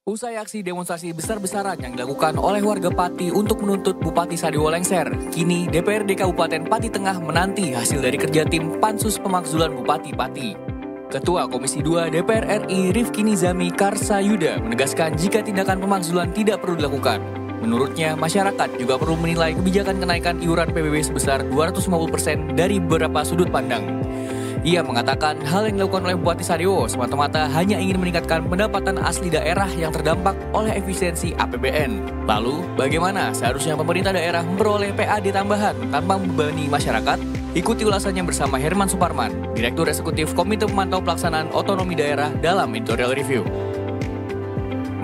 Usai aksi demonstrasi besar-besaran yang dilakukan oleh warga Pati untuk menuntut Bupati Sadewo lengser, kini DPRD Kabupaten Pati Tengah menanti hasil dari kerja tim Pansus Pemakzulan Bupati Pati. Ketua Komisi 2 DPR RI Rifki Nizami Karsayuda menegaskan jika tindakan pemakzulan tidak perlu dilakukan. Menurutnya, masyarakat juga perlu menilai kebijakan kenaikan iuran PBB sebesar 250% dari beberapa sudut pandang. Ia mengatakan hal yang dilakukan oleh Bupati Sadewo semata-mata hanya ingin meningkatkan pendapatan asli daerah yang terdampak oleh efisiensi APBN. Lalu, bagaimana seharusnya pemerintah daerah memperoleh PAD tambahan tanpa membebani masyarakat? Ikuti ulasannya bersama Herman Suparman, Direktur Eksekutif Komite Pemantau Pelaksanaan Otonomi Daerah dalam Editorial Review.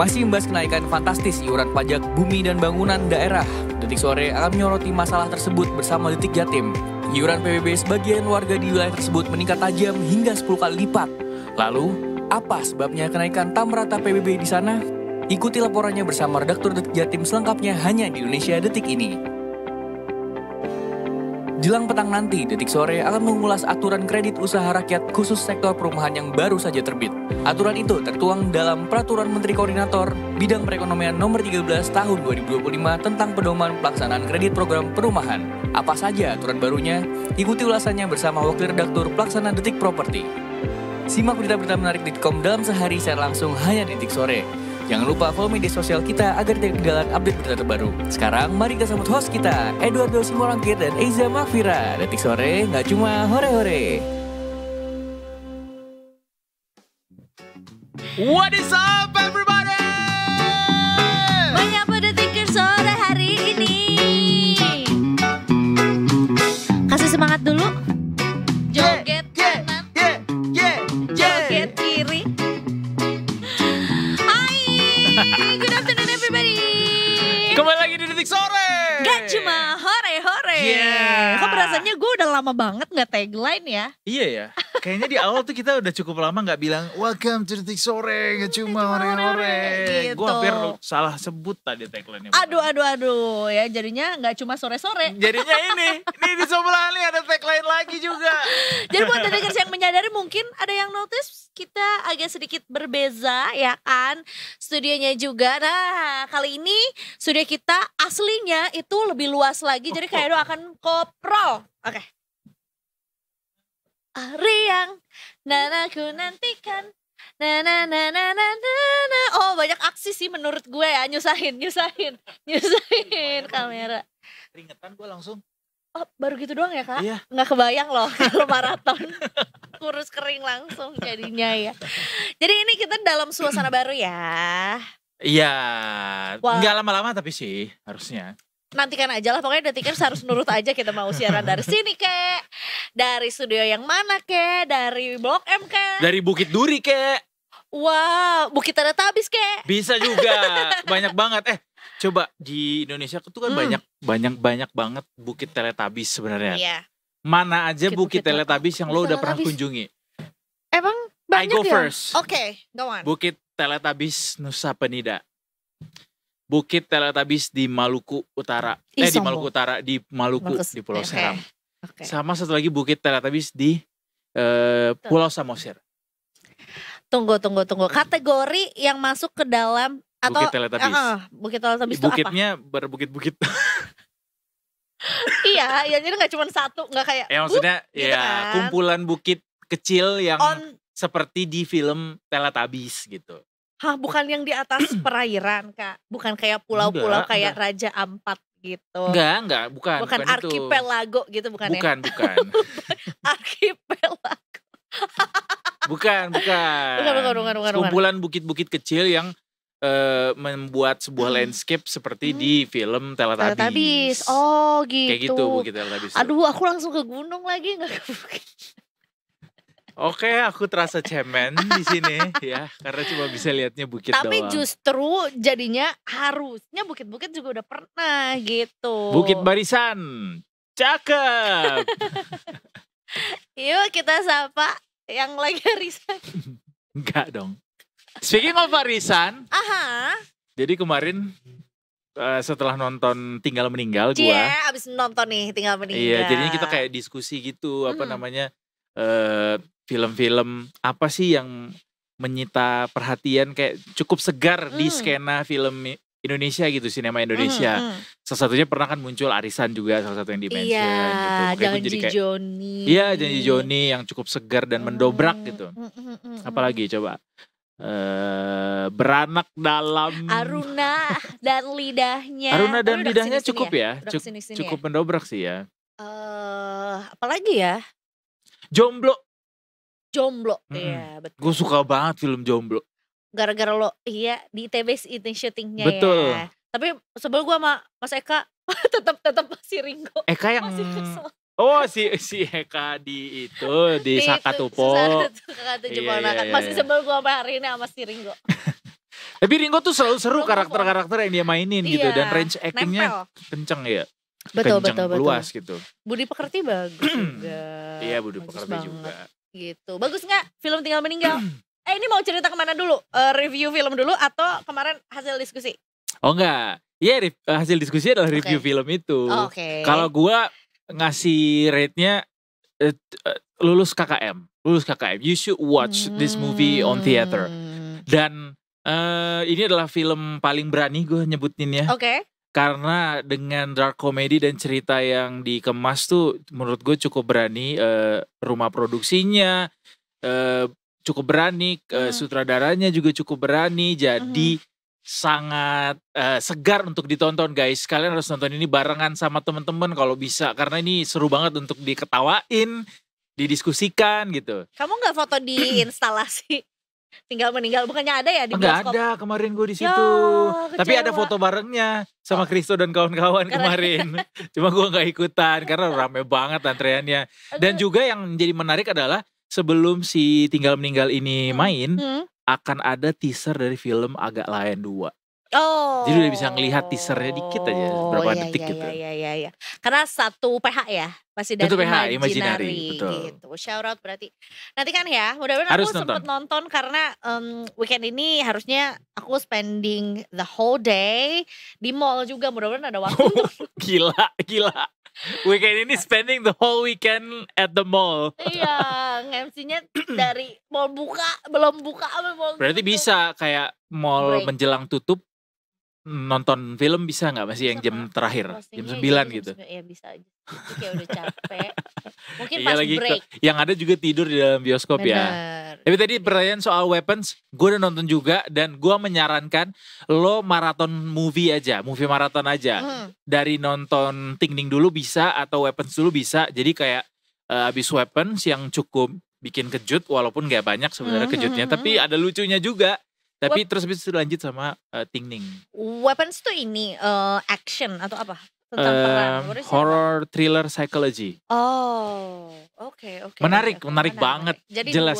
Masih membahas kenaikan fantastis iuran pajak bumi dan bangunan daerah, Detik Sore akan menyoroti masalah tersebut bersama Detik Jatim. Iuran PBB sebagian warga di wilayah tersebut meningkat tajam hingga 10 kali lipat. Lalu, apa sebabnya kenaikan tak merata PBB di sana? Ikuti laporannya bersama redaktur Detik Jatim selengkapnya hanya di Indonesia Detik ini. Jelang petang nanti, Detik Sore akan mengulas aturan kredit usaha rakyat khusus sektor perumahan yang baru saja terbit. Aturan itu tertuang dalam Peraturan Menteri Koordinator Bidang Perekonomian Nomor 13 Tahun 2025 tentang pedoman pelaksanaan kredit program perumahan. Apa saja aturan barunya? Ikuti ulasannya bersama Wakil Redaktur Pelaksana Detik Properti. Simak berita-berita menarik Detikcom dalam sehari secara langsung hanya di Detik Sore. Jangan lupa follow media sosial kita agar tidak ketinggalan update berita terbaru. Sekarang mari kita sambut host kita, Eduardo Simorangkir dan Eiza Makfira. Detik Sore nggak cuma hore-hore. What is up everybody? Menyapa Detikers sore hari ini. Kasih semangat dulu. Joget kanan, joget kiri. Hai, good afternoon everybody. Kembali lagi di Detik Sore. Gak cuma hore-hore. Yeah. Kok perasaannya gue udah lama banget gak tagline ya. Iya ya. Kayaknya di awal tuh kita udah cukup lama gak bilang Welcome to Detik Sore, gak cuma hore-hore gitu. Gue hampir salah sebut tadi tagline-nya. Aduh ya jadinya gak cuma sore-sore. Jadinya ini di sebelah nih ada tagline lagi juga. Jadi buat Detikers yang menyadari mungkin ada yang notice kita agak sedikit berbeza ya kan. Studionya juga. Nah kali ini studio kita aslinya itu lebih luas lagi. Jadi kayak akan koprol. Oke. Hari yang aku nantikan. Oh banyak aksi sih menurut gue ya. Nyusahin kamera. Keringetan gue langsung. Oh baru gitu doang ya kak? Iya. Nggak kebayang loh kalau maraton. Kurus kering langsung jadinya ya. Jadi ini kita dalam suasana baru ya. Iya. Wah. Nggak lama-lama tapi sih harusnya. Nantikan aja lah, pokoknya Detikers harus nurut aja kita mau siaran dari sini kek. Dari studio yang mana kek, dari Blok M kek. Dari Bukit Duri kek. Wow, Bukit Teletabis kek. Bisa juga, banyak banget. Coba di Indonesia tuh kan banyak banget Bukit Teletabis sebenarnya. Iya. Mana aja Bukit Teletabis yang lo udah pernah Teletabis. kunjungi? Emang banyak I go ya? first. Oke, go on. Bukit Teletabis Nusa Penida. Bukit Teletabis di Maluku Utara. Ih, Di sombong. Maluku Utara, di Maluku, Bagus. di Pulau Oke. Seram. Oke. Sama satu lagi Bukit Teletabis di Pulau Samosir. Tunggu. Kategori yang masuk ke dalam atau Bukit Teletabis. Bukit Teletabis itu apa? Bukitnya berbukit-bukit. Iya, ya jadi gak cuma satu, gak kayak Ya maksudnya gitu ya kan. kumpulan bukit kecil yang on. seperti di film Teletubbies gitu. Hah, bukan yang di atas perairan kak, bukan kayak pulau-pulau Enggak, kayak Raja Ampat gitu. Enggak, bukan Bukan itu. arkipelago gitu bukan ya? Bukan. Arkipelago. Bukan. Bukan. Kumpulan bukit-bukit kecil yang membuat sebuah landscape seperti di film Teletubbies. Teletubbies. Oh gitu. Kayak gitu Bukit Teletubbies. Aduh, aku langsung ke gunung lagi nggak ke bukit. Oke, aku terasa cemen di sini ya, karena cuma bisa lihatnya bukit Tapi doang. justru jadinya harusnya bukit-bukit juga udah pernah gitu. Bukit Barisan, cakep. Yuk kita sapa yang lagi arisan. Enggak dong. Speaking of Barisan, Aha. jadi kemarin setelah nonton Tinggal Meninggal Cie, gua. abis nonton nih Tinggal Meninggal. Iya, jadinya kita kayak diskusi gitu, apa namanya, film-film apa sih yang menyita perhatian, kayak cukup segar di skena film Indonesia gitu, sinema Indonesia. Salah satunya pernah kan muncul Arisan juga, salah satu yang di-mention gitu. Makanya gue Janji jadi kayak, Joni. iya, Janji Joni yang cukup segar dan mendobrak gitu. Apalagi coba? Beranak dalam Aruna dan lidahnya. Aruna dan Udah lidahnya kesini-sini cukup ya, Udah kesini-sini cukup mendobrak sih ya. Apalagi ya? Jomblo, Jomblo. Iya, betul. gue suka banget film Jomblo. Gara-gara lo iya di ITB itu syutingnya Betul. ya. Tapi sebel gue sama Mas Eka tetap masih Ringo. Eka yang Masih kesel. oh si Eka di Sakatupo. Sakatupo. Iya. Masih sebel gue sampai hari ini sama si Ringo. Tapi Ringo tuh selalu seru Ringo karakter-karakter yang dia mainin gitu, Iya, dan range actingnya nempel. kenceng ya. Betul, Kenceng, betul. luas gitu. Budi Pekerti bagus juga. Iya, Budi Bagus Pekerti banget. juga. Gitu. Bagus nggak film Tinggal Meninggal? Ini mau cerita kemana dulu? Review film dulu atau kemarin hasil diskusi? Oh enggak. Iya, hasil diskusi adalah review Oke. film itu. Oke. Kalau gua ngasih rate-nya lulus KKM. You should watch this movie on theater. Dan ini adalah film paling berani gue nyebutinnya. Oke. Karena dengan dark comedy dan cerita yang dikemas tuh menurut gue cukup berani. Rumah produksinya cukup berani, sutradaranya juga cukup berani. Jadi sangat segar untuk ditonton guys. Kalian harus nonton ini barengan sama teman-teman kalau bisa, karena ini seru banget untuk diketawain, didiskusikan gitu. Kamu nggak foto di instalasi Tinggal Meninggal? Bukannya ada ya di Enggak bioskop? ada, kemarin gue di situ. Ya, Tapi ada kecewa. foto barengnya sama Kristo dan kawan-kawan kemarin. Cuma gue nggak ikutan karena rame banget antreannya. Dan juga yang menjadi menarik adalah sebelum si Tinggal Meninggal ini main, akan ada teaser dari film Agak Lain 2. Oh. Jadi udah bisa ngelihat teasernya dikit aja, berapa detik gitu. Iya. Karena satu PH ya, masih dari Satu PH, Imaginary, Imaginary, betul. gitu. Shout out berarti. Nanti kan ya, mudah-mudahan Harus aku sempet nonton karena weekend ini harusnya aku spending the whole day di mall juga. Mudah-mudahan ada waktu untuk Gila. Weekend ini spending the whole weekend at the mall. iya, nge-MC-nya dari mall buka, belum buka apa mall Berarti tutup. bisa kayak mall Break. menjelang tutup nonton film bisa nggak, masih yang Bisa, jam Kak. terakhir, Closingnya jam 9 jam gitu. 9, ya bisa aja. Itu kayak udah capek. Mungkin Iya pas lagi, break. yang ada juga tidur di dalam bioskop ya. Bener. Tapi tadi pertanyaan soal Weapons, gue udah nonton juga dan gue menyarankan lo maraton movie maraton aja. Dari nonton Ting Ding dulu bisa atau Weapons dulu bisa. Jadi kayak abis Weapons yang cukup bikin kejut, walaupun gak banyak sebenarnya kejutnya, tapi ada lucunya juga. Tapi terus habis itu lanjut sama Ting Ding. Weapons tuh ini action atau apa? Tentang perang. What is it? Horror, thriller, psychology. Oh, oke. Menarik banget. Jadi jelas.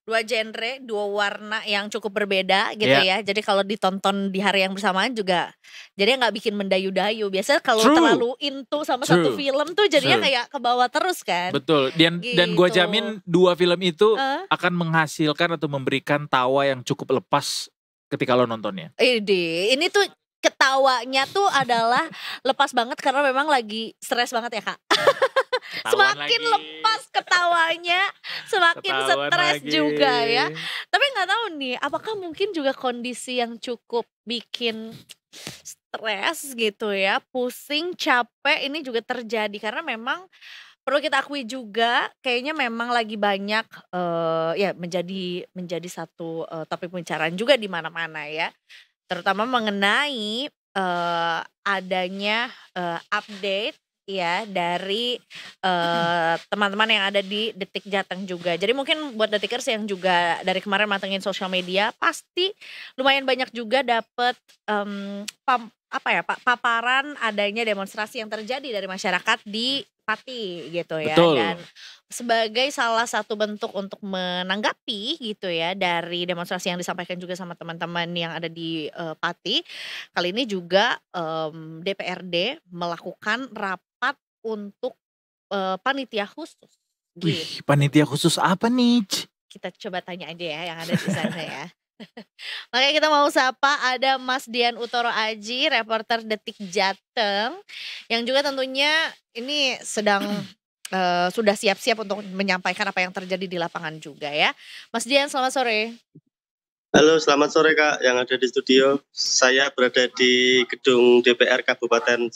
dua genre, dua warna yang cukup berbeda gitu ya. Jadi kalau ditonton di hari yang bersamaan juga, jadi nggak bikin mendayu-dayu. Biasanya kalau True. terlalu into sama satu film tuh jadinya True. kayak ke bawah terus kan. Betul. Dan gue Gitu. jamin dua film itu akan menghasilkan atau memberikan tawa yang cukup lepas ketika lo nontonnya. Ini tuh ketawanya tuh adalah lepas banget karena memang lagi stres banget ya Kak. Semakin lepas ketawanya, semakin stres juga ya. Tapi nggak tahu nih, apakah mungkin juga kondisi yang cukup bikin stres gitu ya, pusing, capek ini juga terjadi karena memang perlu kita akui juga kayaknya memang lagi banyak ya menjadi satu topik pembicaraan juga di mana-mana ya. Terutama mengenai adanya update ya dari teman-teman yang ada di Detik Jateng juga. Jadi mungkin buat Detikers yang juga dari kemarin mantengin sosial media pasti lumayan banyak juga dapet paparan adanya demonstrasi yang terjadi dari masyarakat di Pati gitu ya. Betul. Dan sebagai salah satu bentuk untuk menanggapi gitu ya dari demonstrasi yang disampaikan juga sama teman-teman yang ada di Pati, kali ini juga DPRD melakukan rapat untuk panitia khusus. Gitu. Wih, panitia khusus apa nih? Kita coba tanya aja ya yang ada di sana ya. Makanya kita mau sapa ada Mas Dian Utoro Aji, reporter Detik Jateng, yang juga tentunya ini sedang sudah siap-siap untuk menyampaikan apa yang terjadi di lapangan juga ya. Mas Dian, selamat sore. Halo, selamat sore Kak yang ada di studio. Saya berada di gedung DPR Kabupaten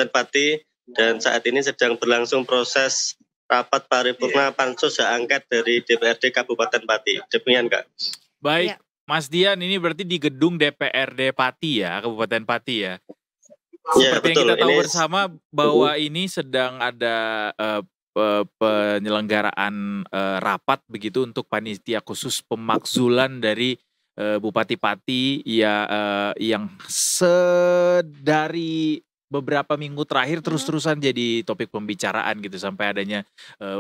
Pati dan saat ini sedang berlangsung proses rapat paripurna pansus hak angket dari DPRD Kabupaten Pati. Demikian Kak. Baik, Mas Dian, ini berarti di gedung DPRD Pati ya, Kabupaten Pati ya. Ya, Seperti yang betul. kita tahu Ini bersama bahwa ini sedang ada penyelenggaraan rapat begitu untuk panitia khusus pemakzulan dari Bupati Pati ya, yang dari beberapa minggu terakhir terus-terusan jadi topik pembicaraan gitu sampai adanya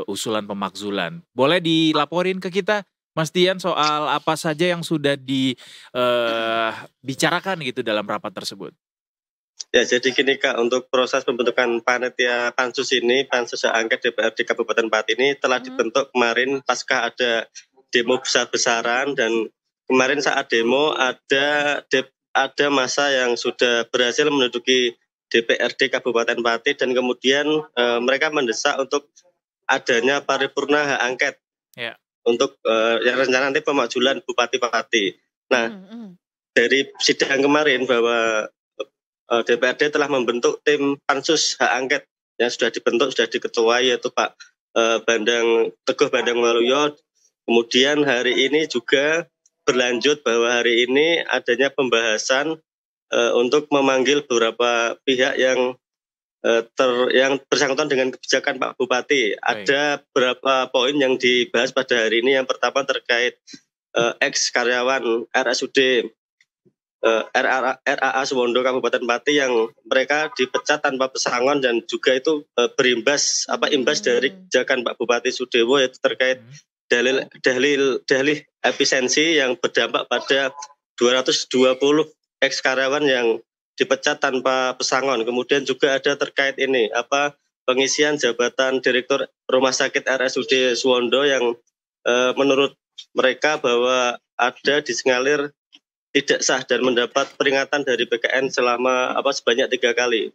usulan pemakzulan. Boleh dilaporin ke kita, Mas Dian, soal apa saja yang sudah dibicarakan gitu dalam rapat tersebut? Ya, jadi gini Kak, untuk proses pembentukan panitia pansus ini, pansus hak angket DPRD Kabupaten Pati ini telah dibentuk kemarin pasca ada demo besar-besaran, dan kemarin saat demo ada masa yang sudah berhasil menduduki DPRD Kabupaten Pati dan kemudian mereka mendesak untuk adanya paripurna hak angket Ya. untuk yang rencana nanti pemakzulan Bupati Pati. Nah, dari sidang kemarin bahwa DPRD telah membentuk tim pansus hak angket yang sudah dibentuk, sudah diketuai yaitu Pak Teguh Bandang Waluyo. Kemudian hari ini juga berlanjut bahwa hari ini adanya pembahasan untuk memanggil beberapa pihak yang bersangkutan dengan kebijakan Pak Bupati. Ada beberapa poin yang dibahas pada hari ini. Yang pertama terkait ex karyawan RSUD RAA Suwondo Kabupaten Pati yang mereka dipecat tanpa pesangon dan juga itu imbas dari kebijakan Pak Bupati Sudewo, yaitu terkait dalih efisiensi yang berdampak pada 220 ex karyawan yang dipecat tanpa pesangon. Kemudian juga ada terkait pengisian jabatan Direktur Rumah Sakit RSUD Suwondo yang menurut mereka bahwa ada disinyalir tidak sah dan mendapat peringatan dari BKN sebanyak 3 kali.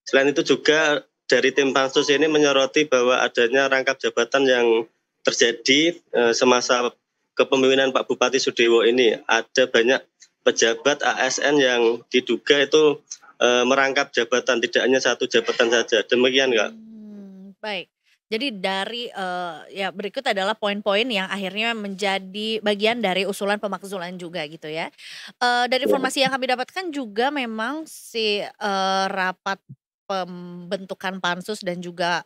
Selain itu juga dari tim pansus ini menyoroti bahwa adanya rangkap jabatan yang terjadi semasa kepemimpinan Pak Bupati Sudewo ini. Ada banyak pejabat ASN yang diduga itu merangkap jabatan, tidak hanya satu jabatan saja. Demikian Kak. Baik. Jadi dari berikut adalah poin-poin yang akhirnya menjadi bagian dari usulan pemakzulan juga gitu ya. Dari informasi yang kami dapatkan juga memang si rapat pembentukan pansus dan juga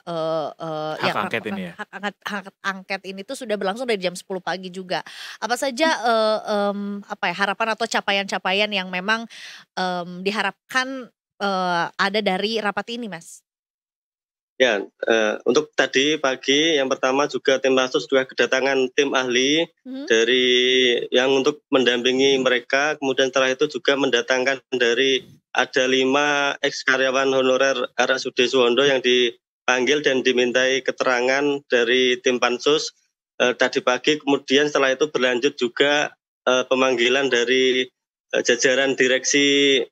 Hak angket ini ya? hak angket ini tuh sudah berlangsung dari jam 10 pagi juga. Apa saja harapan atau capaian-capaian yang memang diharapkan ada dari rapat ini, Mas? Ya, untuk tadi pagi yang pertama juga tim pansus juga kedatangan tim ahli dari yang untuk mendampingi mereka. Kemudian setelah itu juga mendatangkan ada 5 ex karyawan honorer RSUD Suwondo yang dipanggil dan dimintai keterangan dari tim pansus tadi pagi. Kemudian setelah itu berlanjut juga pemanggilan dari jajaran direksi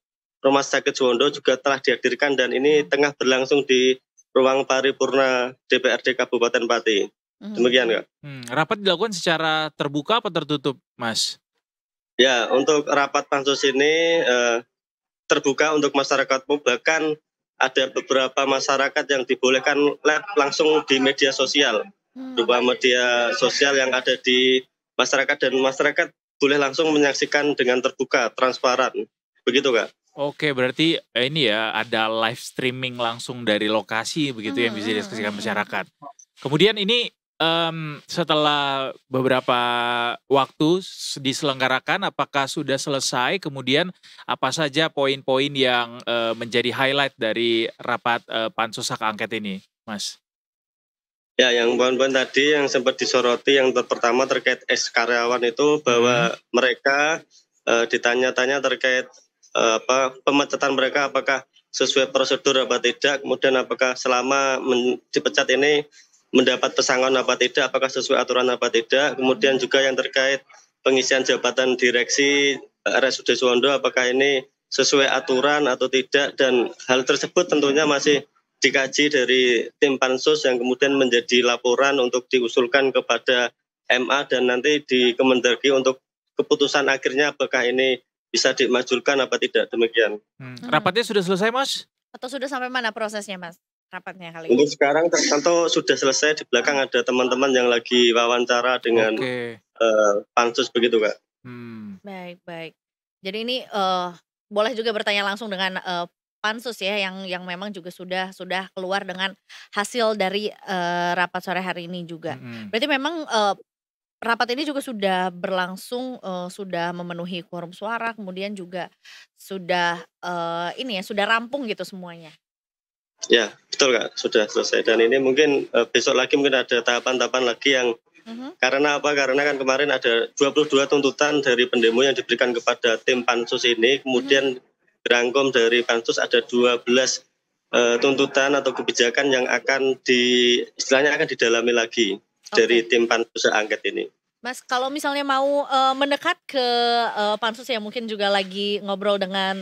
Rumah Sakit Suwondo juga telah dihadirkan dan ini tengah berlangsung di ruang paripurna DPRD Kabupaten Pati. Demikian Kak. Rapat dilakukan secara terbuka apa tertutup, Mas? Ya, untuk rapat pansus ini terbuka untuk masyarakat umum, bahkan ada beberapa masyarakat yang dibolehkan live langsung di media sosial. Berupa media sosial yang ada di masyarakat dan masyarakat boleh langsung menyaksikan dengan terbuka, transparan. Begitu Kak. Oke, berarti ini ya ada live streaming langsung dari lokasi begitu yang bisa disaksikan masyarakat. Kemudian ini setelah beberapa waktu diselenggarakan, apakah sudah selesai? Kemudian apa saja poin-poin yang menjadi highlight dari rapat pansus hak angket ini, Mas? Ya, yang poin-poin tadi yang sempat disoroti yang pertama terkait ex karyawan itu bahwa mereka ditanya-tanya terkait pemecatan mereka apakah sesuai prosedur apa tidak, kemudian apakah selama dipecat ini mendapat pesangon apa tidak, apakah sesuai aturan apa tidak, kemudian juga yang terkait pengisian jabatan direksi RSUD Suwondo apakah ini sesuai aturan atau tidak, dan hal tersebut tentunya masih dikaji dari tim pansus yang kemudian menjadi laporan untuk diusulkan kepada MA dan nanti di Kemendagri untuk keputusan akhirnya apakah ini bisa dimajulkan apa tidak, demikian. Rapatnya sudah selesai, Mas? Atau sudah sampai mana prosesnya, Mas? Rapatnya kali ini? Untuk sekarang tertentu sudah selesai, di belakang ada teman-teman yang lagi wawancara dengan pansus begitu, Kak. Baik. Jadi ini boleh juga bertanya langsung dengan pansus ya yang memang juga sudah keluar dengan hasil dari rapat sore hari ini juga. Berarti memang rapat ini juga sudah berlangsung, sudah memenuhi quorum suara, kemudian juga sudah sudah rampung gitu semuanya. Ya, betul Kak, sudah selesai. Dan ini mungkin besok lagi mungkin ada tahapan-tahapan lagi yang karena apa? Karena kan kemarin ada 22 tuntutan dari pendemo yang diberikan kepada tim pansus ini, kemudian dirangkum dari pansus ada 12 tuntutan atau kebijakan yang istilahnya akan didalami lagi dari tim pansus angket ini. Mas, kalau misalnya mau mendekat ke pansus yang mungkin juga lagi ngobrol dengan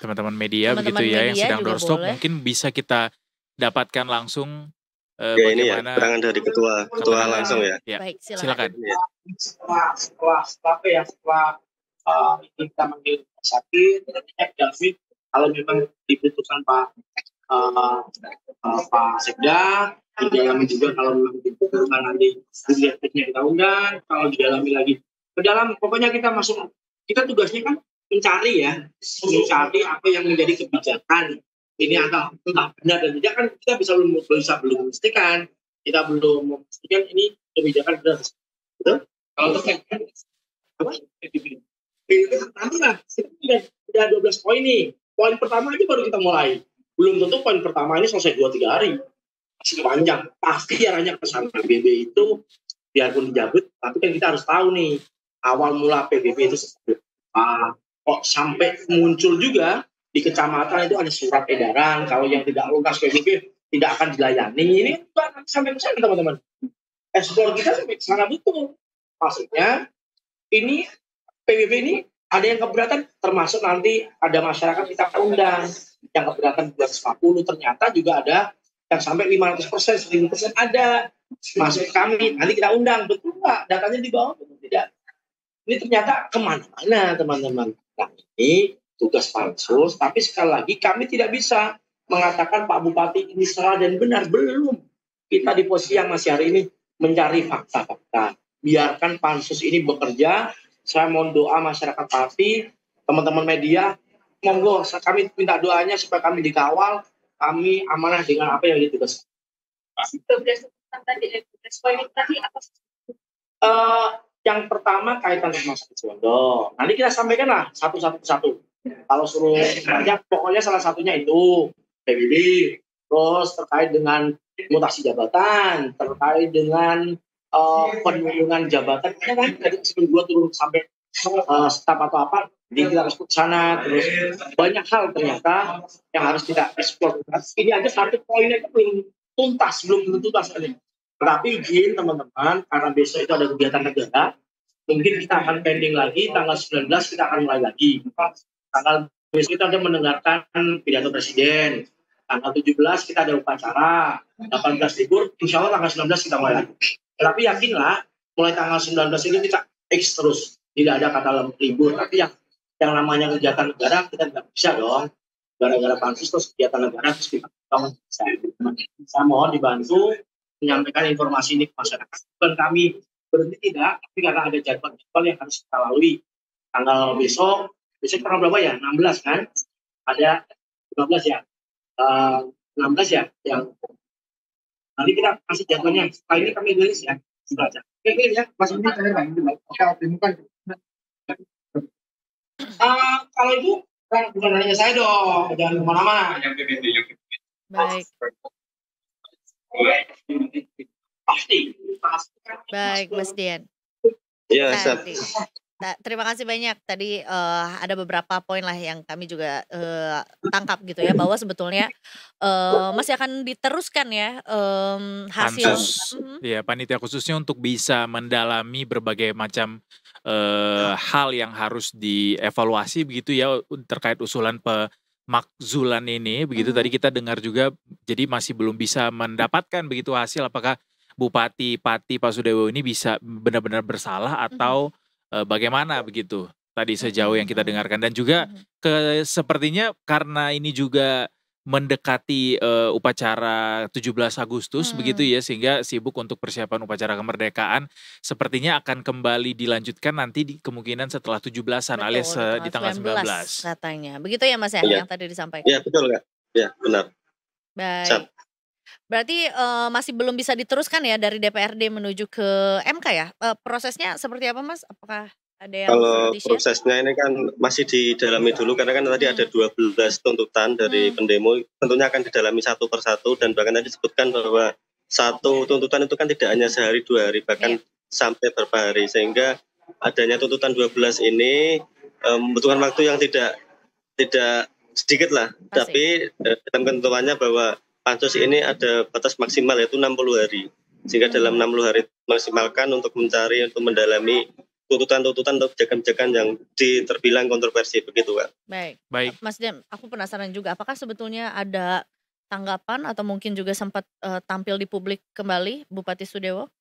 teman-teman media begitu ya yang sedang doorstop, mungkin bisa kita dapatkan langsung ini ya keterangan dari ketua langsung ya. Baik, silakan. Setelah kita manggil sakit, David, kalau memang diputuskan Pak Sekda, didalami juga kalau memang diputuskan nanti dilihatnya kita undang, kalau didalami lagi ke dalam, pokoknya kita masuk, kita tugasnya kan mencari apa yang menjadi kebijakan. Ini entah benar dan tidak kan kita belum memastikan, kita belum memastikan ini kebijakan benar. Betul? Kalau terkait apa? Nanti lah, kita udah 12 poin nih. Poin pertama aja baru kita mulai. Belum tentu poin pertama ini selesai 2-3 hari. Masih panjang. Pasti arahnya ke sana. PBB itu biarpun dicabut, tapi kan kita harus tahu nih awal mula PBB itu kok sampai muncul juga di kecamatan itu ada surat edaran kalau yang tidak lunas PBB tidak akan dilayani. Ini bukan sampai ke sana teman-teman. Eksplor kita sampai ke sana betul. Maksudnya ini PBB ini ada yang keberatan, termasuk nanti ada masyarakat kita undang yang keberatan 250, ternyata juga ada yang sampai 500%, 1000% ada. Maksud kami, nanti kita undang, betul nggak? Datanya di bawah, betul tidak? Ini ternyata kemana-mana teman-teman. Nah ini tugas pansus, tapi sekali lagi kami tidak bisa mengatakan Pak Bupati ini salah dan benar, belum. Kita di posisi yang masih hari ini mencari fakta-fakta. Biarkan pansus ini bekerja. Saya mohon doa masyarakat Pati, teman-teman media, monggo kami minta doanya supaya kami dikawal, kami amanah dengan apa yang ditugaskan. Yang pertama kaitan dengan Mas Jondo. Nanti kita sampaikanlah satu. Kalau suruh banyak, pokoknya salah satunya itu PBB, terus terkait dengan mutasi jabatan, terkait dengan penurunan jabatan, kan dari sebelum gua turun sampai staf atau apa, jadi kita harus ke sana, terus banyak hal ternyata yang harus kita eksplor. Ini aja satu poinnya itu belum tuntas ini. Tetapi izin teman-teman, karena besok itu ada kegiatan negara, mungkin kita akan pending lagi, tanggal 19 kita akan mulai lagi. Tanggal besok kita ada mendengarkan pidato presiden, tanggal 17 kita ada upacara, 18 libur, insya Allah tanggal 19 kita mulai lagi. Tapi yakinlah, mulai tanggal 19 ini kita X terus. Tidak ada kata libur, tapi yang namanya kegiatan negara kita tidak bisa dong. Gara-gara pansus terus kegiatan negara terus kita saya mohon dibantu menyampaikan informasi ini ke masyarakat. Bukan kami berhenti tidak, tapi karena ada jadwal yang harus kita lalui. Tanggal besok tanggal berapa ya? 16 kan? Ada 15 ya? 16 ya? Yang nanti kita kasih jadwalnya. Setelah ini kami rilis ya. Oke ya, Mas Budi kalau itu bukan hanya saya dong, jangan kemana-mana. Baik. Pasti. Baik, Mas Dian. Iya, Nah, terima kasih banyak. Tadi ada beberapa poin lah yang kami juga tangkap gitu ya, bahwa sebetulnya masih akan diteruskan ya hasil. Ya, panitia khususnya untuk bisa mendalami berbagai macam hal yang harus dievaluasi begitu ya terkait usulan pemakzulan ini begitu. Tadi kita dengar juga, jadi masih belum bisa mendapatkan begitu hasil apakah Bupati Pati Pak Sudewo ini bisa benar-benar bersalah atau bagaimana begitu tadi sejauh yang kita dengarkan. Dan juga sepertinya karena ini juga mendekati upacara 17 Agustus begitu ya, sehingga sibuk untuk persiapan upacara kemerdekaan, sepertinya akan kembali dilanjutkan nanti kemungkinan setelah 17-an alias di tanggal 19 katanya. Begitu ya Mas ya, yang tadi disampaikan. Iya betul Kak. Ya benar. Baik. Berarti masih belum bisa diteruskan ya dari DPRD menuju ke MK ya? Prosesnya seperti apa Mas? Apakah ada yang kalau prosesnya ini kan masih didalami dulu karena kan tadi ada 12 tuntutan dari pendemo, tentunya akan didalami satu persatu, dan bahkan tadi disebutkan bahwa satu tuntutan itu kan tidak hanya sehari 2 hari, bahkan sampai beberapa hari, sehingga adanya tuntutan 12 ini membutuhkan waktu yang tidak sedikit lah. Tapi dalam ketentuannya bahwa pansus ini ada batas maksimal yaitu 60 hari, sehingga dalam 60 hari maksimalkan untuk mencari, untuk mendalami tuntutan-tuntutan atau kebijakan-kebijakan yang terbilang kontroversi begitu Kak. Baik. Mas Dian, aku penasaran juga apakah sebetulnya ada tanggapan atau mungkin juga sempat tampil di publik kembali Bupati Sudewo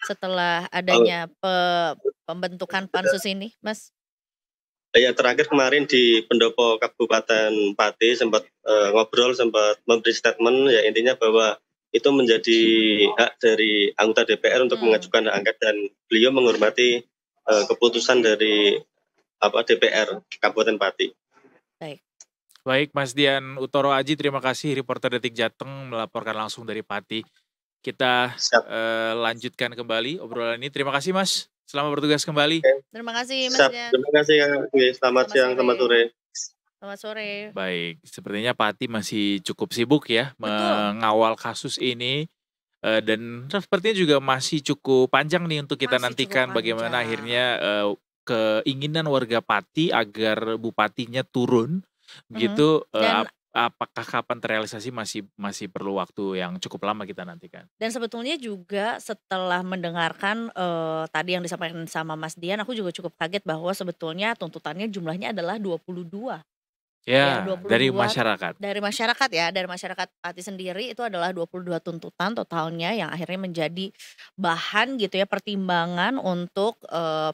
setelah adanya pembentukan pansus ini, Mas? Ya terakhir kemarin di pendopo Kabupaten Pati sempat ngobrol, sempat memberi statement, ya intinya bahwa itu menjadi hak dari anggota DPR untuk mengajukan hak angket, dan beliau menghormati keputusan dari DPR Kabupaten Pati. Baik, Mas Dian Utoro Aji, terima kasih, reporter Detik Jateng melaporkan langsung dari Pati. Kita lanjutkan kembali obrolan ini. Terima kasih Mas, selamat bertugas kembali. Terima kasih Mas Dian. Terima kasih selamat siang, selamat sore. Selamat sore. Baik, sepertinya Pati masih cukup sibuk ya mengawal kasus ini. Dan sepertinya juga masih cukup panjang nih untuk kita nantikan bagaimana akhirnya keinginan warga Pati agar bupatinya turun begitu. Apakah kapan terrealisasi masih perlu waktu yang cukup lama kita nantikan. Dan sebetulnya juga setelah mendengarkan tadi yang disampaikan sama Mas Dian, aku juga cukup kaget bahwa sebetulnya tuntutannya jumlahnya adalah 22. Ya, 22, dari masyarakat. Dari masyarakat ya, dari masyarakat Pati sendiri itu adalah 22 tuntutan totalnya yang akhirnya menjadi bahan gitu ya, pertimbangan untuk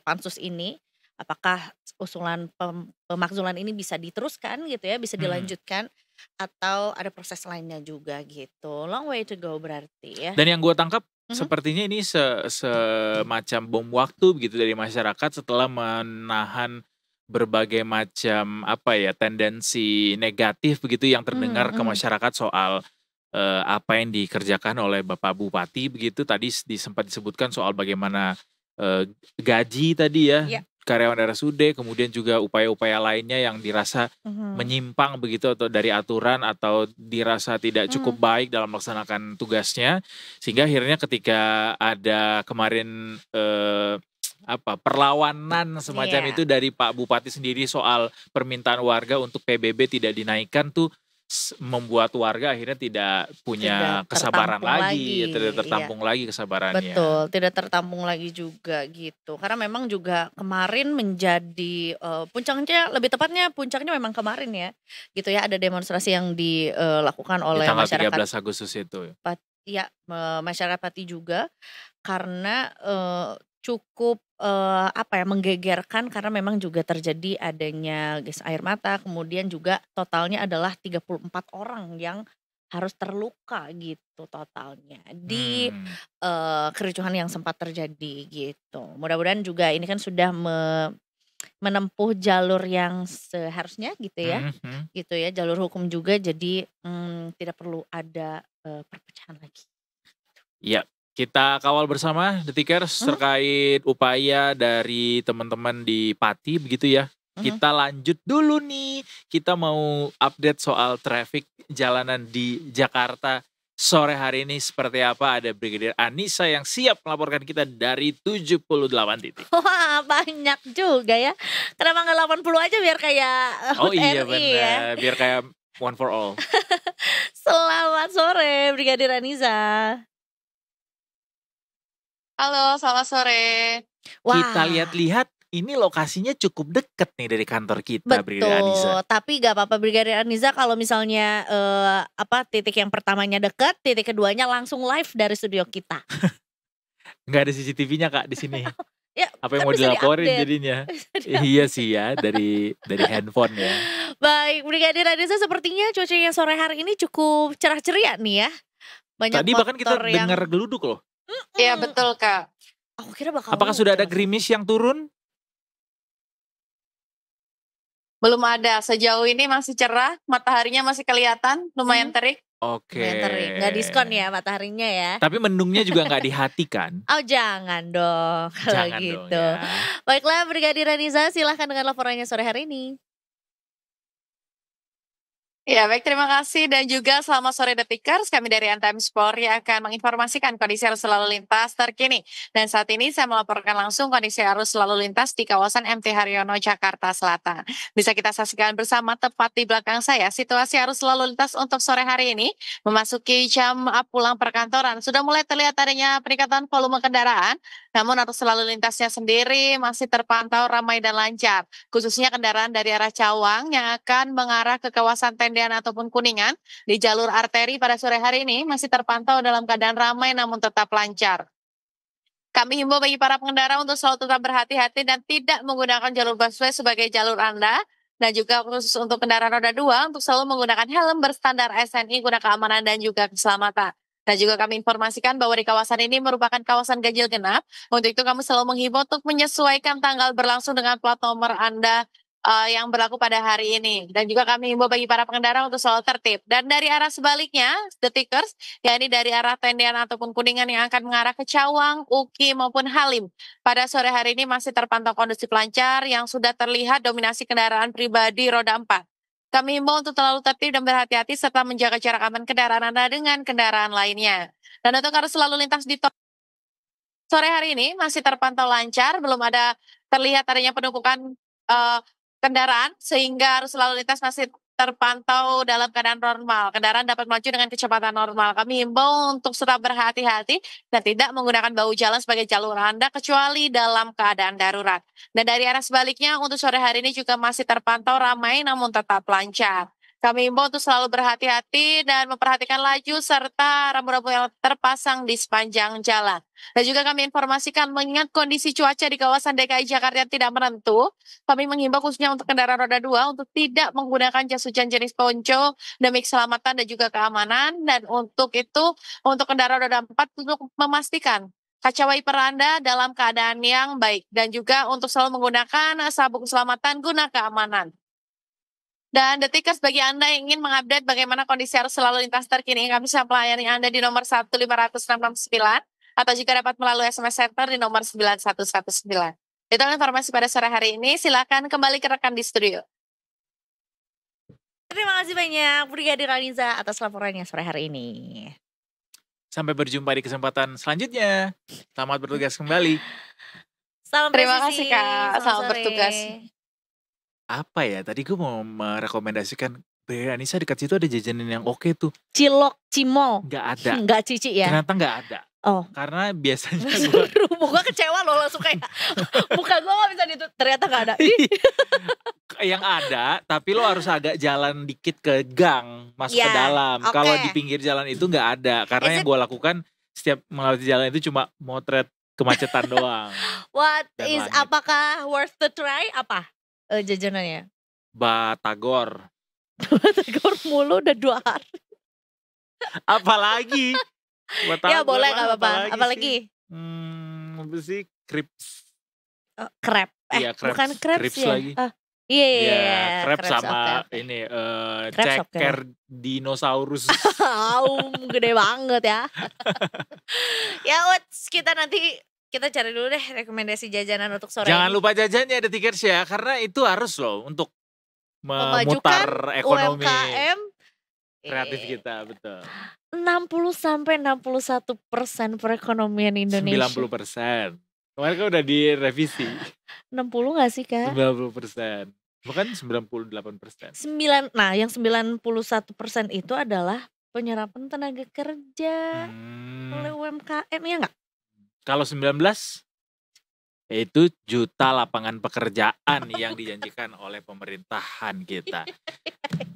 pansus ini. Apakah usulan pemakzulan ini bisa diteruskan gitu ya, bisa dilanjutkan atau ada proses lainnya juga gitu. Long way to go berarti ya. Dan yang gue tangkap sepertinya ini semacam bom waktu begitu dari masyarakat setelah menahan berbagai macam tendensi negatif begitu yang terdengar ke masyarakat soal apa yang dikerjakan oleh Bapak Bupati begitu. Tadi sempat disebutkan soal bagaimana gaji tadi ya, karyawan RSUD, kemudian juga upaya-upaya lainnya yang dirasa menyimpang begitu atau dari aturan atau dirasa tidak cukup baik dalam melaksanakan tugasnya, sehingga akhirnya ketika ada kemarin perlawanan semacam itu dari Pak Bupati sendiri soal permintaan warga untuk PBB tidak dinaikkan tuh membuat warga akhirnya tidak punya kesabaran lagi, tidak tertampung lagi kesabarannya. Betul, tidak tertampung lagi juga gitu. Karena memang juga kemarin menjadi puncaknya, lebih tepatnya puncaknya memang kemarin ya. Gitu ya, ada demonstrasi yang dilakukan oleh tanggal masyarakat 13 Agustus itu. Ya, masyarakat Pati juga karena cukup menggegerkan karena memang juga terjadi adanya gas air mata, kemudian juga totalnya adalah 34 orang yang harus terluka gitu totalnya di kericuhan yang sempat terjadi gitu. Mudah-mudahan juga ini kan sudah menempuh jalur yang seharusnya gitu ya, gitu ya, jalur hukum juga, jadi tidak perlu ada perpecahan lagi. Iya. Kita kawal bersama Detikers terkait upaya dari teman-teman di Pati begitu ya. Kita lanjut dulu nih. Kita mau update soal traffic jalanan di Jakarta sore hari ini seperti apa. Ada Brigadir Anissa yang siap melaporkan kita dari 78 titik. Wah, banyak juga ya. Kenapa nggak 80 aja biar kayak Oh iya RI benar, ya. Biar kayak one for all. Selamat sore Brigadir Anissa. Halo, selamat sore. Kita lihat-lihat ini lokasinya cukup deket nih dari kantor kita, Brigadir Anissa. Tapi gak apa-apa Brigadir Anissa kalau misalnya titik yang pertamanya deket, titik keduanya langsung live dari studio kita. Nggak ada CCTV-nya Kak di sini. Ya, Apa yang kan mau bisa dilaporin diupdate. jadinya? Bisa diupdate. Iya sih ya, dari handphone ya. Baik, Brigadir Anissa, sepertinya cuacanya sore hari ini cukup cerah ceria nih ya. Banyak Tadi bahkan kita motor yang dengar geluduk loh. Iya betul Kak. aku kira bakal Apakah sudah ada hujan. gerimis yang turun? Belum ada, sejauh ini masih cerah, mataharinya masih kelihatan, lumayan terik. Oke. Lumayan terik. Nggak diskon ya mataharinya ya. Tapi mendungnya juga nggak di hati kan? Oh jangan dong kalau Jangan gitu. dong ya. Baiklah Brigadir Anissa, silahkan dengan laporannya sore hari ini. Ya baik, terima kasih dan juga selamat sore Detikers. Kami dari Anthem Sport yang akan menginformasikan kondisi arus lalu lintas terkini. Dan saat ini saya melaporkan langsung kondisi arus lalu lintas di kawasan MT Haryono, Jakarta Selatan. Bisa kita saksikan bersama tepat di belakang saya situasi arus lalu lintas untuk sore hari ini. Memasuki jam pulang perkantoran, sudah mulai terlihat adanya peningkatan volume kendaraan. Namun arus lalu lintasnya sendiri masih terpantau ramai dan lancar. Khususnya kendaraan dari arah Cawang yang akan mengarah ke kawasan Tendean ataupun Kuningan di jalur arteri pada sore hari ini masih terpantau dalam keadaan ramai namun tetap lancar. Kami himbau bagi para pengendara untuk selalu tetap berhati-hati dan tidak menggunakan jalur busway sebagai jalur Anda. Dan juga khusus untuk kendaraan roda 2 untuk selalu menggunakan helm berstandar SNI guna keamanan dan juga keselamatan. Dan juga kami informasikan bahwa di kawasan ini merupakan kawasan ganjil genap. Untuk itu kami selalu menghimbau untuk menyesuaikan tanggal berlangsung dengan plat nomor Anda yang berlaku pada hari ini. Dan juga kami himbau bagi para pengendara untuk selalu tertib. Dan dari arah sebaliknya, Detikers, yakni dari arah Tendean ataupun Kuningan yang akan mengarah ke Cawang, Uki maupun Halim. Pada sore hari ini masih terpantau kondusif lancar yang sudah terlihat dominasi kendaraan pribadi roda 4. Kami himbau untuk terlalu tertib dan berhati-hati serta menjaga jarak aman kendaraan Anda dengan kendaraan lainnya. Dan untuk arus lalu lintas di sore hari ini masih terpantau lancar, belum ada terlihat adanya penumpukan kendaraan sehingga arus lalu lintas masih terpantau dalam keadaan normal. Kendaraan dapat melaju dengan kecepatan normal. Kami himbau untuk tetap berhati-hati dan tidak menggunakan bahu jalan sebagai jalur Anda kecuali dalam keadaan darurat. Dan dari arah sebaliknya untuk sore hari ini juga masih terpantau ramai namun tetap lancar. Kami himbau untuk selalu berhati-hati dan memperhatikan laju serta rambu-rambu yang terpasang di sepanjang jalan. Dan juga kami informasikan mengingat kondisi cuaca di kawasan DKI Jakarta yang tidak menentu, kami menghimbau khususnya untuk kendaraan roda 2 untuk tidak menggunakan jas hujan jenis ponco demi keselamatan dan juga keamanan. Dan untuk itu, untuk kendaraan roda 4 untuk memastikan kaca wiper Anda dalam keadaan yang baik. Dan juga untuk selalu menggunakan sabuk keselamatan guna keamanan. Dan Detikers, bagi Anda yang ingin mengupdate bagaimana kondisi arus lalu lintas terkini, kami bisa melayani Anda di nomor 15669 atau juga dapat melalui SMS Center di nomor 9119. Itu informasi pada sore hari ini, silakan kembali ke rekan di studio. Terima kasih banyak Brigadir Anissa atas laporannya sore hari ini. Sampai berjumpa di kesempatan selanjutnya. Selamat bertugas kembali. Salam Terima presisi, kasih, Kak. Selamat sore. bertugas. Apa ya, tadi gue mau merekomendasikan Brigadir Anissa dekat situ ada jajanan yang oke tuh. Cilok, cimol. Nggak ada. Nggak cici ya? Ternyata nggak ada. Oh. Karena biasanya gue Gue kecewa loh langsung kayak muka gue gak bisa ditutup. Ternyata gak ada. Ih. yang ada, tapi lo harus agak jalan dikit ke gang, masuk ke Ya, dalam. oke. Kalau di pinggir jalan itu nggak ada. Karena Is yang gue lakukan setiap melewati jalan itu cuma motret kemacetan doang. What Dan is, langit. apakah worth to try? Apa jajanannya? Batagor. Tegor mulu udah 2 hari. Apalagi? Batagor Ya boleh lah, gak apa-apa. sih? Apalagi Apa sih? Crips. crab. Iya, crepes. Bukan crepes Crepes ya? lagi. Iya, Iya, crepes crepes, sama oke. ini Crepes oke. ceker dinosaurus. Gede banget ya. Ya Uts, kita nanti kita cari dulu deh rekomendasi jajanan untuk sore Jangan ini. lupa jajannya ada Detikers ya, karena itu harus loh untuk Memajukan memutar ekonomi UMKM kreatif kita, betul. 60-61% perekonomian Indonesia. 90%. Kemarin kan udah direvisi. 60 gak sih Kak? 90%. Bukan 98%. 9, yang 91% itu adalah penyerapan tenaga kerja oleh UMKM, ya nggak? Kalau 19 itu juta lapangan pekerjaan yang dijanjikan oleh pemerintahan kita.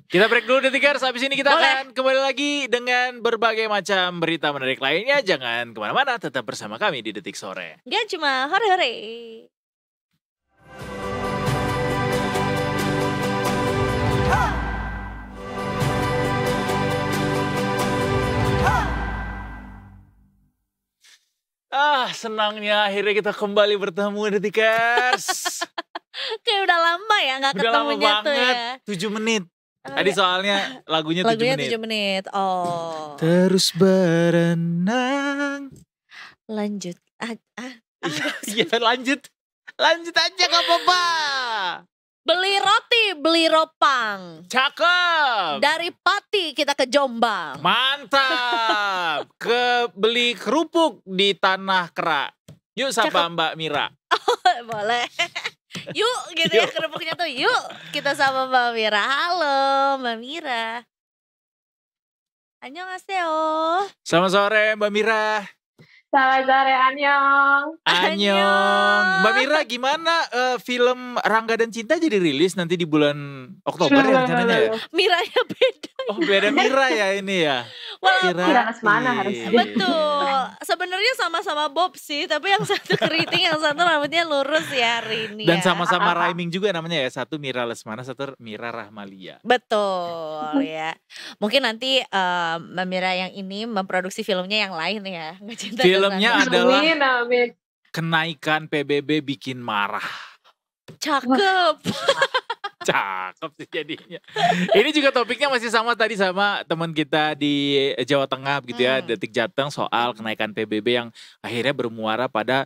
Kita break dulu Detikers, habis ini kita Boleh. akan kembali lagi dengan berbagai macam berita menarik lainnya. Jangan kemana-mana, tetap bersama kami di Detik Sore. Gak cuma hore-hore. Senangnya akhirnya kita kembali bertemu Detikers. Kayak udah lama ya gak Udah lama ketemunya tuh banget, ya. 7 menit. Tadi soalnya lagunya 7 Lagunya menit. 7 menit. Oh. Terus berenang. Lanjut. Iya lanjut. Lanjut aja gak apa-apa. Beli roti, beli ropang. Cakep. Dari Pati kita ke Jombang. Mantap. Beli kerupuk di Tanah Kera. Yuk sapa Mbak Mira. Boleh. Yuk gitu ya Yuk. kerupuknya tuh. Yuk kita sama Mbak Mira. Halo Mbak Mira. Annyeonghaseyo. Selamat sore Mbak Mira. Selamat sore, Annyeong. Annyeong. Mbak Mira gimana film Rangga dan Cinta jadi rilis nanti di bulan Oktober ya rencananya ya? Miranya beda. Oh beda Mira ya ini ya. Mira Lesmana harusnya. Betul. Sebenarnya sama-sama Bob sih, tapi yang satu keriting, yang satu rambutnya lurus ya hari ini. Dan ya. sama-sama rhyming juga namanya ya. Satu Mira Lesmana, satu Mira Rahmalia. Betul ya. Mungkin nanti Mbak Mira yang ini memproduksi filmnya yang lain ya. Nggak Cinta Filmnya Kesana. adalah Amin. Kenaikan PBB bikin marah. Cakep. Cakep sih jadinya. Ini juga topiknya masih sama tadi sama teman kita di Jawa Tengah gitu ya, Detik Jateng soal kenaikan PBB yang akhirnya bermuara pada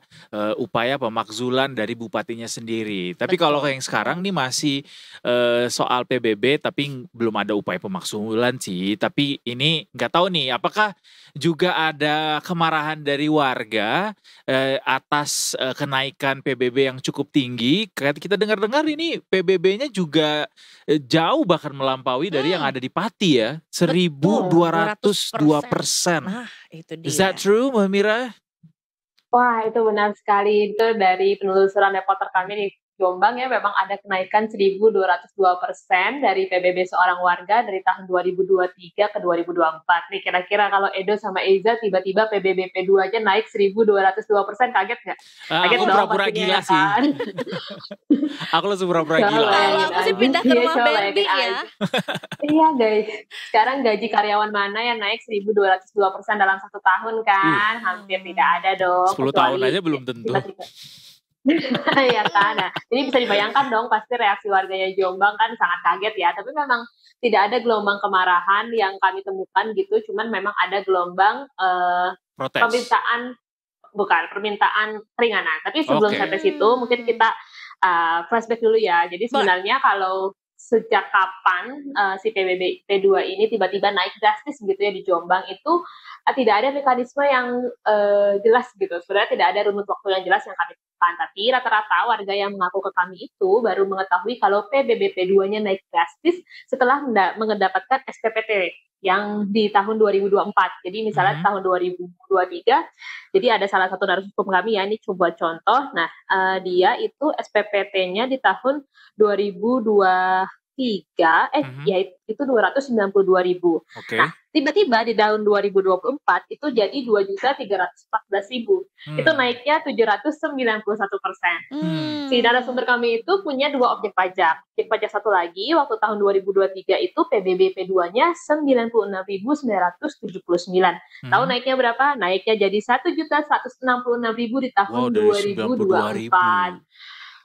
upaya pemakzulan dari bupatinya sendiri. Tapi Betul. kalau yang sekarang nih masih soal PBB tapi belum ada upaya pemakzulan sih. Tapi ini nggak tahu nih apakah juga ada kemarahan dari warga atas kenaikan PBB yang cukup tinggi. Kita dengar-dengar ini PBB-nya juga jauh bahkan melampaui dari yang ada di Pati ya. 1.202%. Nah itu dia. Is that true Mbak Mira? Wah, itu benar sekali. Itu dari penelusuran reporter kami di Jombang ya, memang ada kenaikan 1.202% dari PBB seorang warga dari tahun 2023 ke 2024. Nih kira-kira kalau Edo sama Eza tiba-tiba PBB P2 aja naik 1.202%, kaget nggak? Kaget Aku dong pura-pura pastinya gila ya sih. kan? Aku langsung pura-pura Coba gila. Kalau aku sih pindah ke Iya, rumah coba Barbie bayangin ya. aja. Iya guys, sekarang gaji karyawan mana yang naik 1.202% dalam 1 tahun kan? Hampir tidak ada dong. 10 tahun kecuali aja belum tentu. tiba-tiba. Iya kan, nah, jadi bisa dibayangkan dong pasti reaksi warganya Jombang kan sangat kaget ya. Tapi memang tidak ada gelombang kemarahan yang kami temukan gitu. Cuman memang ada gelombang Protes. permintaan keringanan. Tapi sebelum Oke. sampai situ mungkin kita flashback dulu ya. Jadi sebenarnya kalau sejak kapan si PBB P2 ini tiba-tiba naik drastis gitu ya di Jombang itu tidak ada mekanisme yang jelas gitu. Sebenarnya tidak ada runut waktu yang jelas yang kami temukan. Tapi rata-rata warga yang mengaku ke kami itu baru mengetahui kalau PBB P2-nya naik drastis setelah mendapatkan SPPT yang di tahun 2024. Jadi misalnya tahun 2023, jadi ada salah satu narasumber kami ya, ini coba contoh. Nah, dia itu SPPT-nya di tahun 2023, ya itu 292.000. Oke. Nah, tiba-tiba di tahun 2024 itu jadi 2.314.000. Itu naiknya 791%. Si narasumber kami itu punya 2 objek pajak. Objek pajak satu lagi waktu tahun 2023 itu PBB P2-nya 96.979. Tahu naiknya berapa? Naiknya jadi 1.166.000 di tahun Wow, dari 2024.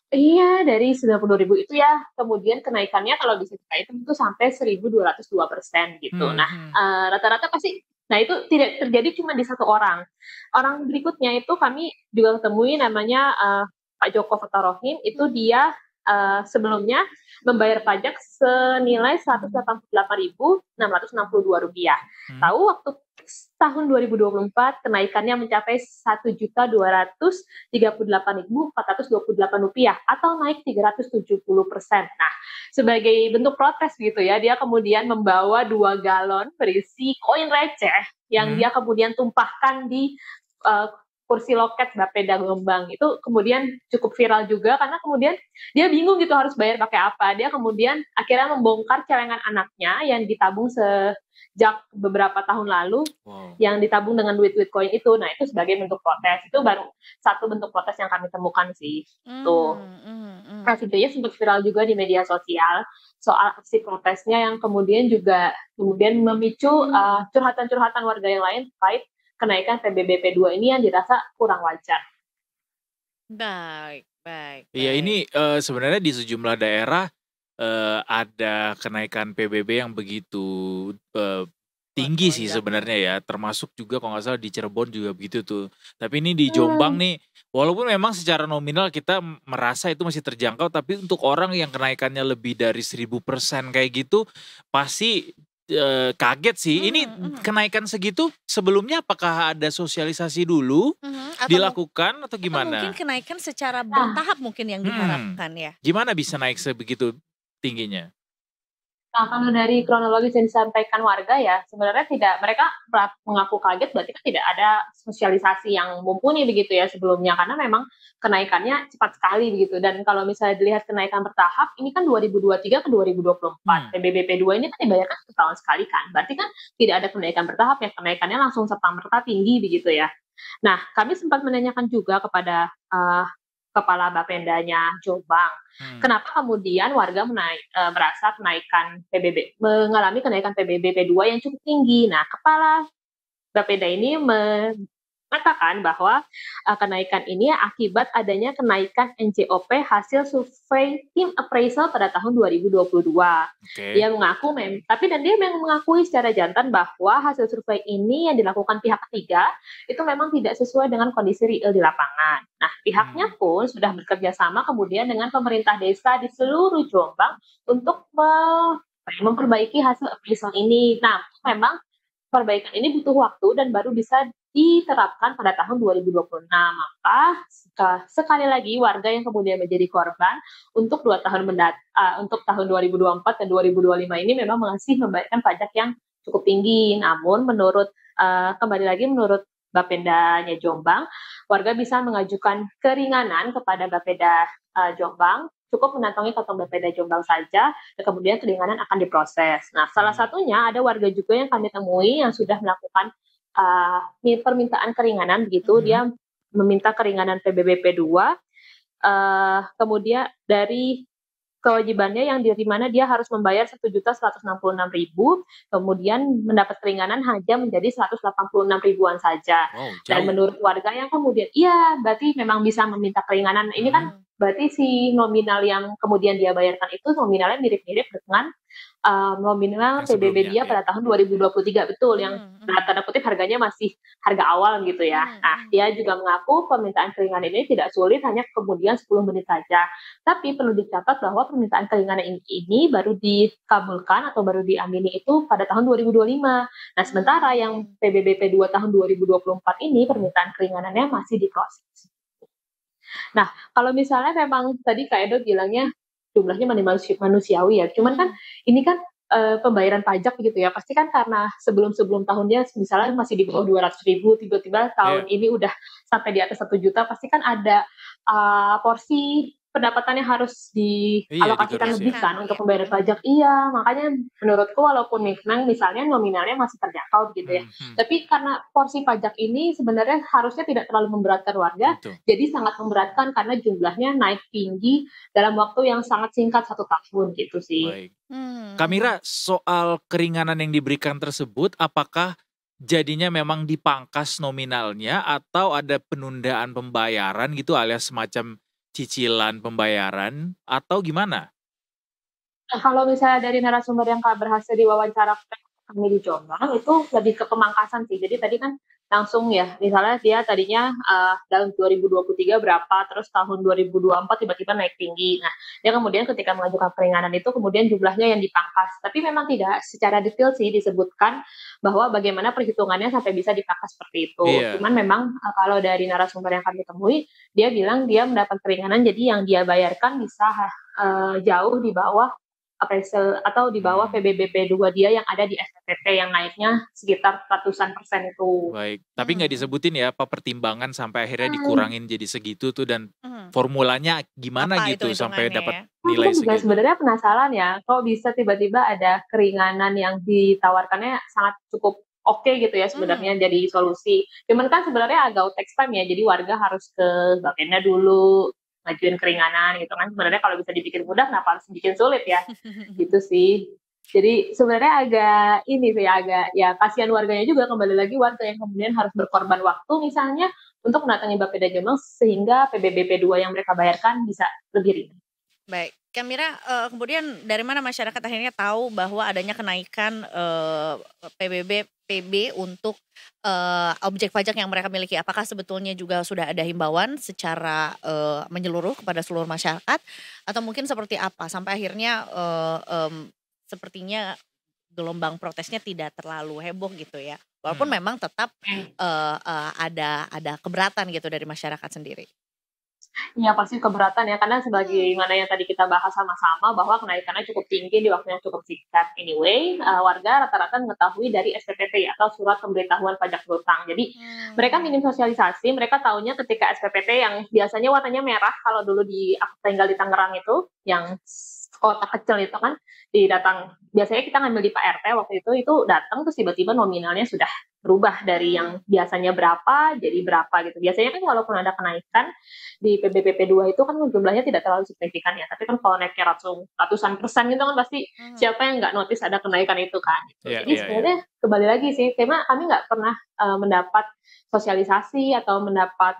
Iya, dari 92.000 itu ya. Kemudian kenaikannya kalau bisa kita hitung itu sampai 1.202% gitu. Nah, rata-rata pasti, nah itu tidak terjadi cuma di satu orang. Orang berikutnya itu kami juga ketemui namanya Pak Joko Fatarohim. Itu dia sebelumnya membayar pajak senilai Rp188.662. Tahu waktu tahun 2024 kenaikannya mencapai Rp1.238.428 atau naik 370%. Nah, sebagai bentuk protes gitu ya, dia kemudian membawa 2 galon berisi koin receh yang dia kemudian tumpahkan di kursi loket Bapeda Jombang itu kemudian cukup viral juga karena kemudian dia bingung gitu harus bayar pakai apa. Dia kemudian akhirnya membongkar celengan anaknya yang ditabung sejak beberapa tahun lalu, yang ditabung dengan duit-duit koin itu. Nah, itu sebagai bentuk protes. Itu baru satu bentuk protes yang kami temukan sih. Tuh. Nah, videonya sempat viral juga di media sosial soal aksi protesnya yang kemudian memicu curhatan-curhatan warga yang lain terkait kenaikan PBB P2 ini yang dirasa kurang wajar. Baik. Iya, ini sebenarnya di sejumlah daerah ada kenaikan PBB yang begitu tinggi sih sebenarnya ya, termasuk juga kalau nggak salah di Cirebon juga begitu tuh. Tapi ini di Jombang nih, walaupun memang secara nominal kita merasa itu masih terjangkau, tapi untuk orang yang kenaikannya lebih dari 1000% kayak gitu, pasti kaget sih. Ini kenaikan segitu sebelumnya apakah ada sosialisasi dulu dilakukan atau gimana? Atau mungkin kenaikan secara bertahap mungkin yang diharapkan ya. Gimana bisa naik sebegitu tingginya? Nah, kalau dari kronologis yang disampaikan warga ya, sebenarnya mereka mengaku kaget berarti kan tidak ada sosialisasi yang mumpuni begitu ya sebelumnya, karena memang kenaikannya cepat sekali begitu. Dan kalau misalnya dilihat kenaikan bertahap, ini kan 2023 ke 2024, PBB P2 ini kan dibayarkan setahun sekali kan, berarti kan tidak ada kenaikan bertahap ya, kenaikannya langsung serta-merta tinggi begitu ya. Nah, kami sempat menanyakan juga kepada Kepala Bapendanya Jombang, kenapa kemudian warga merasa mengalami kenaikan PBB P2 yang cukup tinggi. Nah, Kepala Bapenda ini mengatakan bahwa kenaikan ini akibat adanya kenaikan NJOP hasil survei tim appraisal pada tahun 2022. Dia mengaku dia memang mengakui secara jantan bahwa hasil survei ini yang dilakukan pihak ketiga itu memang tidak sesuai dengan kondisi real di lapangan. Nah, pihaknya pun sudah bekerja sama kemudian dengan pemerintah desa di seluruh Jombang untuk memperbaiki hasil appraisal ini. Nah, memang perbaikan ini butuh waktu dan baru bisa diterapkan pada tahun 2026. Maka sekali lagi warga yang kemudian menjadi korban untuk untuk tahun 2024 dan 2025 ini memang masih membayarkan pajak yang cukup tinggi. Namun menurut Bapendanya Jombang, warga bisa mengajukan keringanan kepada Bapeda Jombang, cukup menantongi kantor Bapeda Jombang saja, dan kemudian keringanan akan diproses. Nah, salah satunya ada warga juga yang kami temui yang sudah melakukan permintaan keringanan begitu. Dia meminta keringanan PBB P2, kemudian dari kewajibannya yang di mana dia harus membayar 1.166.000, kemudian mendapat keringanan hanya menjadi 186 ribuan saja. Dan menurut warga yang kemudian, berarti memang bisa meminta keringanan. Ini kan berarti si nominal yang kemudian dia bayarkan itu nominalnya mirip-mirip dengan nominal PBB dia pada tahun 2023, betul, yang tanda kutip harganya masih harga awal gitu ya. Nah, dia juga mengaku permintaan keringanan ini tidak sulit, hanya kemudian 10 menit saja. Tapi perlu dicatat bahwa permintaan keringanan ini baru dikabulkan atau baru diamini itu pada tahun 2025. Nah, sementara yang PBB P2 tahun 2024 ini permintaan keringanannya masih diproses. Nah, kalau misalnya memang tadi Kak Edo bilangnya jumlahnya manusiawi ya, cuman kan ini kan pembayaran pajak gitu ya, pasti kan karena sebelum tahunnya misalnya masih di bawah 200.000, tiba-tiba tahun ini udah sampai di atas 1 juta, pasti kan ada porsi pendapatannya harus dialokasikan lebih kan untuk pembayaran pajak. Iya, makanya menurutku walaupun memang misalnya nominalnya masih terjangkau gitu ya, tapi karena porsi pajak ini sebenarnya harusnya tidak terlalu memberatkan warga, jadi sangat memberatkan karena jumlahnya naik tinggi dalam waktu yang sangat singkat 1 tahun gitu sih. Baik. Kamira, soal keringanan yang diberikan tersebut, apakah jadinya memang dipangkas nominalnya atau ada penundaan pembayaran gitu alias semacam cicilan pembayaran atau gimana? Nah, kalau misalnya dari narasumber yang berhasil diwawancara kami di Jombang itu lebih ke pemangkasan sih. Jadi tadi kan langsung ya, misalnya dia tadinya dalam 2023 berapa, terus tahun 2024 tiba-tiba naik tinggi. Nah, dia kemudian ketika mengajukan keringanan itu kemudian jumlahnya yang dipangkas. Tapi memang tidak secara detail sih disebutkan bahwa bagaimana perhitungannya sampai bisa dipangkas seperti itu. Cuman memang kalau dari narasumber yang kami temui, dia bilang dia mendapat keringanan, jadi yang dia bayarkan bisa jauh di bawah appraisal atau di bawah PBBP 2 dia yang ada di SPPT yang naiknya sekitar ratusan persen itu. Baik, tapi nggak disebutin ya apa pertimbangan sampai akhirnya dikurangin jadi segitu tuh dan formulanya gimana Apa gitu itu sampai hitungannya dapat ya? nilai Aku juga segitu. sebenarnya penasaran ya, kok bisa tiba-tiba ada keringanan yang ditawarkannya sangat cukup oke gitu ya sebenarnya jadi solusi. Cuman kan sebenarnya agak takes time ya, jadi warga harus ke Bapenda dulu, ngajuin keringanan gitu kan. Sebenarnya kalau bisa dibikin mudah, kenapa harus bikin sulit ya? Gitu sih. Jadi sebenarnya agak ini sih, agak ya kasihan warganya juga, kembali lagi warga yang kemudian harus berkorban waktu misalnya untuk mendatangi Bapeda Jombang sehingga PBBP 2 yang mereka bayarkan bisa lebih ringan. Baik, Kamira, kemudian dari mana masyarakat akhirnya tahu bahwa adanya kenaikan PB untuk objek pajak yang mereka miliki? Apakah sebetulnya juga sudah ada himbauan secara menyeluruh kepada seluruh masyarakat, atau mungkin seperti apa sampai akhirnya sepertinya gelombang protesnya tidak terlalu heboh gitu ya? Walaupun memang tetap ada keberatan gitu dari masyarakat sendiri. Ya pasti keberatan ya, karena sebagaimana yang tadi kita bahas sama-sama bahwa kenaikannya cukup tinggi di waktu yang cukup singkat. Anyway, warga rata-rata mengetahui dari SPPT atau Surat Pemberitahuan Pajak Berutang. Jadi mereka minim sosialisasi, mereka taunya ketika SPPT yang biasanya warnanya merah, kalau dulu aku tinggal di Tangerang itu, yang kota kecil itu kan, biasanya kita ngambil di Pak RT waktu itu datang terus tiba-tiba nominalnya sudah berubah dari yang biasanya berapa jadi berapa gitu. Biasanya kan walaupun ada kenaikan di PBBP 2 itu kan jumlahnya tidak terlalu signifikan ya, tapi kan kalau naiknya ratusan persen gitu kan pasti siapa yang nggak notice ada kenaikan itu kan. Jadi sebenarnya kembali lagi sih, karena kami nggak pernah mendapat sosialisasi atau mendapat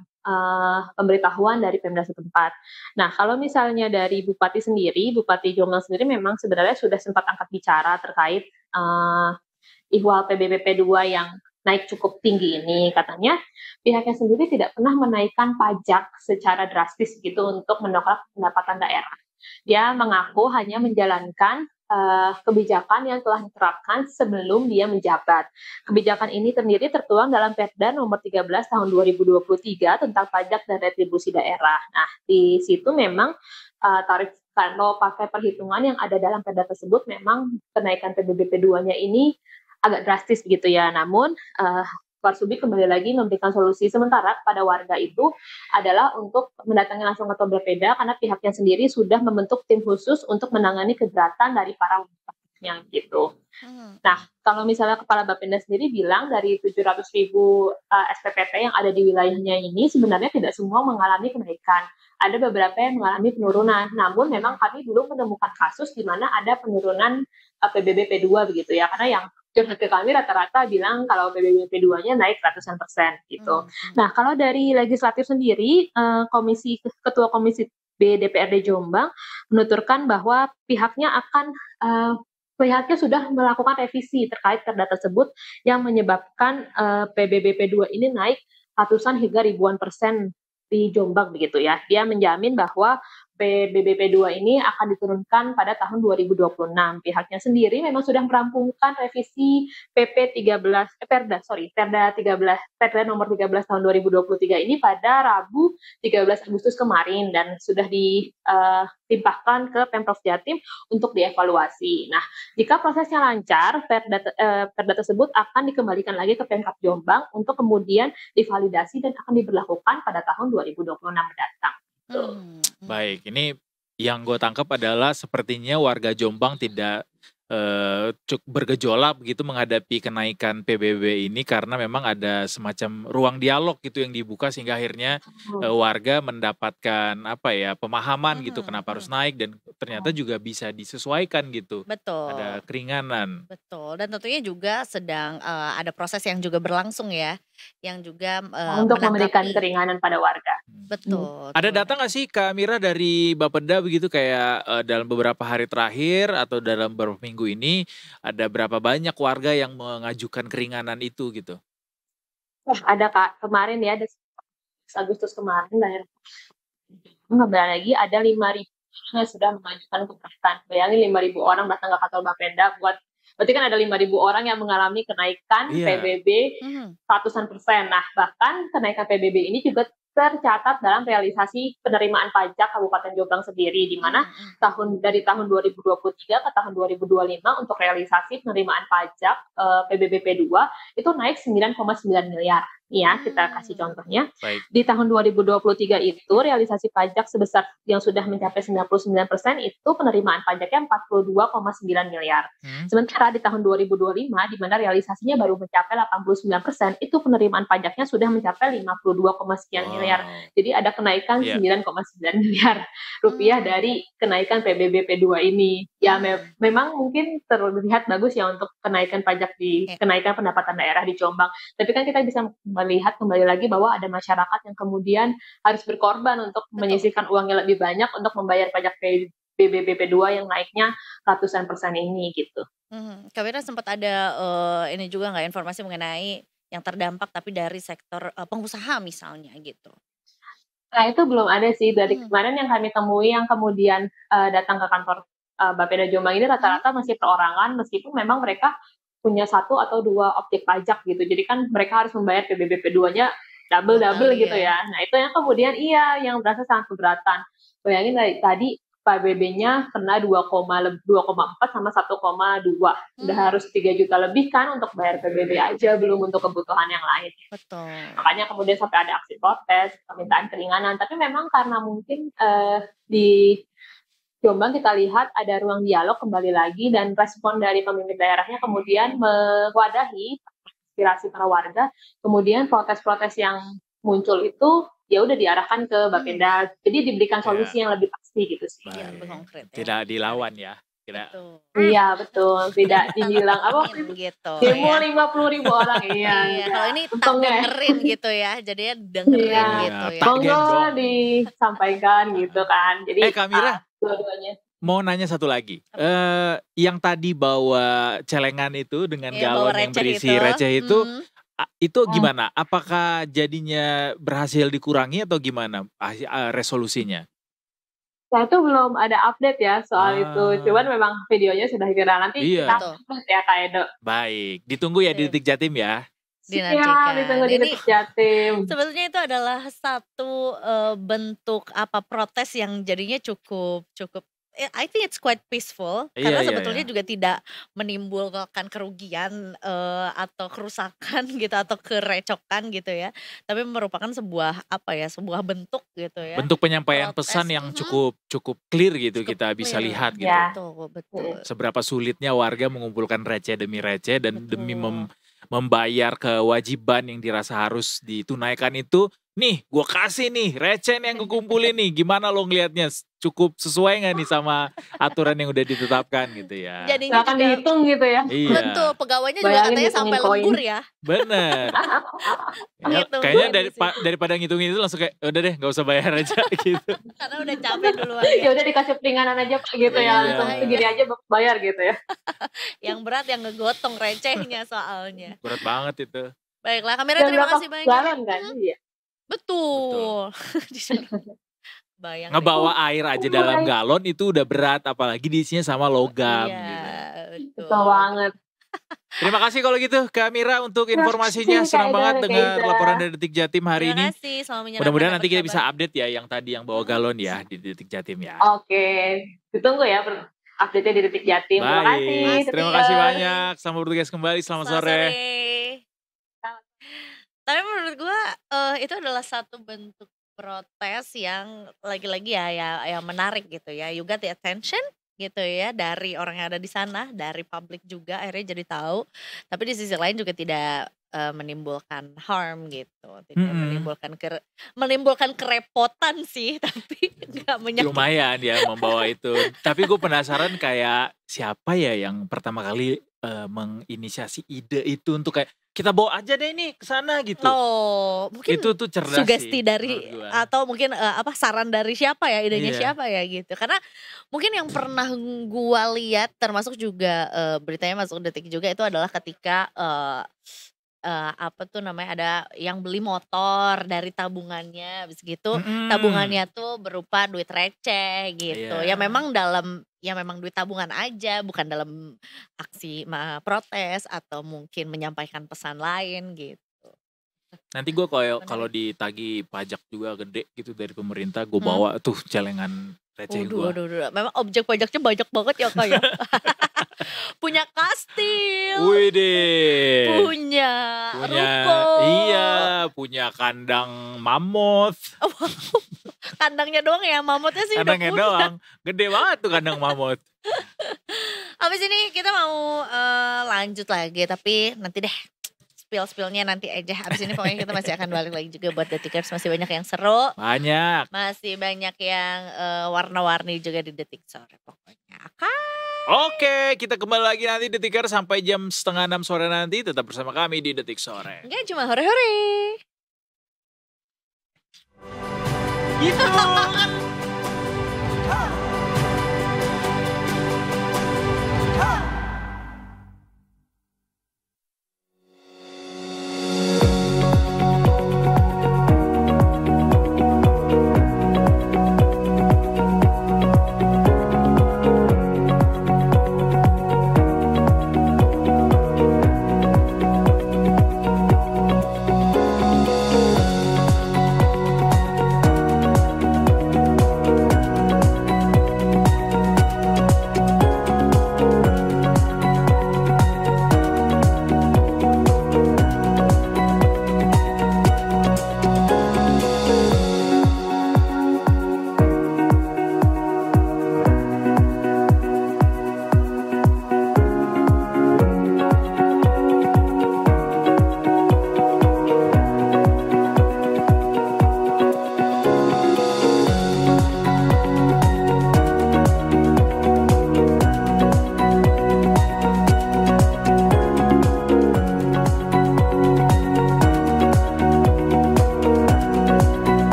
pemberitahuan dari Pemda setempat. Nah, kalau misalnya dari Bupati sendiri, Bupati Jombang sendiri memang sebenarnya sudah sempat angkat bicara terkait ihwal PBBP 2 yang naik cukup tinggi ini. Katanya pihaknya sendiri tidak pernah menaikkan pajak secara drastis gitu untuk mendongkrak pendapatan daerah. Dia mengaku hanya menjalankan kebijakan yang telah diterapkan sebelum dia menjabat. Kebijakan ini sendiri tertuang dalam Perda nomor 13 tahun 2023 tentang pajak dan retribusi daerah. Nah, di situ memang tarif kalau pakai perhitungan yang ada dalam Perda tersebut memang kenaikan PBBP 2-nya ini agak drastis begitu ya. Namun Warsubik kembali lagi memberikan solusi sementara pada warga itu adalah untuk mendatangi langsung ke Bapeda karena pihaknya sendiri sudah membentuk tim khusus untuk menangani keberatan dari para warganya gitu. Nah, kalau misalnya Kepala Bapenda sendiri bilang dari 700.000 SPPT yang ada di wilayahnya ini sebenarnya tidak semua mengalami kenaikan. Ada beberapa yang mengalami penurunan, namun memang kami belum menemukan kasus di mana ada penurunan PBBP 2 begitu ya, karena yang ke kami rata-rata bilang kalau PBBP 2-nya naik ratusan persen gitu. Nah, kalau dari legislatif sendiri, Ketua Komisi B DPRD Jombang menuturkan bahwa pihaknya sudah melakukan revisi terkait perda tersebut yang menyebabkan PBBP 2 ini naik ratusan hingga ribuan persen di Jombang begitu ya. Dia menjamin bahwa PBBP 2 ini akan diturunkan pada tahun 2026. Pihaknya sendiri memang sudah merampungkan revisi Perda nomor 13 tahun 2023 ini pada Rabu 13 Agustus kemarin dan sudah ditimpahkan ke Pemprov Jatim untuk dievaluasi. Nah, jika prosesnya lancar, Perda tersebut akan dikembalikan lagi ke Pemkab Jombang untuk kemudian divalidasi dan akan diberlakukan pada tahun 2026 mendatang. Baik, ini yang gue tangkap adalah sepertinya warga Jombang tidak bergejolak begitu menghadapi kenaikan PBB ini karena memang ada semacam ruang dialog gitu yang dibuka sehingga akhirnya warga mendapatkan pemahaman gitu kenapa harus naik dan ternyata juga bisa disesuaikan gitu. Betul. Ada keringanan. Betul, dan tentunya juga sedang ada proses yang juga berlangsung ya, yang juga untuk memberikan keringanan pada warga. Betul. Ada data nggak sih Kak Mira dari Bapeda begitu kayak dalam beberapa hari terakhir atau dalam beberapa minggu ini ada berapa banyak warga yang mengajukan keringanan itu gitu? Ada Kak, kemarin ya ada Agustus kemarin nggak lagi ada 5.000 yang sudah mengajukan keberatan. Bayangin 5.000 orang datang ke kantor Bapeda buat Berarti kan ada 5.000 orang yang mengalami kenaikan PBB ratusan persen. Nah, bahkan kenaikan PBB ini juga tercatat dalam realisasi penerimaan pajak Kabupaten Jombang sendiri, di mana dari tahun 2023 ke tahun 2025 untuk realisasi penerimaan pajak PBB P2 itu naik 9,9 miliar. Ya, kita kasih contohnya. Baik. Di tahun 2023 itu realisasi pajak sebesar yang sudah mencapai 99% itu penerimaan pajaknya 42,9 miliar. Sementara di tahun 2025 di mana realisasinya baru mencapai 89%, itu penerimaan pajaknya sudah mencapai 52, sekian miliar. Jadi ada kenaikan 9,9 miliar rupiah dari kenaikan PBB P2 ini. Ya memang mungkin terlihat bagus ya untuk kenaikan pajak kenaikan pendapatan daerah di Jombang. Tapi kan kita bisa melihat kembali lagi bahwa ada masyarakat yang kemudian harus berkorban untuk menyisihkan uangnya lebih banyak untuk membayar pajak PBB P2 yang naiknya ratusan persen ini gitu. Kak Mira sempat ada ini juga nggak informasi mengenai yang terdampak tapi dari sektor pengusaha misalnya gitu? Nah itu belum ada sih, dari kemarin yang kami temui yang kemudian datang ke kantor Bapeda Jombang ini rata-rata masih perorangan, meskipun memang mereka punya 1 atau 2 objek pajak gitu. Jadi kan mereka harus membayar PBB P2-nya double gitu ya. Nah itu yang kemudian yang berasa sangat keberatan. Bayangin tadi PBB-nya kena 2,4 sama 1,2. Udah harus 3 juta lebih kan untuk bayar PBB aja, belum untuk kebutuhan yang lain. Betul. Makanya kemudian sampai ada aksi protes, permintaan keringanan. Tapi memang karena mungkin di Jombang kita lihat ada ruang dialog kembali lagi, dan respon dari pemimpin daerahnya kemudian mewadahi aspirasi para warga. Kemudian protes-protes yang muncul itu ya udah diarahkan ke Bapenda. Jadi diberikan solusi yang lebih pasti gitu sih. Yang lebih konkret. Tidak dilawan ya. Iya betul, tidak dibilang apa gitu. Demo 50.000 orang kalau ini tak dengerin gitu ya, jadinya dengerin gitu ya. Monggo disampaikan gitu kan. Jadi Kak Mira, dua-duanya. Mau nanya satu lagi, yang tadi bawa celengan itu dengan galon yang berisi receh itu gimana? Apakah jadinya berhasil dikurangi atau gimana resolusinya? Saya tuh belum ada update ya soal itu, cuman memang videonya sudah viral, nanti kita upload ya Kak Edo. Baik, ditunggu ya di Detik Jatim ya. Ditunggu di Detik Jatim. Sebetulnya itu adalah satu bentuk protes yang jadinya cukup I think it's quite peaceful, karena sebetulnya juga tidak menimbulkan kerugian atau kerusakan gitu atau kerecokan gitu ya, tapi merupakan sebuah sebuah bentuk gitu ya. Bentuk penyampaian pesan yang cukup clear gitu, kita bisa lihat gitu. Betul. Seberapa sulitnya warga mengumpulkan receh demi receh dan demi membayar kewajiban yang dirasa harus ditunaikan itu. Nih, gue kasih nih receh yang gue kumpulin nih. Gimana lo ngelihatnya? Cukup sesuai gak nih sama aturan yang udah ditetapkan gitu ya? Jadinya akan dihitung gitu ya. Iya. Betul, pegawainya juga katanya sampai lembur ya. Bener. Kayaknya daripada ngitungin itu langsung kayak udah deh gak usah bayar aja gitu. Karena udah capek duluan ya udah dikasih peringanan aja gitu ya, langsung segini aja bayar gitu ya. Yang berat yang ngegotong recehnya soalnya. Berat banget itu. Baiklah, Kak Mira, terima kasih banyak. Galon kan? Iya. Betul. Ngebawa air aja dalam galon itu udah berat, apalagi diisinya sama logam gitu. Betul banget. Terima kasih kalau gitu Kak Mira untuk informasinya. Senang banget dengar laporan dari Detik Jatim hari ini. Mudah-mudahan nanti kita bisa update ya yang tadi yang bawa galon ya di Detik Jatim ya. Oke, ditunggu ya update-nya di Detik Jatim. Terima kasih. Terima kasih banyak. Selamat bertugas kembali. Selamat sore. Tapi menurut gue itu adalah satu bentuk protes yang lagi-lagi yang menarik gitu ya. You got the attention gitu ya dari orang yang ada di sana, dari publik juga akhirnya jadi tahu. Tapi di sisi lain juga tidak menimbulkan harm gitu, tidak menimbulkan kerepotan sih, tapi nggak menyakitkan. Lumayan ya membawa itu. Tapi gue penasaran kayak siapa ya yang pertama kali menginisiasi ide itu untuk kayak kita bawa aja deh ini ke sana gitu. Oh, mungkin itu tuh cerdas sugesti dari atau mungkin saran dari siapa ya, idenya siapa ya gitu. Karena mungkin yang pernah gua lihat termasuk juga beritanya masuk Detik juga itu adalah ketika ada yang beli motor dari tabungannya, habis gitu tabungannya tuh berupa duit receh gitu. Ya memang dalam ya memang duit tabungan aja, bukan dalam aksi protes atau mungkin menyampaikan pesan lain gitu. Nanti gue kalau Menarik. ditagi pajak juga gede gitu dari pemerintah, gue bawa tuh celengan receh gue. Waduh. Memang objek pajaknya banyak banget ya Kak ya. Punya kastil, Wih deh. punya ruko. Iya, punya kandang mamut. Kandangnya doang ya, mamutnya sih Kandangnya udah punya. doang. Gede banget tuh kandang mamut. Abis ini kita mau lanjut lagi, tapi nanti deh spill-spillnya nanti aja. Abis ini pokoknya kita masih akan balik lagi juga buat Detikers. Masih banyak yang seru, Banyak. masih banyak yang warna-warni juga di Detik Sore pokoknya. Oke, kita kembali lagi nanti Detikers sampai jam 5:30 sore nanti. Tetap bersama kami di Detik Sore. Enggak cuma hore-hore. Gitu.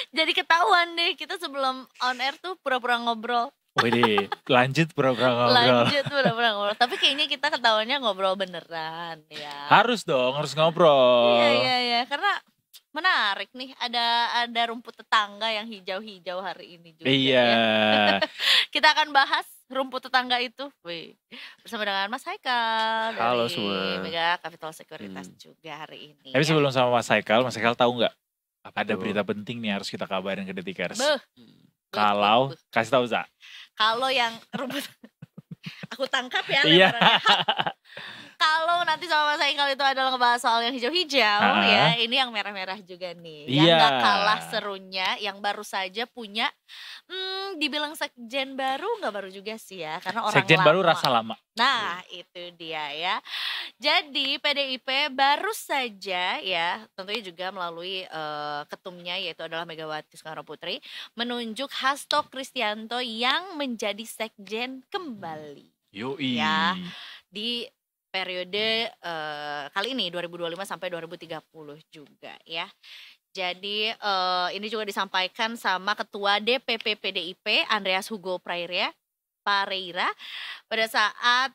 Jadi ketahuan deh, kita sebelum on air tuh pura-pura ngobrol. Wih, lanjut program ngobrol. Lanjut pura-pura ngobrol. Tapi kayaknya kita ketahuannya ngobrol beneran ya. Harus dong, harus ngobrol. Iya. Karena menarik nih, ada rumput tetangga yang hijau-hijau hari ini juga. Iya. Ya. Kita akan bahas rumput tetangga itu. Wih. Bersama dengan Mas Haikal Halo dari semua. Mega Capital Sekuritas juga hari ini. Tapi ya. sebelum sama Mas Haikal tahu nggak? Ada tuh? berita penting nih harus kita kabarin ke Detikers. Beuh. Kalau kasih tahu Za. Kalau yang rumput aku tangkap ya Iya. lebarannya. Kalau nanti sama Mas Haikal itu adalah ngebahas soal yang hijau-hijau ya, ini yang merah-merah juga nih. Yang Iya. gak kalah serunya, yang baru saja punya, dibilang sekjen baru nggak baru juga sih ya, karena orang Sekjen lama. baru rasa lama. Nah itu dia ya. Jadi PDIP baru saja ya, tentunya juga melalui ketumnya yaitu adalah Megawati Soekarno Putri, menunjuk Hasto Kristianto yang menjadi sekjen kembali. Yoi. Ya. Di periode kali ini 2025 sampai 2030 juga ya. Jadi ini juga disampaikan sama Ketua DPP PDIP Andreas Hugo Pareira pada saat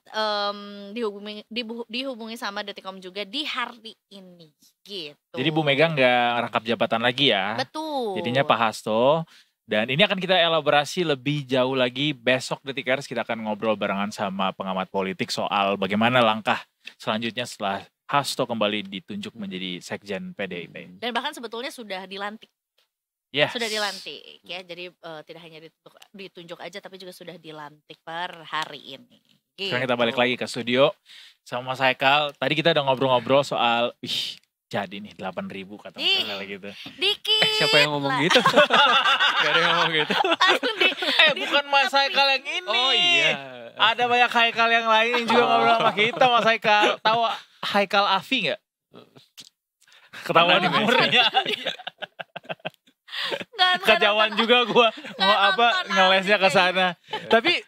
dihubungi sama Detikcom juga di hari ini gitu. Jadi Bu Mega nggak rangkap jabatan lagi ya. Betul. Jadinya Pak Hasto. Dan ini akan kita elaborasi lebih jauh lagi besok Detikers, kita akan ngobrol barengan sama pengamat politik soal bagaimana langkah selanjutnya setelah Hasto kembali ditunjuk menjadi sekjen PDIP. Dan bahkan sebetulnya sudah dilantik. Yes. Sudah dilantik ya. Jadi tidak hanya ditunjuk aja tapi juga sudah dilantik per hari ini. Gitu. Sekarang kita balik lagi ke studio sama Mas Haikal. Tadi kita udah ngobrol-ngobrol soal jadi nih 8.000 kata Mas Haikal gitu. Dikit. Siapa yang ngomong gitu? Gak ada yang ngomong gitu. Langsung Bukan Mas Haikal yang ini. Oh iya. Ada banyak Haikal yang lain yang juga ngobrol sama kita Mas Haikal. Tahu Haikal Afi gak? Ketahuan Pernah umurnya. Kejauhan juga gue mau apa ngelesnya ke sana. Tapi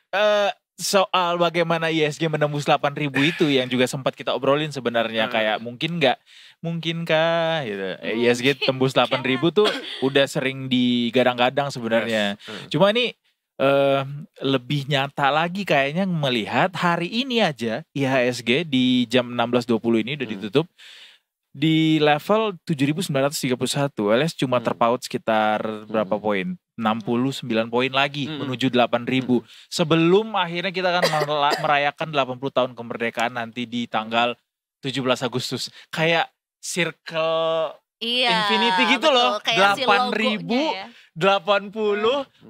soal bagaimana ISG menembus 8.000 itu yang juga sempat kita obrolin sebenarnya, kayak mungkinkah gitu. ISG tembus 8.000 tuh udah sering digadang-gadang sebenarnya. Cuma ini lebih nyata lagi kayaknya melihat hari ini aja IHSG di jam 16.20 ini udah ditutup di level 7.931. LS cuma terpaut sekitar berapa poin? 69 poin lagi menuju 8.000. Sebelum akhirnya kita akan merayakan 80 tahun kemerdekaan nanti di tanggal 17 Agustus. Kayak circle infinity gitu loh. 8.000 80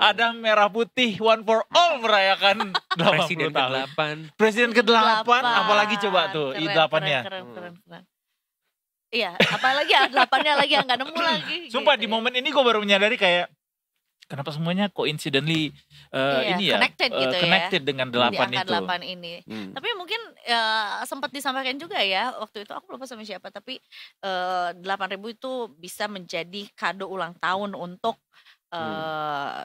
ada merah putih one for all merayakan 80 tahun. Presiden ke-8 apalagi coba tuh I8-nya. Keren. Iya, apalagi A8-nya lagi yang gak nemu lagi. Sumpah gitu di momen ini gue baru menyadari kayak kenapa semuanya coincidentally connected dengan 8 di angka itu. 8 ini. Tapi mungkin sempat disampaikan juga ya waktu itu, aku lupa sama siapa, tapi 8.000 itu bisa menjadi kado ulang tahun untuk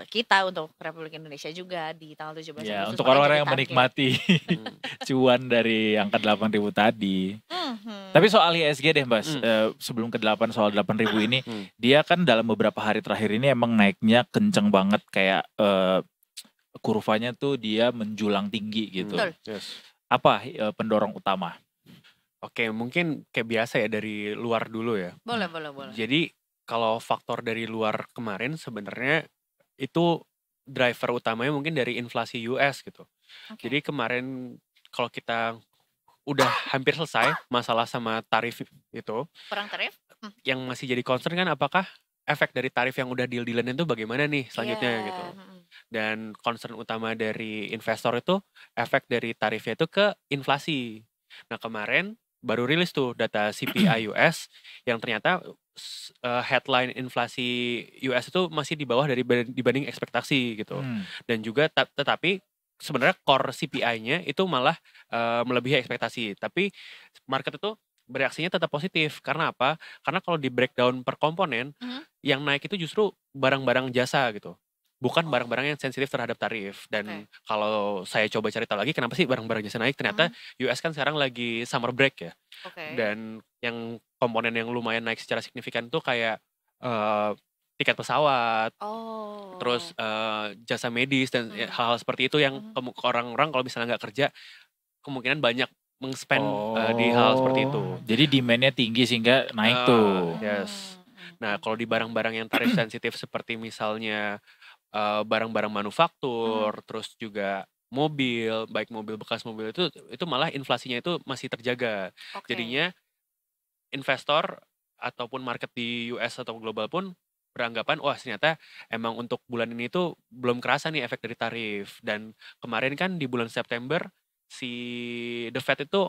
kita, untuk Republik Indonesia juga di tanggal 17 Ya, Agustus. untuk orang-orang yang menikmati cuan dari angka 8.000 tadi. Tapi soal IHSG deh Mas, sebelum ke-8 soal 8.000 ini, dia kan dalam beberapa hari terakhir ini emang naiknya kenceng banget, kayak kurvanya tuh dia menjulang tinggi gitu. Apa pendorong utama? Oke, mungkin kayak biasa ya dari luar dulu ya. Boleh. Jadi kalau faktor dari luar kemarin sebenarnya itu driver utamanya mungkin dari inflasi US gitu. Jadi kemarin kalau kita udah hampir selesai masalah sama tarif itu. Perang tarif? Yang masih jadi concern kan apakah efek dari tarif yang udah deal-dealan itu bagaimana nih selanjutnya gitu. Dan concern utama dari investor itu efek dari tarifnya itu ke inflasi. Nah kemarin baru rilis tuh data CPI US yang ternyata headline inflasi US itu masih di bawah dibanding ekspektasi gitu. Dan juga tetapi sebenarnya core CPI-nya itu malah melebihi ekspektasi. Tapi market itu bereaksinya tetap positif. Karena apa? Karena kalau di breakdown per komponen, yang naik itu justru barang-barang jasa gitu. Bukan barang-barang yang sensitif terhadap tarif. Dan kalau saya coba cari tahu lagi kenapa sih barang-barang jasa naik, ternyata US kan sekarang lagi summer break ya. Dan yang komponen yang lumayan naik secara signifikan tuh kayak tiket pesawat, terus jasa medis dan hal-hal seperti itu yang orang-orang kalau misalnya nggak kerja kemungkinan banyak meng-spend di hal seperti itu. Jadi demand-nya tinggi sehingga naik tuh. Yes. Nah kalau di barang-barang yang tarif sensitif seperti misalnya barang-barang manufaktur, terus juga mobil, baik mobil bekas mobil itu malah inflasinya itu masih terjaga. Jadinya investor ataupun market di US atau global pun beranggapan wah ternyata emang untuk bulan ini tuh belum kerasa nih efek dari tarif. Dan kemarin kan di bulan September si The Fed itu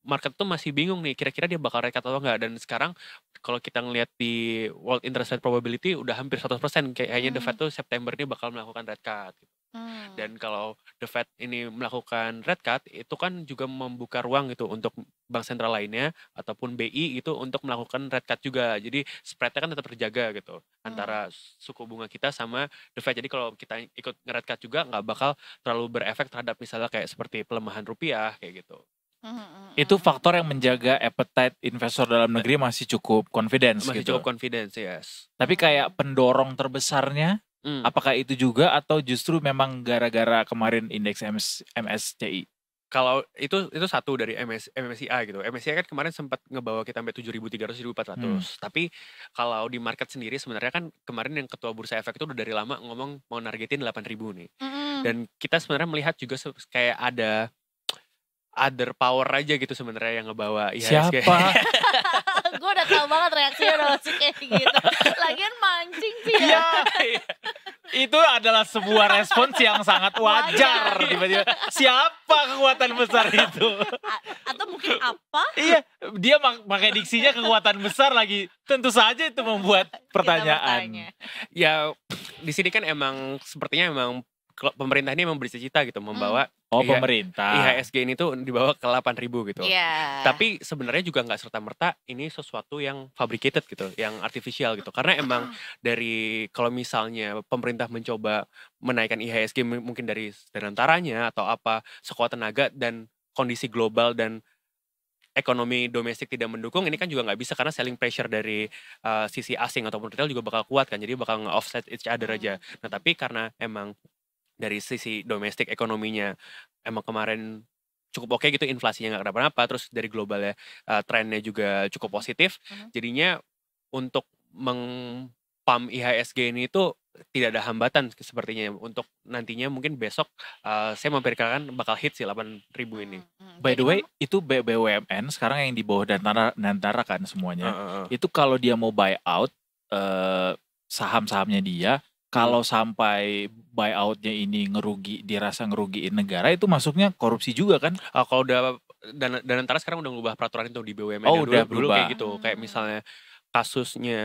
market tuh masih bingung nih kira-kira dia bakal rate cut atau enggak. Dan sekarang kalau kita ngelihat di World Interest Rate Probability udah hampir 100% kayaknya The Fed tuh September ini bakal melakukan rate cut gitu. Dan kalau The Fed ini melakukan rate cut itu kan juga membuka ruang gitu untuk bank sentral lainnya ataupun BI itu untuk melakukan rate cut juga. Jadi spreadnya kan tetap terjaga gitu antara suku bunga kita sama The Fed. Jadi kalau kita ikut nge-rate cut juga nggak bakal terlalu berefek terhadap misalnya kayak seperti pelemahan rupiah kayak gitu. Itu faktor yang menjaga appetite investor dalam negeri masih cukup confidence masih gitu. Cukup confidence, yes. Tapi kayak pendorong terbesarnya apakah itu juga atau justru memang gara-gara kemarin indeks MSCI? Kalau itu satu dari MSCI gitu. MSCI kan kemarin sempat ngebawa kita sampai 7.300 7.400. Tapi kalau di market sendiri sebenarnya kan kemarin yang ketua Bursa Efek itu udah dari lama ngomong mau nargetin 8.000 nih. Dan kita sebenarnya melihat juga kayak ada other power aja gitu sebenarnya yang ngebawa IHSG. Siapa? Gue udah tahu banget reaksinya udah masih kayak gitu. Lagian mancing sih ya. Itu adalah sebuah respons yang sangat wajar. Tiba-tiba siapa kekuatan besar itu? Atau mungkin apa? Iya, dia pakai diksinya kekuatan besar lagi. Tentu saja itu membuat pertanyaan. Ya di sini kan emang sepertinya emang pemerintah ini memang bercita-cita gitu membawa pemerintah IHSG ini tuh dibawa ke 8.000 gitu. Yeah. Tapi sebenarnya juga nggak serta-merta ini sesuatu yang fabricated gitu, yang artificial gitu. Karena emang dari kalau misalnya pemerintah mencoba menaikkan IHSG mungkin dari antaranya atau apa sekuat tenaga dan kondisi global dan ekonomi domestik tidak mendukung, ini kan juga nggak bisa karena selling pressure dari sisi asing ataupun retail juga bakal kuat kan, jadi bakal nge-offset each other aja. Nah tapi karena emang dari sisi domestik ekonominya emang kemarin cukup oke gitu, inflasinya nggak kenapa-napa, terus dari globalnya trennya juga cukup positif, jadinya untuk meng-pump IHSG ini itu tidak ada hambatan sepertinya untuk nantinya. Mungkin besok saya memperkirakan bakal hit sih 8.000 ini. By the way, itu BUMN sekarang yang di bawah Dantara kan semuanya. Itu kalau dia mau buy out saham-sahamnya dia, kalau sampai buyoutnya ini dirasa ngerugiin negara, itu masuknya korupsi juga kan? Kalau udah Dantara sekarang udah ngubah peraturan itu di BUMN. Oh, udah dulu berubah. kayak gitu. Kayak misalnya kasusnya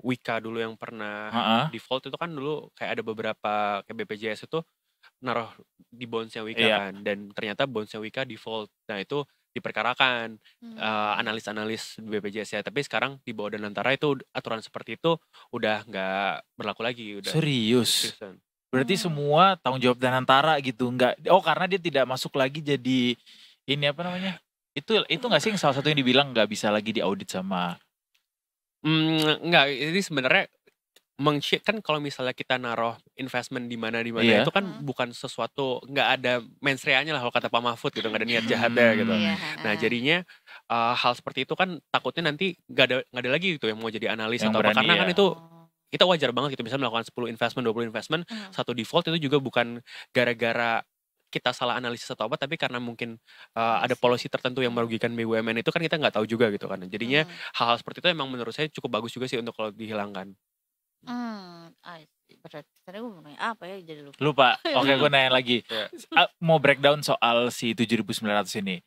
Wika dulu yang pernah default itu kan, dulu kayak ada beberapa kayak BPJS itu naruh di bondsnya Wika kan, dan ternyata bondsnya Wika default. Nah itu diperkarakan analis-analis BPJS ya, tapi sekarang di bawah Danantara itu aturan seperti itu udah nggak berlaku lagi. Udah serius. Berarti semua tanggung jawab Danantara gitu, nggak? Oh, karena dia tidak masuk lagi jadi ini apa namanya? Itu nggak sih yang salah satu yang dibilang nggak bisa lagi diaudit sama? Enggak, ini sebenarnya kan kalau misalnya kita naruh investment di mana itu kan bukan sesuatu, nggak ada mens rea-nya lah kalau kata Pak Mahfud gitu, nggak ada niat jahatnya gitu. Nah jadinya hal seperti itu kan takutnya nanti nggak ada lagi gitu yang mau jadi analis atau apa, karena kan itu kita wajar banget gitu, misalnya melakukan 10 investment 20 investment satu default, itu juga bukan gara-gara kita salah analisis atau apa, tapi karena mungkin ada policy tertentu yang merugikan BUMN, itu kan kita nggak tahu juga gitu kan. Jadinya hal-hal seperti itu emang menurut saya cukup bagus juga sih untuk kalau dihilangkan. Berarti tadi gue mau nanya apa ya, jadi lupa. Oke, gue nanya lagi. Mau breakdown soal si 7.900 ini.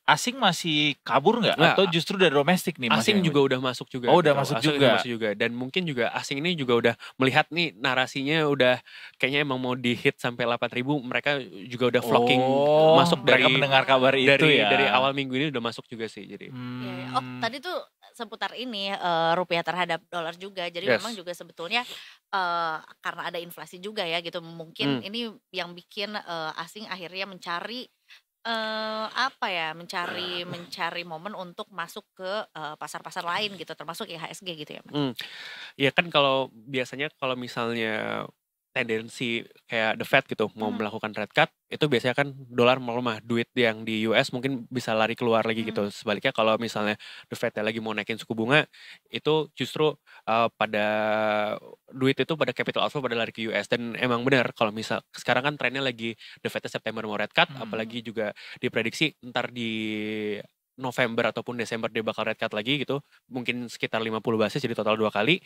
Asing masih kabur nggak? Atau justru dari domestik nih? Asing juga udah masuk juga. Oh, udah masuk juga. Dan mungkin juga asing ini juga udah melihat nih narasinya udah kayaknya emang mau di-hit sampai 8.000. Mereka juga udah flocking masuk dari mendengar kabar itu ya. Dari awal minggu ini udah masuk juga sih. Jadi. Oh, tadi tuh seputar ini rupiah terhadap dolar juga. Jadi memang juga sebetulnya karena ada inflasi juga ya gitu. Mungkin ini yang bikin asing akhirnya mencari mencari momen untuk masuk ke pasar-pasar lain gitu, termasuk IHSG gitu ya, Mas. Ya kan kalau biasanya kalau misalnya tendensi kayak the Fed gitu mau melakukan rate cut, itu biasanya kan dolar melemah, duit yang di US mungkin bisa lari keluar lagi gitu. Sebaliknya kalau misalnya the Fed lagi mau naikin suku bunga, itu justru pada duit itu pada capital outflow pada lari ke US. Dan emang benar kalau misal sekarang kan trennya lagi the Fed September mau rate cut, apalagi juga diprediksi ntar di November ataupun Desember dia bakal rate cut lagi gitu, mungkin sekitar 50 basis, jadi total 2 kali.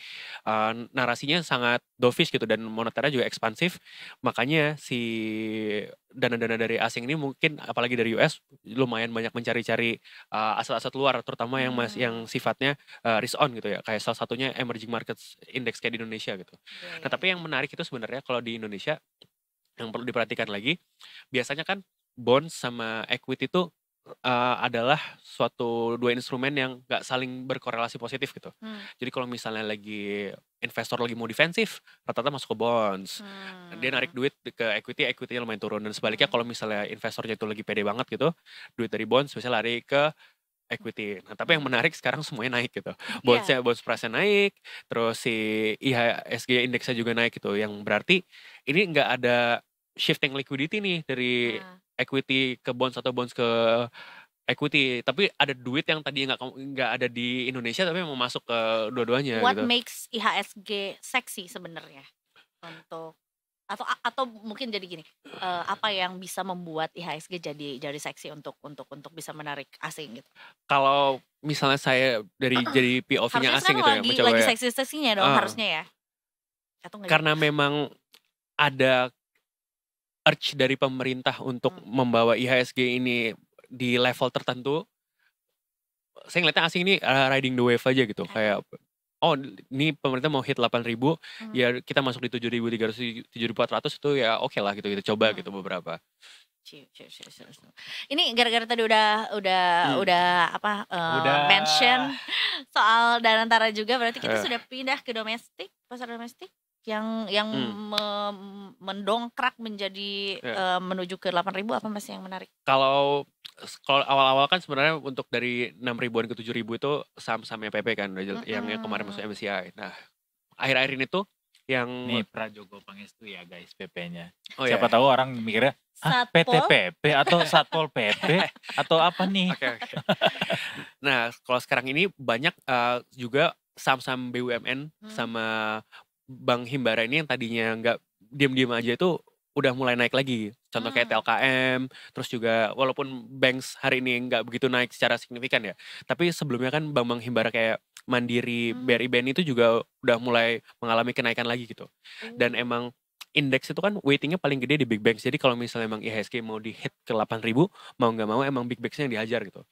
Narasinya sangat dovish gitu, dan moneternya juga ekspansif. Makanya si dana-dana dari asing ini mungkin apalagi dari US lumayan banyak mencari-cari aset-aset luar, terutama yang sifatnya risk on gitu ya, kayak salah satunya emerging markets index kayak di Indonesia gitu. Nah tapi yang menarik itu sebenarnya kalau di Indonesia yang perlu diperhatikan lagi, biasanya kan bond sama equity itu adalah suatu dua instrumen yang gak saling berkorelasi positif gitu. Jadi kalau misalnya lagi investor lagi mau defensif, rata-rata masuk ke bonds. Dia narik duit ke equity-nya lumayan turun. Dan sebaliknya kalau misalnya investornya itu lagi pede banget gitu, duit dari bonds biasanya lari ke equity. Nah tapi yang menarik sekarang semuanya naik gitu. Bonds price-nya naik, terus si IHSG indeksnya juga naik gitu. Yang berarti ini gak ada shifting liquidity nih dari equity ke bonds atau bonds ke equity, tapi ada duit yang tadi nggak ada di Indonesia tapi mau masuk ke dua-duanya. What gitu. makes IHSG seksi sebenarnya untuk atau mungkin jadi gini, apa yang bisa membuat IHSG jadi seksi untuk bisa menarik asing gitu? Kalau misalnya saya jadi POV-nya asing gitu ya, mencoba lagi seksi-seksinya dong harusnya ya. Karena memang ada urge dari pemerintah untuk membawa IHSG ini di level tertentu. Saya ngeliatnya asing ini riding the wave aja gitu. Kayak, oh ini pemerintah mau hit 8.000, ya kita masuk di 7.300, 7.400 itu ya oke lah gitu, kita coba gitu beberapa. Ini gara-gara tadi udah mention soal Danantara juga, berarti kita sudah pindah ke domestik, pasar domestik yang mendongkrak menjadi menuju ke 8.000, apa masih yang menarik? Kalau awal-awal kan sebenarnya untuk dari 6.000-an ke 7.000 itu saham-sahamnya PP kan, yang kemarin masuk MSCI. Nah akhir-akhir ini tuh yang Nih Prajogo Pangestu ya guys PP-nya. oh Siapa tahu orang mikirnya PT Satpol. PP atau Satpol PP atau apa nih? Oke. Nah, kalau sekarang ini banyak juga saham-saham BUMN sama Bank Himbara ini yang tadinya nggak diam-diam aja itu udah mulai naik lagi. Contoh kayak TLKM, terus juga walaupun banks hari ini nggak begitu naik secara signifikan ya, tapi sebelumnya kan bank-bank Himbara kayak Mandiri, BRI BNI itu juga udah mulai mengalami kenaikan lagi gitu. Dan emang indeks itu kan weightingnya paling gede di big banks. Jadi kalau misalnya emang IHSG mau di hit ke 8.000, mau nggak mau emang big banksnya yang dihajar gitu.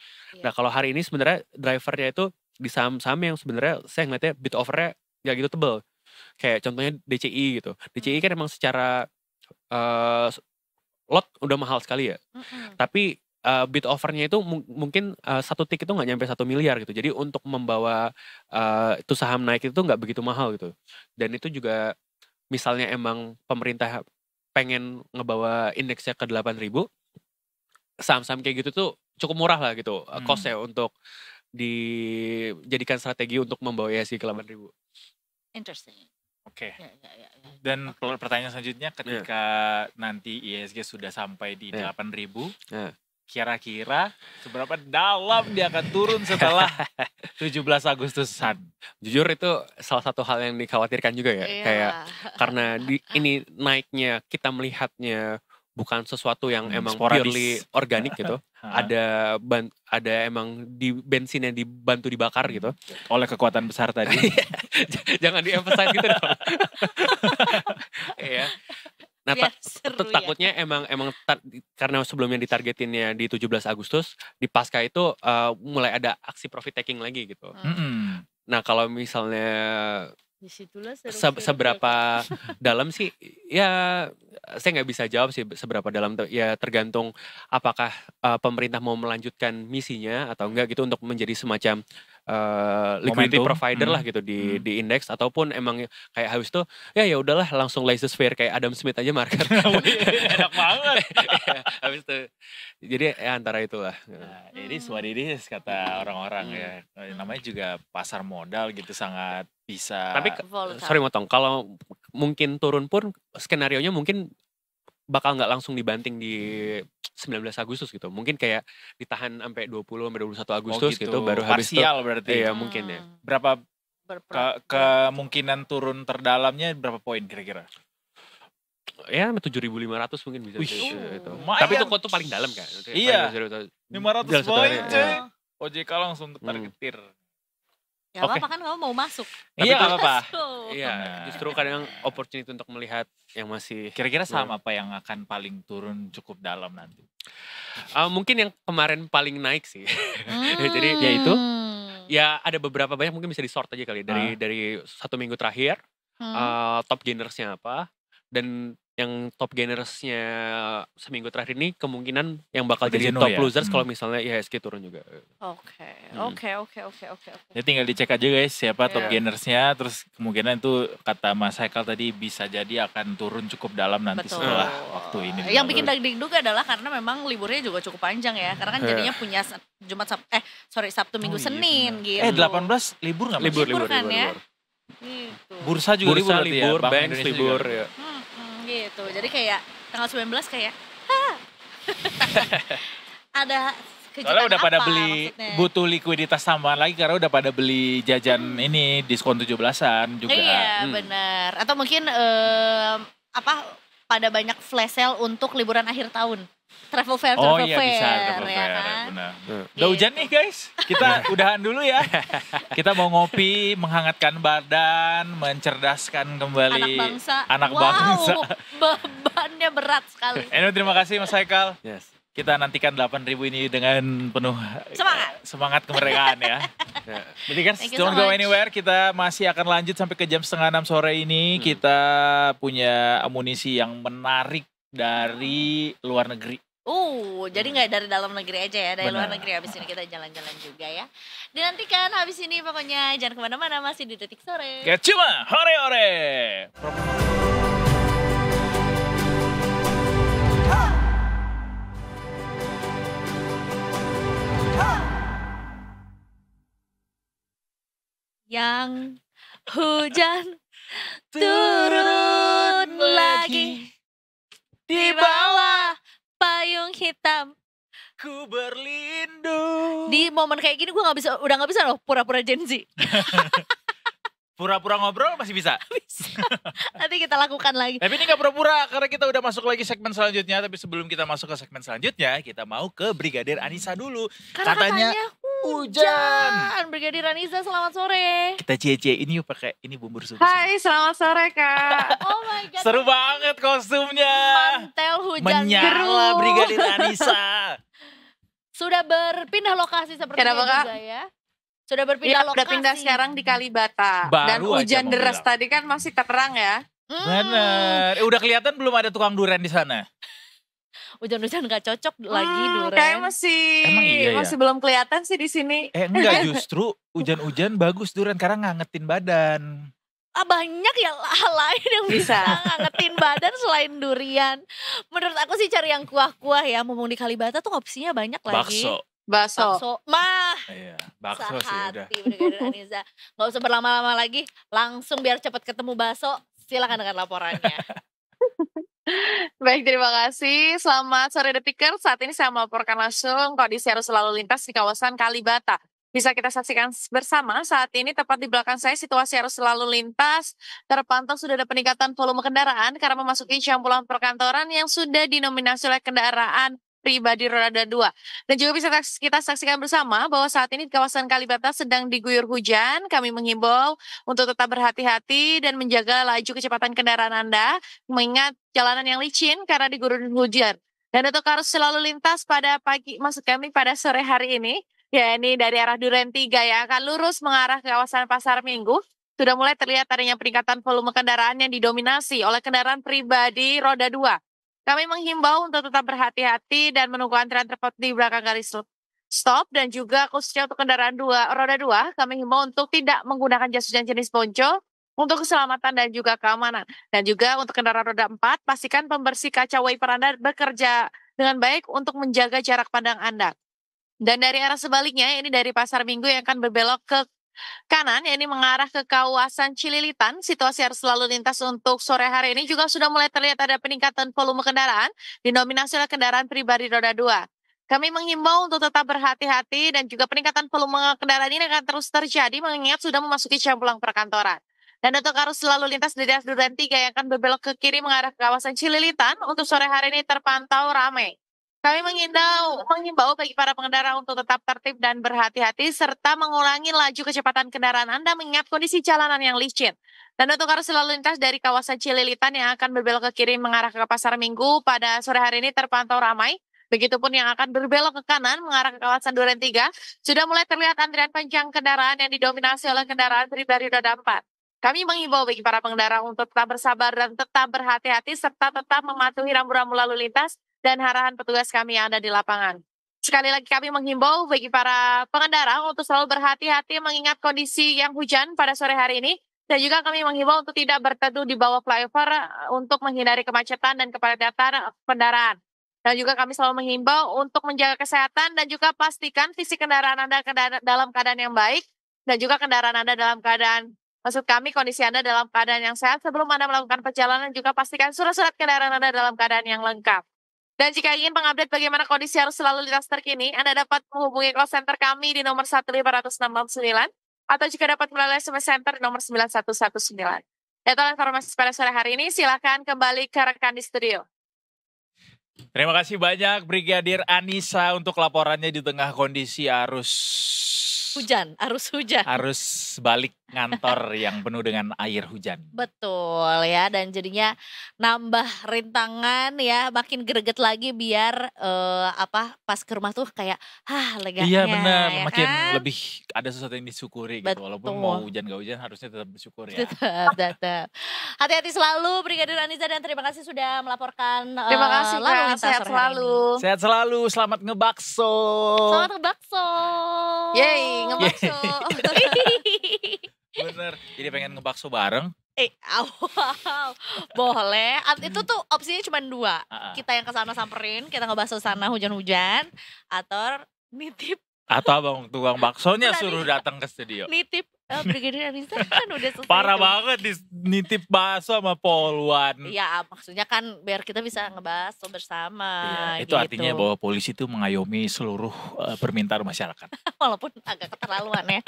Nah kalau hari ini sebenarnya drivernya itu di saham-saham yang sebenarnya saya ngeliatnya bid offernya nggak gitu tebel. Kayak contohnya DCI gitu. DCI kan emang secara lot udah mahal sekali ya. Tapi bid offernya itu mungkin satu tick itu nggak nyampe 1 miliar gitu. Jadi untuk membawa itu saham naik itu nggak begitu mahal gitu. Dan itu juga misalnya emang pemerintah pengen ngebawa indeksnya ke 8.000, saham-saham kayak gitu tuh cukup murah lah gitu cost-nya untuk dijadikan strategi untuk membawa IHSG ke 8.000. Interesting. Oke. Ya. Dan pertanyaan selanjutnya ketika nanti IHSG sudah sampai di 8.000, kira-kira seberapa dalam dia akan turun setelah 17 Agustusan? Jujur itu salah satu hal yang dikhawatirkan juga ya. Kayak karena ini naiknya kita melihatnya bukan sesuatu yang emang purely organik gitu. ada emang di bensinnya dibantu dibakar gitu oleh kekuatan besar tadi. Jangan di-emphasize gitu dong. Iya. Nah, takutnya emang karena sebelumnya ditargetinnya di 17 Agustus, di pasca itu mulai ada aksi profit taking lagi gitu. Nah, kalau misalnya seberapa dalam sih, ya saya nggak bisa jawab sih seberapa dalam, ya tergantung apakah pemerintah mau melanjutkan misinya atau enggak gitu untuk menjadi semacam liquidity provider lah gitu di indeks, ataupun emang kayak habis itu ya udahlah langsung laissez-faire kayak Adam Smith aja market. Enak banget. Habis itu jadi ya antara itulah. Nah, ini swadidis kata orang-orang ya. Namanya juga pasar modal gitu, sangat bisa. Tapi sorry motong, kalau mungkin turun pun skenarionya mungkin bakal nggak langsung dibanting di 19 Agustus gitu. Mungkin kayak ditahan sampai 21 Agustus gitu baru habis itu. Parsial berarti. Iya, mungkin ya. Berapa kemungkinan turun terdalamnya berapa poin kira-kira? Ya 7.500 mungkin bisa gitu. Tapi itu kok tuh paling dalam kan. Iya. 500 poin. OJK langsung ketar-ketir. Ya apa kan kamu mau masuk. Iya gak apa-apa. Iya, justru kadang opportunity untuk melihat yang masih. Kira-kira saham apa yang akan paling turun cukup dalam nanti? Mungkin yang kemarin paling naik sih. Jadi yaitu? Ya ada beberapa banyak, mungkin bisa di sort aja kali. Dari 1 minggu terakhir, top gainersnya apa. Dan yang top gainersnya seminggu terakhir ini kemungkinan yang bakal jadi top losers kalau misalnya IHSG turun juga. Oke. Jadi tinggal dicek aja guys siapa top gainersnya, terus kemungkinan itu kata Mas Haikal tadi bisa jadi akan turun cukup dalam nanti setelah waktu ini. Yang bikin deg-deg adalah karena memang liburnya juga cukup panjang ya, karena kan jadinya punya Sabtu Minggu Senin gitu. 18 libur nggak? Libur kan ya. Gitu. Bursa juga libur, bank libur ya. Gitu. Jadi kayak tanggal 19 kayak ada kejutan. Soalnya udah pada beli, maksudnya? butuh likuiditas tambahan lagi karena udah pada beli jajan ini diskon 17-an juga. Iya benar. Atau mungkin pada banyak flash sale untuk liburan akhir tahun. Travel fair bisa travel fair, kan? Benar. Udah hujan nih guys, kita udahan dulu ya. Kita mau ngopi, menghangatkan badan, mencerdaskan kembali anak bangsa. Bebannya berat sekali. Anyway, terima kasih Mas Haikal. Yes. Kita nantikan 8.000 ini dengan penuh semangat kemerdekaan ya. Jadi kan don't go anywhere, kita masih akan lanjut sampai ke jam 5:30 sore ini. Kita punya amunisi yang menarik dari luar negeri. Jadi nggak dari dalam negeri aja ya, dari luar negeri. Habis ini kita jalan-jalan juga ya. Dinantikan habis ini, pokoknya jangan kemana-mana, masih di Detik Sore. Gak cuma hore-hore. Yang hujan turun lagi di bawah payung hitam. Ku berlindung. Di momen kayak gini gue udah nggak bisa loh pura-pura Gen Z. Pura-pura ngobrol masih bisa. Nanti kita lakukan lagi. Tapi ini gak pura-pura karena kita udah masuk lagi segmen selanjutnya. Tapi sebelum kita masuk ke segmen selanjutnya, kita mau ke Brigadir Anissa dulu. Karena katanya hujan. Brigadir Anissa, selamat sore. Kita cie-cie ini yuk pakai ini bumbu susu. Hai, selamat sore Kak. Oh my god. Seru banget kostumnya. Mantel hujan menyala Brigadir Anissa. Sudah berpindah lokasi sepertinya juga ya. Sudah berpindah lokasi. Udah pindah sekarang di Kalibata. Baru dan hujan aja deras tadi kan masih terang ya. Bener. Udah kelihatan belum ada tukang durian di sana? Hujan-hujan gak cocok lagi durian. Kayak masih belum kelihatan sih di sini. Enggak, justru hujan-hujan bagus durian karena ngangetin badan. Banyak ya hal lain yang bisa ngangetin badan selain durian. Menurut aku sih cari yang kuah-kuah ya. Mumpung di Kalibata tuh opsinya banyak lagi. Bakso. Iya, bakso sih udah. Brigadir Anissa. Gak usah berlama-lama lagi. Langsung biar cepat ketemu bakso. Silakan dengan laporannya. Baik, terima kasih. Selamat sore Detiker. Saat ini saya melaporkan langsung kondisi arus lalu lintas di kawasan Kalibata. Bisa kita saksikan bersama saat ini tepat di belakang saya situasi arus lalu lintas terpantau sudah ada peningkatan volume kendaraan karena memasuki jam pulang perkantoran yang sudah dinominasi oleh kendaraan pribadi roda 2. Dan juga bisa kita saksikan bersama bahwa saat ini di kawasan Kalibata sedang diguyur hujan. Kami menghimbau untuk tetap berhati-hati dan menjaga laju kecepatan kendaraan Anda, mengingat jalanan yang licin karena diguyur hujan. Dan untuk arus lalu lintas pada pagi, maksud kami pada sore hari ini, ya ini dari arah Duren 3 yang akan lurus mengarah ke kawasan Pasar Minggu, sudah mulai terlihat adanya peningkatan volume kendaraan yang didominasi oleh kendaraan pribadi roda 2. Kami menghimbau untuk tetap berhati-hati dan menunggu antrian tepat di belakang garis stop dan juga khususnya untuk kendaraan roda 2, kami himbau untuk tidak menggunakan jas hujan jenis ponco untuk keselamatan dan juga keamanan. Dan juga untuk kendaraan roda 4, pastikan pembersih kaca wiper Anda bekerja dengan baik untuk menjaga jarak pandang Anda. Dan dari arah sebaliknya, ini dari Pasar Minggu yang akan berbelok ke kanan, ini mengarah ke kawasan Cililitan. Situasi arus lalu lintas untuk sore hari ini juga sudah mulai terlihat ada peningkatan volume kendaraan, dinominasi oleh kendaraan pribadi roda 2. Kami menghimbau untuk tetap berhati-hati dan juga peningkatan volume kendaraan ini akan terus terjadi mengingat sudah memasuki jam pulang perkantoran. Dan untuk arus lalu lintas dari Duren 3 yang akan berbelok ke kiri mengarah ke kawasan Cililitan, untuk sore hari ini terpantau ramai. Kami menghimbau bagi para pengendara untuk tetap tertib dan berhati-hati serta mengurangi laju kecepatan kendaraan Anda mengingat kondisi jalanan yang licin. Dan untuk arus lalu lintas dari kawasan Cililitan yang akan berbelok ke kiri mengarah ke Pasar Minggu pada sore hari ini terpantau ramai. Begitupun yang akan berbelok ke kanan mengarah ke kawasan Duren 3, sudah mulai terlihat antrian panjang kendaraan yang didominasi oleh kendaraan pribadi roda 4. Kami menghimbau bagi para pengendara untuk tetap bersabar dan tetap berhati-hati serta tetap mematuhi rambu-rambu lalu lintas dan arahan petugas kami yang ada di lapangan. Sekali lagi kami menghimbau bagi para pengendara untuk selalu berhati-hati mengingat kondisi yang hujan pada sore hari ini. Dan juga kami menghimbau untuk tidak berteduh di bawah flyover untuk menghindari kemacetan dan kepadatan kendaraan. Dan juga kami selalu menghimbau untuk menjaga kesehatan dan juga pastikan fisik kendaraan Anda dalam keadaan yang baik. Dan juga kendaraan Anda dalam keadaan, maksud kami kondisi Anda dalam keadaan yang sehat. Sebelum Anda melakukan perjalanan juga pastikan surat-surat kendaraan Anda dalam keadaan yang lengkap. Dan jika ingin mengupdate bagaimana kondisi arus lalu lintas terkini, Anda dapat menghubungi call center kami di nomor 1569 atau jika dapat melalui SMS Center di nomor 9119. Itu informasi pada sore hari ini, silakan kembali ke rekan di studio. Terima kasih banyak Brigadir Anissa untuk laporannya di tengah kondisi arus hujan. Arus balik ngantor yang penuh dengan air hujan. Betul ya, dan jadinya nambah rintangan ya, makin greget lagi biar pas ke rumah tuh kayak leganya. Iya benar, ya makin kan? lebih ada sesuatu yang disyukuri gitu. Walaupun mau hujan gak hujan harusnya tetap bersyukur ya. Tetap. Hati-hati selalu Brigadir Anissa dan terima kasih sudah melaporkan Terima kasih lalu Kak, lintas sehat sore hari selalu. ini. Sehat selalu, selamat ngebakso. Selamat ngebakso. Yeay, ngebakso. Bener, jadi pengen ngebakso bareng. Wow. Boleh. Itu tuh opsinya cuma 2. Kita yang kesana samperin, kita ngebakso sana hujan-hujan, atau nitip. Atau abang tukang baksonya suruh datang ke studio. Nitip Brigadir Anissa kan udah selesai. Parah tuh. banget nitip bakso sama Polwan. Iya, maksudnya kan biar kita bisa ngebahas bersama. Iya, itu gitu. artinya bahwa polisi itu mengayomi seluruh permintaan masyarakat. Walaupun agak keterlaluan ya.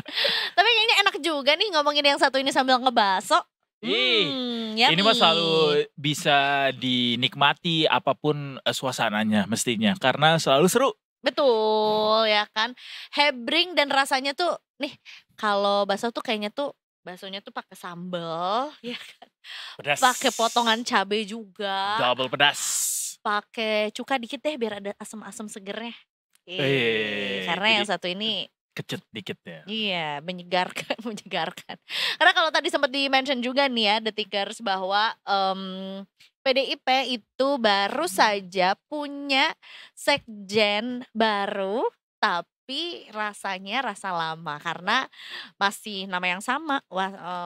Tapi kayaknya enak juga nih ngomongin yang satu ini sambil ngebaso. Ini mah selalu bisa dinikmati apapun suasananya mestinya. Karena selalu seru. Betul ya kan. Hebring dan rasanya tuh nih kalau bakso tuh kayaknya tuh baksonya tuh pakai sambal ya kan. Pedas. Pakai potongan cabai juga. Double pedas. Pakai cuka dikit deh biar ada asam-asam segernya. Karena yang satu ini kecut dikit ya. iya, menyegarkan, menyegarkan. Karena kalau tadi sempat di-mention juga nih ya, Detikers, bahwa PDIP itu baru saja punya sekjen baru, tapi rasanya rasa lama karena masih nama yang sama,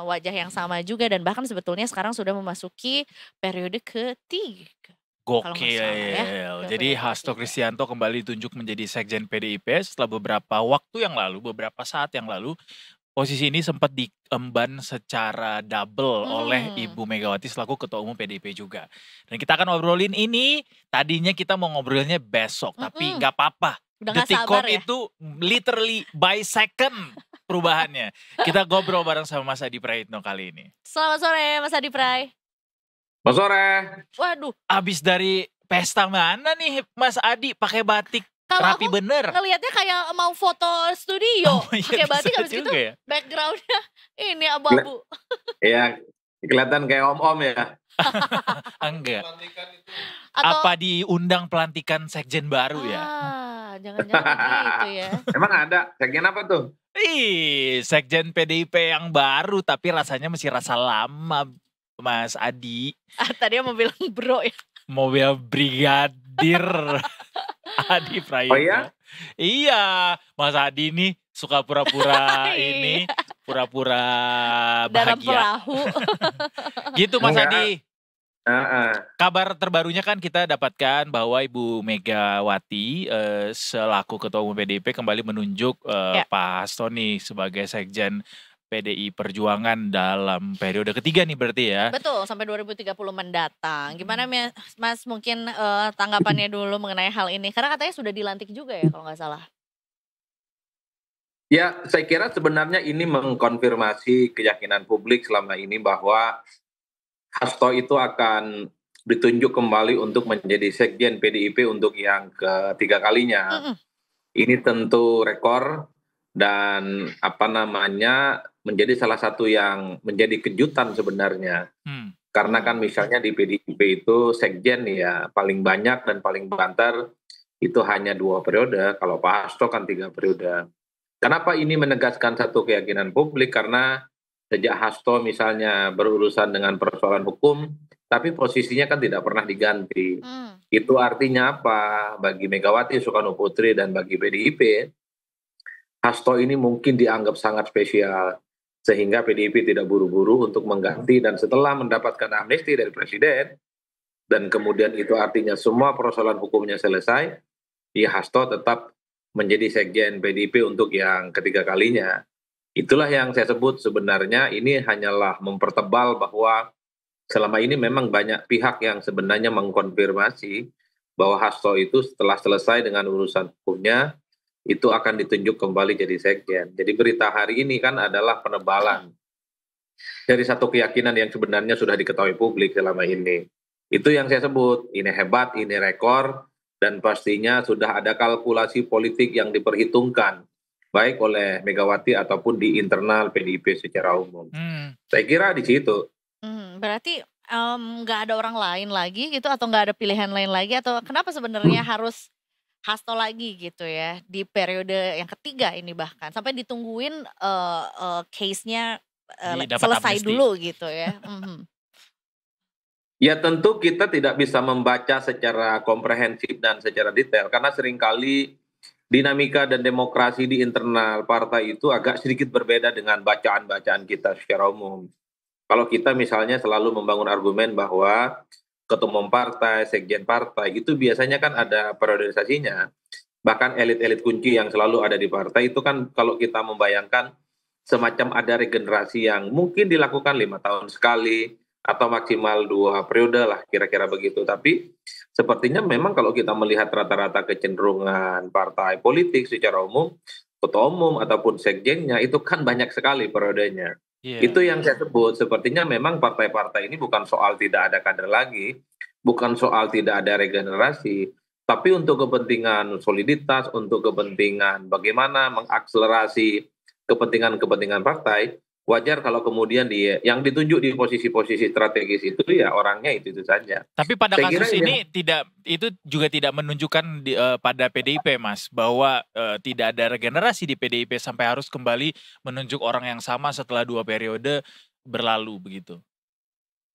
wajah yang sama juga, dan bahkan sebetulnya sekarang sudah memasuki periode ketiga. Gokil. Jadi Hasto Kristianto kembali ditunjuk menjadi sekjen PDIP setelah beberapa waktu yang lalu, beberapa saat yang lalu. Posisi ini sempat diemban secara double oleh Ibu Megawati selaku Ketua Umum PDIP juga. Dan kita akan ngobrolin ini, tadinya kita mau ngobrolnya besok, tapi nggak apa-apa. Detikcom ya? Itu literally by second perubahannya. Kita ngobrol bareng sama Mas Adi Praitno kali ini. Selamat sore Mas Adi Pray. Selamat sore. Waduh. Abis dari pesta mana nih Mas Adi pakai batik? Kalau rapi aku bener. Ngelihatnya kayak mau foto studio. Iya, pakai batik habis gitu ya? backgroundnya ini abu-abu. Iya, kelihatan kayak om-om ya. Enggak. Atau, apa diundang pelantikan sekjen baru ya? Jangan-jangan gitu ya. Emang ada sekjen apa tuh? Sekjen PDIP yang baru tapi rasanya masih rasa lama, Mas Adi. Tadi mau bilang bro ya. Mau bilang brigadir Adi Praitno. Oh iya? Iya, Mas Adi nih suka pura-pura ini, pura-pura dalam bahagia. perahu. Gitu Mas Enggak. Adi. Kabar terbarunya kan kita dapatkan bahwa Ibu Megawati selaku Ketua Umum PDIP kembali menunjuk Pak Hasto nih sebagai sekjen PDI Perjuangan dalam periode ketiga nih berarti ya. Betul, sampai 2030 mendatang. Gimana Mas mungkin tanggapannya dulu mengenai hal ini? Karena katanya sudah dilantik juga ya kalau nggak salah. Ya, saya kira sebenarnya ini mengkonfirmasi keyakinan publik selama ini bahwa Hasto itu akan ditunjuk kembali untuk menjadi sekjen PDIP untuk yang ketiga kalinya. Ini tentu rekor dan menjadi salah satu yang menjadi kejutan sebenarnya. Karena kan misalnya di PDIP itu sekjen ya paling banyak dan paling banter itu hanya 2 periode, kalau Pak Hasto kan 3 periode. Kenapa ini menegaskan satu keyakinan publik? Karena sejak Hasto misalnya berurusan dengan persoalan hukum, tapi posisinya kan tidak pernah diganti. Itu artinya apa? Bagi Megawati Soekarno Putri dan bagi PDIP, Hasto ini mungkin dianggap sangat spesial. Sehingga PDIP tidak buru-buru untuk mengganti, dan setelah mendapatkan amnesti dari Presiden, dan kemudian itu artinya semua persoalan hukumnya selesai, ya Hasto tetap menjadi sekjen PDIP untuk yang ketiga kalinya. Itulah yang saya sebut sebenarnya ini hanyalah mempertebal bahwa selama ini memang banyak pihak yang sebenarnya mengkonfirmasi bahwa Hasto itu setelah selesai dengan urusan hukumnya, itu akan ditunjuk kembali jadi sekjen. Jadi berita hari ini kan adalah penebalan dari satu keyakinan yang sebenarnya sudah diketahui publik selama ini. Itu yang saya sebut, ini hebat, ini rekor, dan pastinya sudah ada kalkulasi politik yang diperhitungkan, baik oleh Megawati ataupun di internal PDIP secara umum. Saya kira di situ. Berarti nggak ada orang lain lagi gitu, atau nggak ada pilihan lain lagi, atau kenapa sebenarnya harus Hasto lagi gitu ya di periode yang ketiga ini, bahkan sampai ditungguin case-nya selesai amnesti dulu gitu ya. Ya tentu kita tidak bisa membaca secara komprehensif dan secara detail karena seringkali dinamika dan demokrasi di internal partai itu agak sedikit berbeda dengan bacaan-bacaan kita secara umum. Kalau kita misalnya selalu membangun argumen bahwa ketua umum partai, sekjen partai, itu biasanya kan ada periodisasinya. Bahkan elit-elit kunci yang selalu ada di partai itu kan kalau kita membayangkan semacam ada regenerasi yang mungkin dilakukan 5 tahun sekali atau maksimal 2 periode lah kira-kira begitu. Tapi sepertinya memang kalau kita melihat rata-rata kecenderungan partai politik secara umum, ketua umum ataupun sekjennya itu kan banyak sekali periodenya. Itu yang saya sebut, sepertinya memang partai-partai ini bukan soal tidak ada kader lagi, bukan soal tidak ada regenerasi, tapi untuk kepentingan soliditas, untuk kepentingan bagaimana mengakselerasi kepentingan-kepentingan partai, wajar kalau kemudian dia yang ditunjuk di posisi-posisi strategis itu ya orangnya itu saja. Tapi pada kasus ini itu juga tidak menunjukkan pada PDIP, Mas, bahwa tidak ada regenerasi di PDIP sampai harus kembali menunjuk orang yang sama setelah 2 periode berlalu begitu.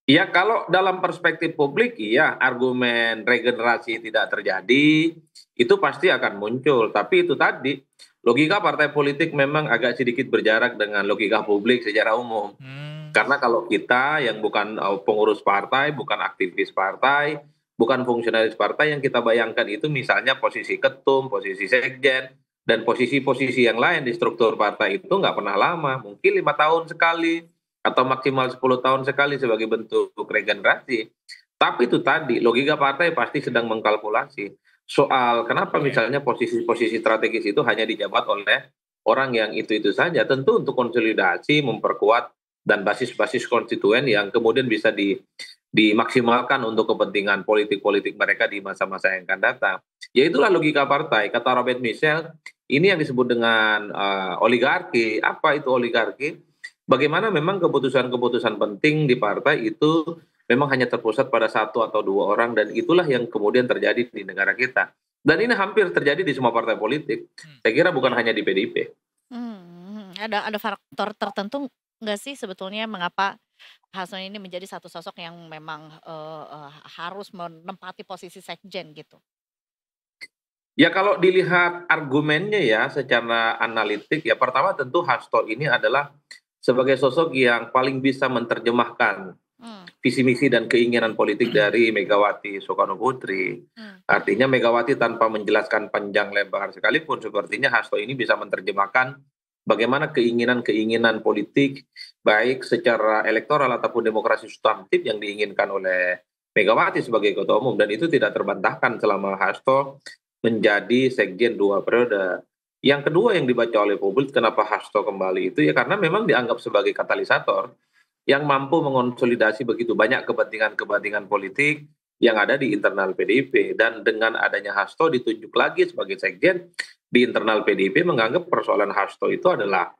Ya kalau dalam perspektif publik iya argumen regenerasi tidak terjadi itu pasti akan muncul, tapi itu tadi logika partai politik memang agak sedikit berjarak dengan logika publik secara umum. Karena kalau kita yang bukan pengurus partai, bukan aktivis partai, bukan fungsionaris partai, yang kita bayangkan itu misalnya posisi ketum, posisi sekjen, dan posisi-posisi yang lain di struktur partai itu nggak pernah lama. Mungkin 5 tahun sekali, atau maksimal 10 tahun sekali sebagai bentuk regenerasi. Tapi itu tadi, logika partai pasti sedang mengkalkulasi soal kenapa misalnya posisi-posisi strategis itu hanya dijabat oleh orang yang itu-itu saja. Tentu untuk konsolidasi, memperkuat, dan basis-basis konstituen yang kemudian bisa dimaksimalkan untuk kepentingan politik-politik mereka di masa-masa yang akan datang. Ya itulah logika partai. Kata Robert Michel, ini yang disebut dengan oligarki. Apa itu oligarki? Bagaimana memang keputusan-keputusan penting di partai itu memang hanya terpusat pada 1 atau 2 orang, dan itulah yang kemudian terjadi di negara kita. Dan ini hampir terjadi di semua partai politik. Saya kira bukan hanya di PDIP. Ada faktor tertentu nggak sih sebetulnya mengapa Hasto ini menjadi satu sosok yang memang harus menempati posisi sekjen gitu? Ya kalau dilihat argumennya ya secara analitik, ya pertama tentu Hasto ini adalah sebagai sosok yang paling bisa menerjemahkan visi misi dan keinginan politik dari Megawati Soekarno Putri. Artinya Megawati tanpa menjelaskan panjang lebar sekalipun, sepertinya Hasto ini bisa menerjemahkan bagaimana keinginan-keinginan politik baik secara elektoral ataupun demokrasi substantif yang diinginkan oleh Megawati sebagai ketua umum, dan itu tidak terbantahkan selama Hasto menjadi sekjen 2 periode. Yang kedua yang dibaca oleh publik kenapa Hasto kembali itu ya karena memang dianggap sebagai katalisator yang mampu mengonsolidasi begitu banyak kepentingan-kepentingan politik yang ada di internal PDIP, dan dengan adanya Hasto ditunjuk lagi sebagai sekjen di internal PDIP menganggap persoalan Hasto itu adalah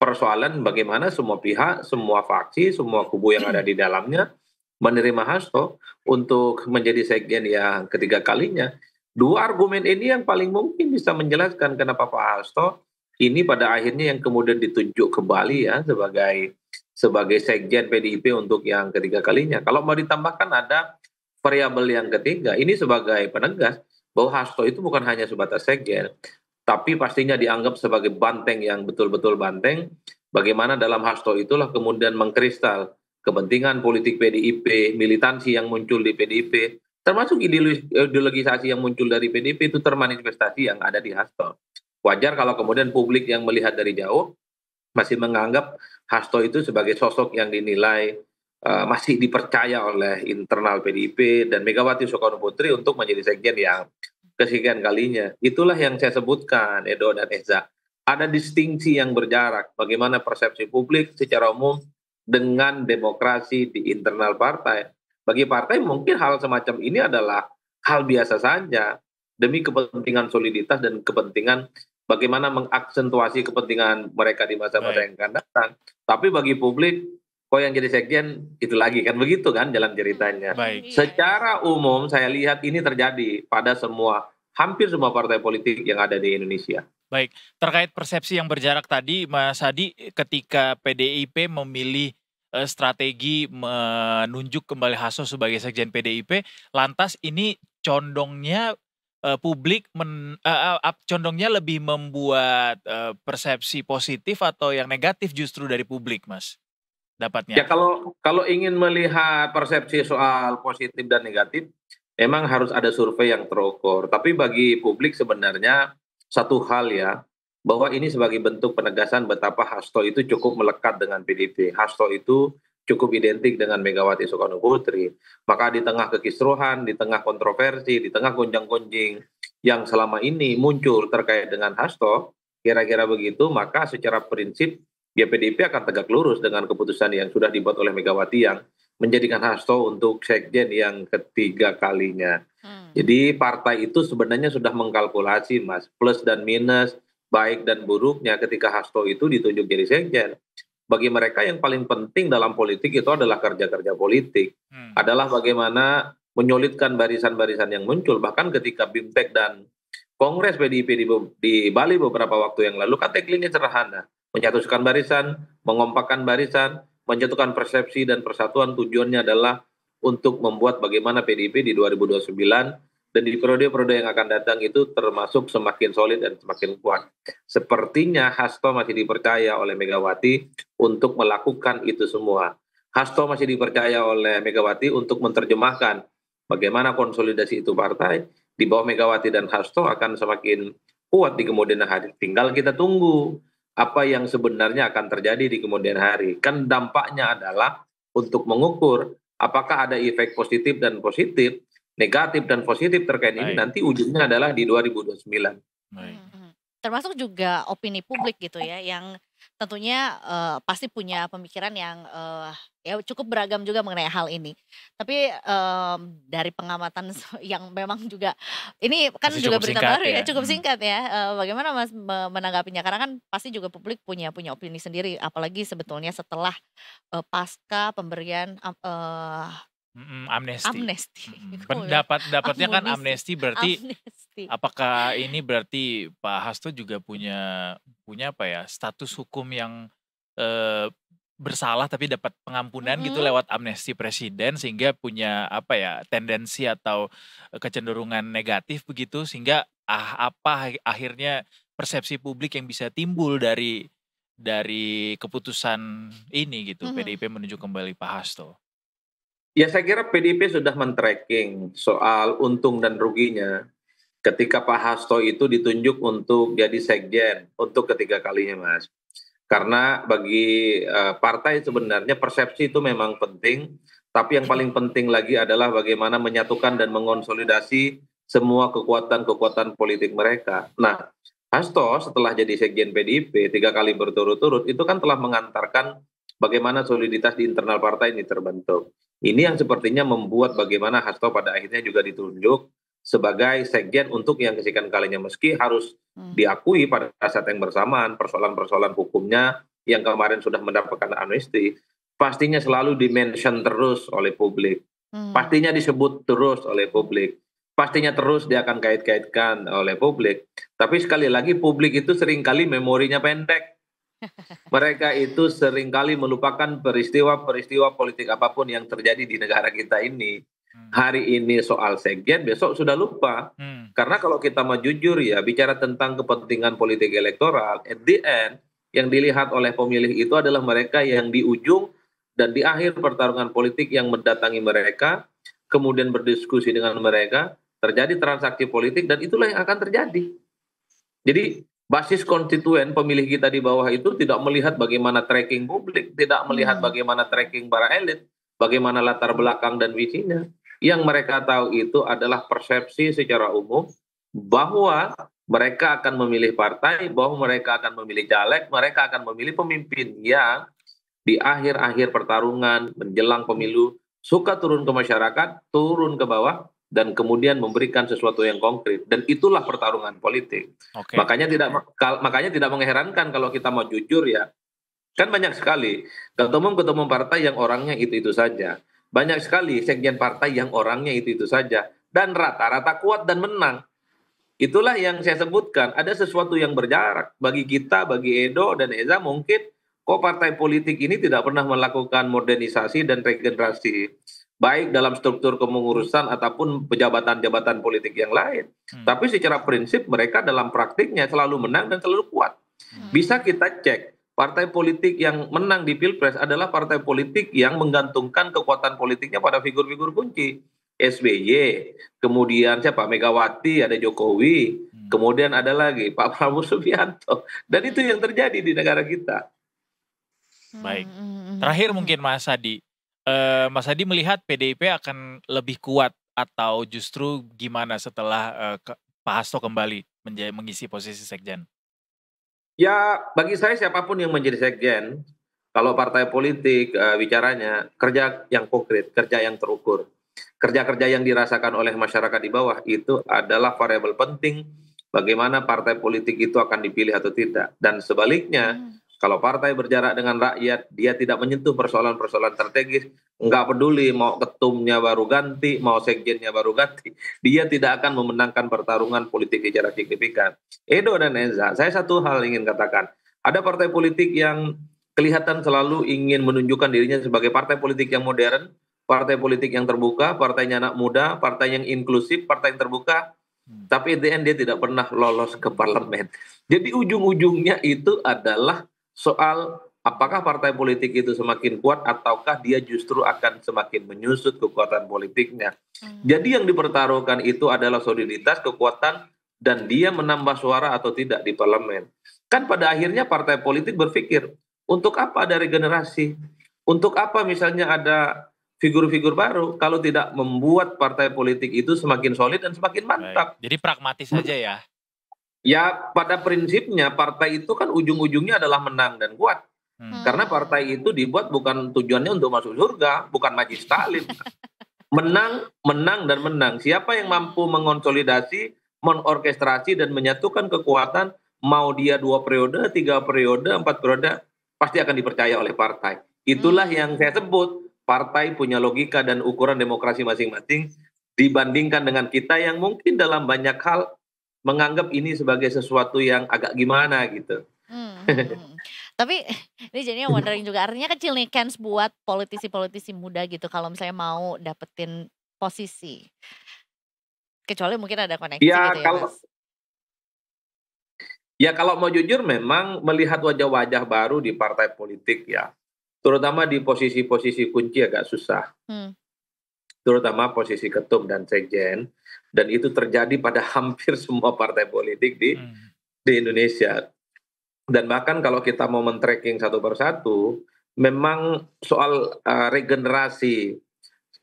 persoalan bagaimana semua pihak, semua faksi, semua kubu yang ada di dalamnya menerima Hasto untuk menjadi sekjen yang ketiga kalinya. 2 argumen ini yang paling mungkin bisa menjelaskan kenapa Pak Hasto ini pada akhirnya yang kemudian ditunjuk kembali ya sebagai sekjen PDIP untuk yang ketiga kalinya. Kalau mau ditambahkan ada variabel yang ketiga, ini sebagai penegas bahwa Hasto itu bukan hanya sebatas sekjen, tapi pastinya dianggap sebagai banteng yang betul-betul banteng. Bagaimana dalam Hasto itulah kemudian mengkristal kepentingan politik PDIP, militansi yang muncul di PDIP, termasuk ideologisasi yang muncul dari PDIP itu termanifestasi yang ada di Hasto. Wajar kalau kemudian publik yang melihat dari jauh masih menganggap Hasto itu sebagai sosok yang dinilai masih dipercaya oleh internal PDIP dan Megawati Soekarno Putri untuk menjadi sekjen yang kesekian kalinya. Itulah yang saya sebutkan, Edo dan Eza. Ada distingsi yang berjarak bagaimana persepsi publik secara umum dengan demokrasi di internal partai. Bagi partai mungkin hal semacam ini adalah hal biasa saja demi kepentingan soliditas dan kepentingan bagaimana mengaksentuasi kepentingan mereka di masa-masa yang akan datang. Tapi bagi publik, kok yang jadi sekjen itu lagi kan begitu kan jalan ceritanya. Secara umum saya lihat ini terjadi pada hampir semua partai politik yang ada di Indonesia. Baik, terkait persepsi yang berjarak tadi, Mas Hadi, ketika PDIP memilih strategi menunjuk kembali Hasto sebagai sekjen PDIP, lantas ini condongnya publik condongnya lebih membuat persepsi positif atau yang negatif justru dari publik, Mas? Dapatnya. Ya kalau ingin melihat persepsi soal positif dan negatif, memang harus ada survei yang terukur. Tapi bagi publik sebenarnya satu hal ya, bahwa ini sebagai bentuk penegasan betapa Hasto itu cukup melekat dengan PDIP. Hasto itu cukup identik dengan Megawati Soekarno Putri. Maka di tengah kekisruhan, di tengah kontroversi, di tengah gonjang-gonjing yang selama ini muncul terkait dengan Hasto, kira-kira begitu, maka secara prinsip ya PDIP akan tegak lurus dengan keputusan yang sudah dibuat oleh Megawati yang menjadikan Hasto untuk sekjen yang ketiga kalinya. Jadi partai itu sebenarnya sudah mengkalkulasi, Mas, plus dan minus, baik dan buruknya ketika Hasto itu ditunjuk jadi sekjen. Bagi mereka yang paling penting dalam politik itu adalah kerja-kerja politik. Adalah bagaimana menyulitkan barisan-barisan yang muncul. Bahkan ketika BIMTEK dan Kongres PDIP di Bali beberapa waktu yang lalu, kan tagline-nya sederhana. Menyatukan barisan, mengompakkan barisan, menjatuhkan persepsi dan persatuan, tujuannya adalah untuk membuat bagaimana PDIP di 2029 dan di periode-periode yang akan datang itu termasuk semakin solid dan semakin kuat. Sepertinya Hasto masih dipercaya oleh Megawati untuk melakukan itu semua. Hasto masih dipercaya oleh Megawati untuk menerjemahkan bagaimana konsolidasi itu partai di bawah Megawati dan Hasto akan semakin kuat di kemudian hari. Tinggal kita tunggu apa yang sebenarnya akan terjadi di kemudian hari. Kan dampaknya adalah untuk mengukur apakah ada efek positif dan positif, negatif dan positif terkait ini nanti ujungnya adalah di 2029. Termasuk juga opini publik gitu ya, yang tentunya pasti punya pemikiran yang ya cukup beragam juga mengenai hal ini. Tapi dari pengamatan yang memang juga ini kan Masih juga cukup berita singkat baru ya, ya. cukup singkat ya. Bagaimana Mas menanggapinya? Karena kan pasti juga publik punya opini sendiri, apalagi sebetulnya setelah pasca pemberian Amnesti. amnesti. Dapatnya kan Amunisi. amnesti, berarti Amnesti. apakah ini berarti Pak Hasto juga punya apa ya, status hukum yang bersalah tapi dapat pengampunan gitu lewat amnesti presiden, sehingga punya apa ya, tendensi atau kecenderungan negatif begitu, sehingga akhirnya persepsi publik yang bisa timbul dari keputusan ini gitu, PDIP menunjuk kembali Pak Hasto. Ya saya kira PDIP sudah men-tracking soal untung dan ruginya ketika Pak Hasto itu ditunjuk untuk jadi sekjen untuk ketiga kalinya, Mas. Karena bagi partai sebenarnya persepsi itu memang penting, tapi yang paling penting lagi adalah bagaimana menyatukan dan mengonsolidasi semua kekuatan-kekuatan politik mereka. Nah, Hasto setelah jadi sekjen PDIP 3 kali berturut-turut itu kan telah mengantarkan bagaimana soliditas di internal partai ini terbentuk. Ini yang sepertinya membuat bagaimana Hasto pada akhirnya juga ditunjuk sebagai sekjen untuk yang kesekian kalinya, meski harus diakui pada saat yang bersamaan persoalan-persoalan hukumnya yang kemarin sudah mendapatkan amnesti pastinya selalu dimention terus oleh publik, pastinya disebut terus oleh publik, pastinya terus dia akan kait-kaitkan oleh publik. Tapi sekali lagi publik itu seringkali memorinya pendek. Mereka itu seringkali melupakan peristiwa-peristiwa politik apapun yang terjadi di negara kita ini. Hari ini soal sekjen, besok sudah lupa. Karena kalau kita mau jujur ya, bicara tentang kepentingan politik elektoral, at the end, yang dilihat oleh pemilih itu adalah mereka yang di ujung dan di akhir pertarungan politik yang mendatangi mereka, kemudian berdiskusi dengan mereka, terjadi transaksi politik, dan itulah yang akan terjadi. Jadi basis konstituen pemilih kita di bawah itu tidak melihat bagaimana tracking publik, tidak melihat bagaimana tracking para elit, bagaimana latar belakang dan visinya. Yang mereka tahu itu adalah persepsi secara umum bahwa mereka akan memilih partai, bahwa mereka akan memilih caleg, mereka akan memilih pemimpin yang di akhir-akhir pertarungan menjelang pemilu suka turun ke masyarakat, turun ke bawah, dan kemudian memberikan sesuatu yang konkret, dan itulah pertarungan politik. Makanya tidak mengherankan kalau kita mau jujur ya, kan banyak sekali ketua-ketua partai yang orangnya itu saja, banyak sekali sekjen partai yang orangnya itu saja, dan rata-rata kuat dan menang. Itulah yang saya sebutkan, ada sesuatu yang berjarak bagi kita, bagi Edo dan Eza. Mungkin kok partai politik ini tidak pernah melakukan modernisasi dan regenerasi, baik dalam struktur kepengurusan ataupun jabatan-jabatan politik yang lain. Tapi secara prinsip mereka dalam praktiknya selalu menang dan selalu kuat. Bisa kita cek, partai politik yang menang di Pilpres adalah partai politik yang menggantungkan kekuatan politiknya pada figur-figur kunci. SBY, kemudian siapa? Megawati, ada Jokowi, Kemudian ada lagi Pak Prabowo Subianto. Dan itu yang terjadi di negara kita. Baik. Terakhir mungkin Mas Hadi. Mas Hadi melihat PDIP akan lebih kuat atau justru gimana setelah Pak Hasto kembali mengisi posisi sekjen? Ya bagi saya siapapun yang menjadi sekjen, kalau partai politik bicaranya kerja yang konkret, kerja yang terukur. Kerja-kerja yang dirasakan oleh masyarakat di bawah itu adalah variabel penting bagaimana partai politik itu akan dipilih atau tidak. Dan sebaliknya, kalau partai berjarak dengan rakyat, dia tidak menyentuh persoalan-persoalan strategis, nggak peduli mau ketumnya baru ganti, mau sekjennya baru ganti, dia tidak akan memenangkan pertarungan politik secara signifikan. Edo dan Eza, saya satu hal ingin katakan, ada partai politik yang kelihatan selalu ingin menunjukkan dirinya sebagai partai politik yang modern, partai politik yang terbuka, partainya anak muda, partai yang inklusif, partai yang terbuka, tapi at the end dia tidak pernah lolos ke parlemen. Jadi ujung-ujungnya itu adalah soal apakah partai politik itu semakin kuat ataukah dia justru akan semakin menyusut kekuatan politiknya. Jadi yang dipertaruhkan itu adalah soliditas, kekuatan, dan dia menambah suara atau tidak di parlemen. Kan pada akhirnya partai politik berpikir, untuk apa ada regenerasi? Untuk apa misalnya ada figur-figur baru kalau tidak membuat partai politik itu semakin solid dan semakin mantap. Baik. Jadi pragmatis saja ya. Ya pada prinsipnya partai itu kan ujung-ujungnya adalah menang dan kuat. Karena partai itu dibuat bukan tujuannya untuk masuk surga, bukan majlis taklim. Menang dan menang. Siapa yang mampu mengonsolidasi, menorkestrasi dan menyatukan kekuatan, mau dia 2 periode, 3 periode, 4 periode, pasti akan dipercaya oleh partai. Itulah yang saya sebut partai punya logika dan ukuran demokrasi masing-masing dibandingkan dengan kita yang mungkin dalam banyak hal menganggap ini sebagai sesuatu yang agak gimana gitu. Tapi ini jadinya wondering juga, artinya kecil nih Kens buat politisi-politisi muda gitu kalau misalnya mau dapetin posisi. Kecuali mungkin ada koneksi Ya gitu ya kalau Mas. ya kalau mau jujur memang melihat wajah-wajah baru di partai politik ya, terutama di posisi-posisi kunci agak susah. Terutama posisi ketum dan sekjen, dan itu terjadi pada hampir semua partai politik di Indonesia. Dan bahkan kalau kita mau men-tracking satu persatu, memang soal regenerasi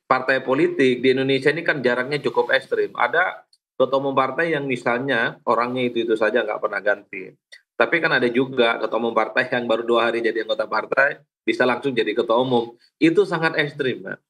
partai politik di Indonesia ini kan jaraknya cukup ekstrim. Ada ketua umum partai yang misalnya orangnya itu saja nggak pernah ganti. Tapi kan ada juga ketua umum partai yang baru 2 hari jadi anggota partai, bisa langsung jadi ketua umum. Itu sangat ekstrim. Nah.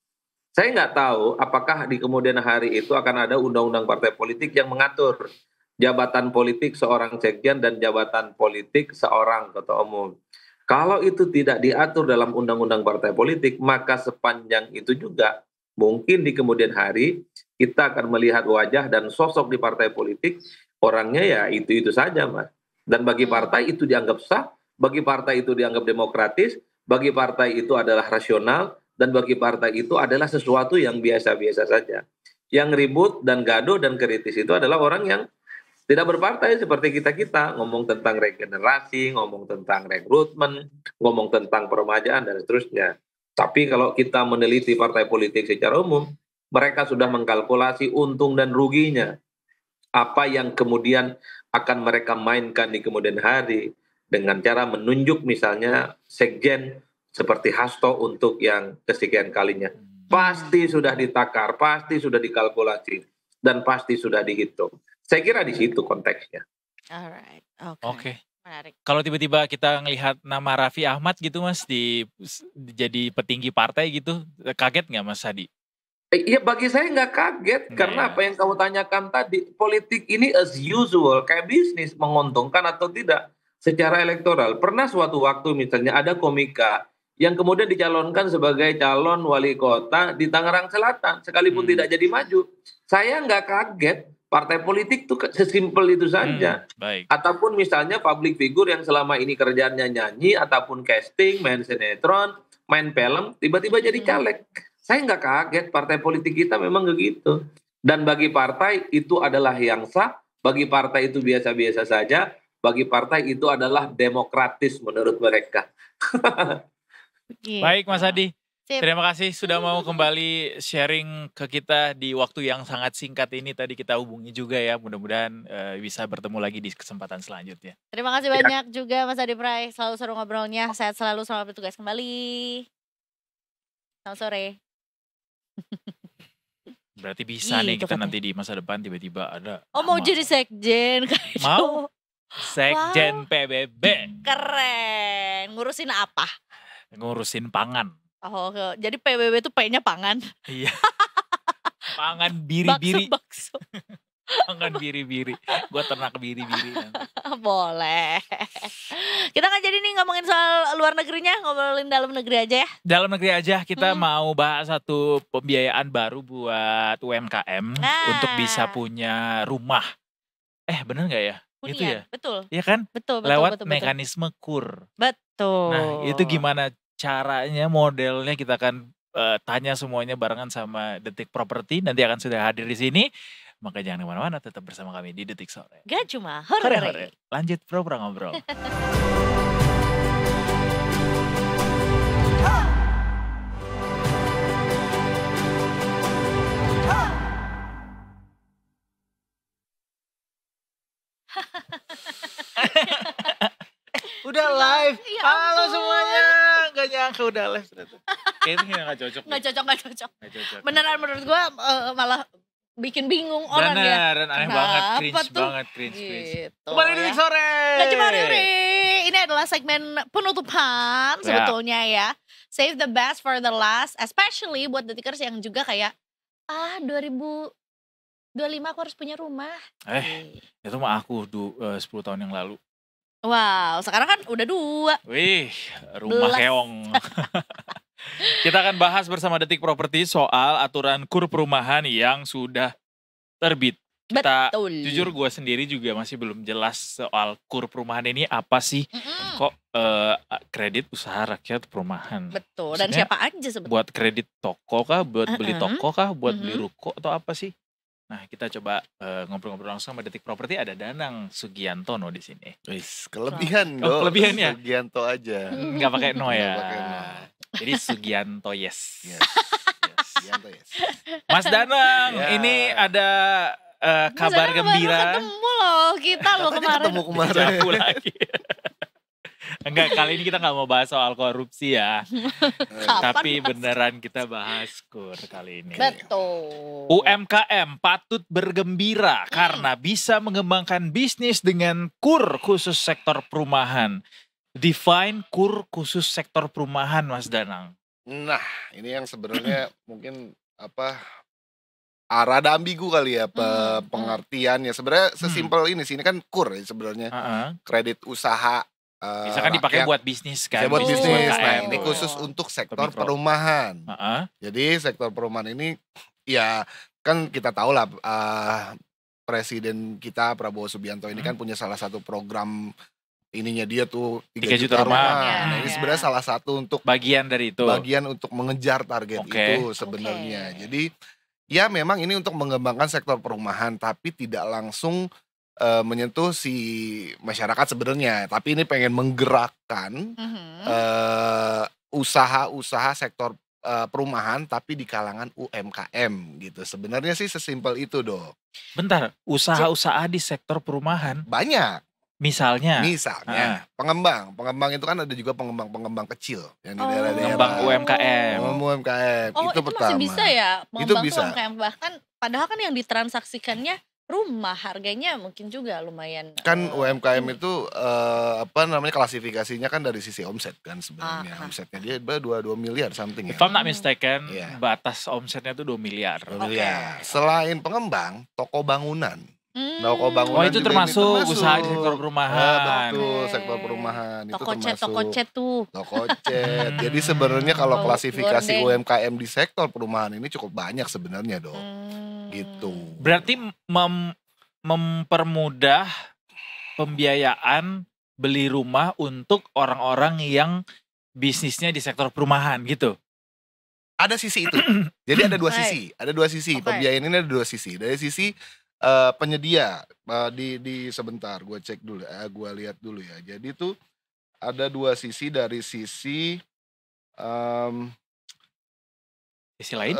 Saya nggak tahu apakah di kemudian hari itu akan ada undang-undang partai politik yang mengatur jabatan politik seorang sekjen dan jabatan politik seorang ketua umum. Kalau itu tidak diatur dalam undang-undang partai politik, maka sepanjang itu juga mungkin di kemudian hari kita akan melihat wajah dan sosok di partai politik, orangnya ya itu-itu saja, Mas. Dan bagi partai itu dianggap sah, bagi partai itu dianggap demokratis, bagi partai itu adalah rasional, dan bagi partai itu adalah sesuatu yang biasa-biasa saja. Yang ribut dan gaduh dan kritis itu adalah orang yang tidak berpartai seperti kita-kita, ngomong tentang regenerasi, ngomong tentang rekrutmen, ngomong tentang peremajaan dan seterusnya. Tapi kalau kita meneliti partai politik secara umum, mereka sudah mengkalkulasi untung dan ruginya. Apa yang kemudian akan mereka mainkan di kemudian hari dengan cara menunjuk misalnya sekjen seperti Hasto untuk yang kesekian kalinya. Pasti sudah ditakar, pasti sudah dikalkulasi, dan pasti sudah dihitung. Saya kira di situ konteksnya. Alright, Oke. Menarik. Kalau tiba-tiba kita ngelihat nama Raffi Ahmad gitu Mas jadi petinggi partai gitu, kaget nggak Mas Hadi? Iya bagi saya nggak kaget karena apa yang kamu tanyakan tadi, politik ini as usual kayak bisnis, menguntungkan atau tidak secara elektoral. Pernah suatu waktu misalnya ada komika yang kemudian dicalonkan sebagai calon wali kota di Tangerang Selatan sekalipun tidak jadi maju. Saya nggak kaget, partai politik tuh sesimpel itu saja. Baik. Ataupun misalnya public figure yang selama ini kerjaannya nyanyi ataupun casting, main sinetron, main film, tiba-tiba jadi caleg. Saya nggak kaget, partai politik kita memang begitu. Dan bagi partai itu adalah yang sah, bagi partai itu biasa-biasa saja, bagi partai itu adalah demokratis menurut mereka. Baik Mas Hadi, Sip. Terima kasih sudah mau kembali sharing ke kita di waktu yang sangat singkat ini. Tadi kita hubungi juga ya, mudah-mudahan bisa bertemu lagi di kesempatan selanjutnya. Terima kasih banyak juga Mas Adi Pray, selalu seru ngobrolnya. Sehat selalu, selamat bertugas kembali. Selamat sore. Berarti bisa nih Gitu kita katanya. nanti di masa depan tiba-tiba ada Oh mau nama. jadi sekjen kayak Mau? cowok. Sekjen PBB Keren. Ngurusin apa? ngurusin pangan. Oh, jadi PBB itu P-nya pangan. Iya. Pangan biri-biri. Bakso. Pangan biri-biri. Gua ternak biri-biri nanti. Boleh. Kita nggak jadi nih ngomongin soal luar negerinya, ngobrolin dalam negeri aja ya. Dalam negeri aja kita mau bahas satu pembiayaan baru buat UMKM untuk bisa punya rumah. Bener nggak ya? Gitu ya? Betul. Iya kan? Betul. Lewat mekanisme KUR. Betul. Nah itu gimana caranya, modelnya kita akan tanya semuanya barengan sama Detik Property. Nanti akan sudah hadir di sini. Maka jangan kemana-mana, tetap bersama kami di Detik Sore. Gak cuma Hore-hore. Lanjut pura-pura ngobrol. Udah live. Ya Halo ampun. semuanya. Gak nyangka udah live ternyata. Kayaknya gak cocok. Nggak cocok. Nggak cocok. Beneran menurut gue malah bikin bingung orang ya. Beneran aneh banget, cringe Kenapa tuh? banget, cringe. Gitu, Kembali di ya. Detik Sore. Gak cuma Riri, ini adalah segmen penutupan sebetulnya ya. Save the best for the last, especially buat detikers yang juga kayak 2025 aku harus punya rumah. Itu mah aku 10 tahun yang lalu. Wow, sekarang kan udah 2. Wih, rumah Belas. keong. Kita akan bahas bersama Detik Property soal aturan KUR perumahan yang sudah terbit. Kita Betul. jujur gue sendiri juga masih belum jelas soal KUR perumahan ini apa sih. Kok kredit usaha rakyat perumahan. Betul, dan Maksudnya siapa aja sebetulnya. buat kredit toko kah, buat beli toko kah, buat beli ruko atau apa sih? Nah, kita coba ngobrol-ngobrol langsung sama Detik Property. Ada Danang Sugiantono di sini. Wis, kelebihan Oh, dong. kelebihan ya? Sugianto aja. Nggak pakai no ya. Nggak pakai no. Jadi Sugianto yes. Yes. Sugianto yes. Mas Danang, Ya. ini ada kabar Baru gembira. ketemu loh kita loh Katanya kemarin. ketemu kemarin. Jauh lagi. Enggak, kali ini kita nggak mau bahas soal korupsi ya. Tapi beneran kita bahas KUR kali ini. Betul. UMKM patut bergembira karena bisa mengembangkan bisnis dengan KUR khusus sektor perumahan. Define KUR khusus sektor perumahan, Mas Danang. Nah, ini yang sebenarnya mungkin rada ambigu kali ya pengertiannya. Sebenarnya sesimpel ini sih, ini kan KUR ya sebenarnya. Kredit usaha Bisa kan dipakai rakyat. buat bisnis kan. Bisa buat bisnis. UMKM. Nah, ini khusus untuk sektor Mikro. perumahan. Jadi sektor perumahan ini ya kan kita tahu lah Presiden kita Prabowo Subianto ini kan punya salah satu program ininya dia tuh 3 juta rumah. Nah, ini sebenarnya salah satu untuk bagian dari itu. Bagian untuk mengejar target itu sebenarnya. Jadi ya memang ini untuk mengembangkan sektor perumahan tapi tidak langsung menyentuh si masyarakat sebenarnya, tapi ini pengen menggerakkan usaha-usaha sektor perumahan tapi di kalangan UMKM gitu. Sebenarnya sih sesimpel itu, Dok. Bentar, usaha-usaha di sektor perumahan banyak. Misalnya pengembang itu kan ada juga pengembang kecil yang di daerah-daerah. Pengembang UMKM. UMKM Oh, itu pertama. masih bisa ya Itu mengembang bisa. UMKM, bahkan padahal kan yang ditransaksikannya rumah, harganya mungkin juga lumayan. Kan UMKM itu klasifikasinya kan dari sisi omset kan sebenarnya. Omsetnya dia 2 miliar something ya. If I'm not mistaken, batas omsetnya tuh 2 miliar. 2 miliar. Selain pengembang, toko bangunan. Toko bangunan Oh, itu juga termasuk ini usaha di sektor perumahan. Betul, sektor perumahan itu termasuk. Toko cet tuh. Toko cet. Jadi sebenarnya kalau klasifikasi gorden. UMKM di sektor perumahan ini cukup banyak sebenarnya, Dok. Gitu. Berarti mempermudah pembiayaan beli rumah untuk orang-orang yang bisnisnya di sektor perumahan gitu. Ada sisi itu. Jadi ada dua sisi. Ada dua sisi. Pembiayaan ini ada dua sisi. Dari sisi penyedia di sebentar gue cek dulu, gue lihat dulu ya. Jadi tuh ada dua sisi. Dari sisi Sisi lain?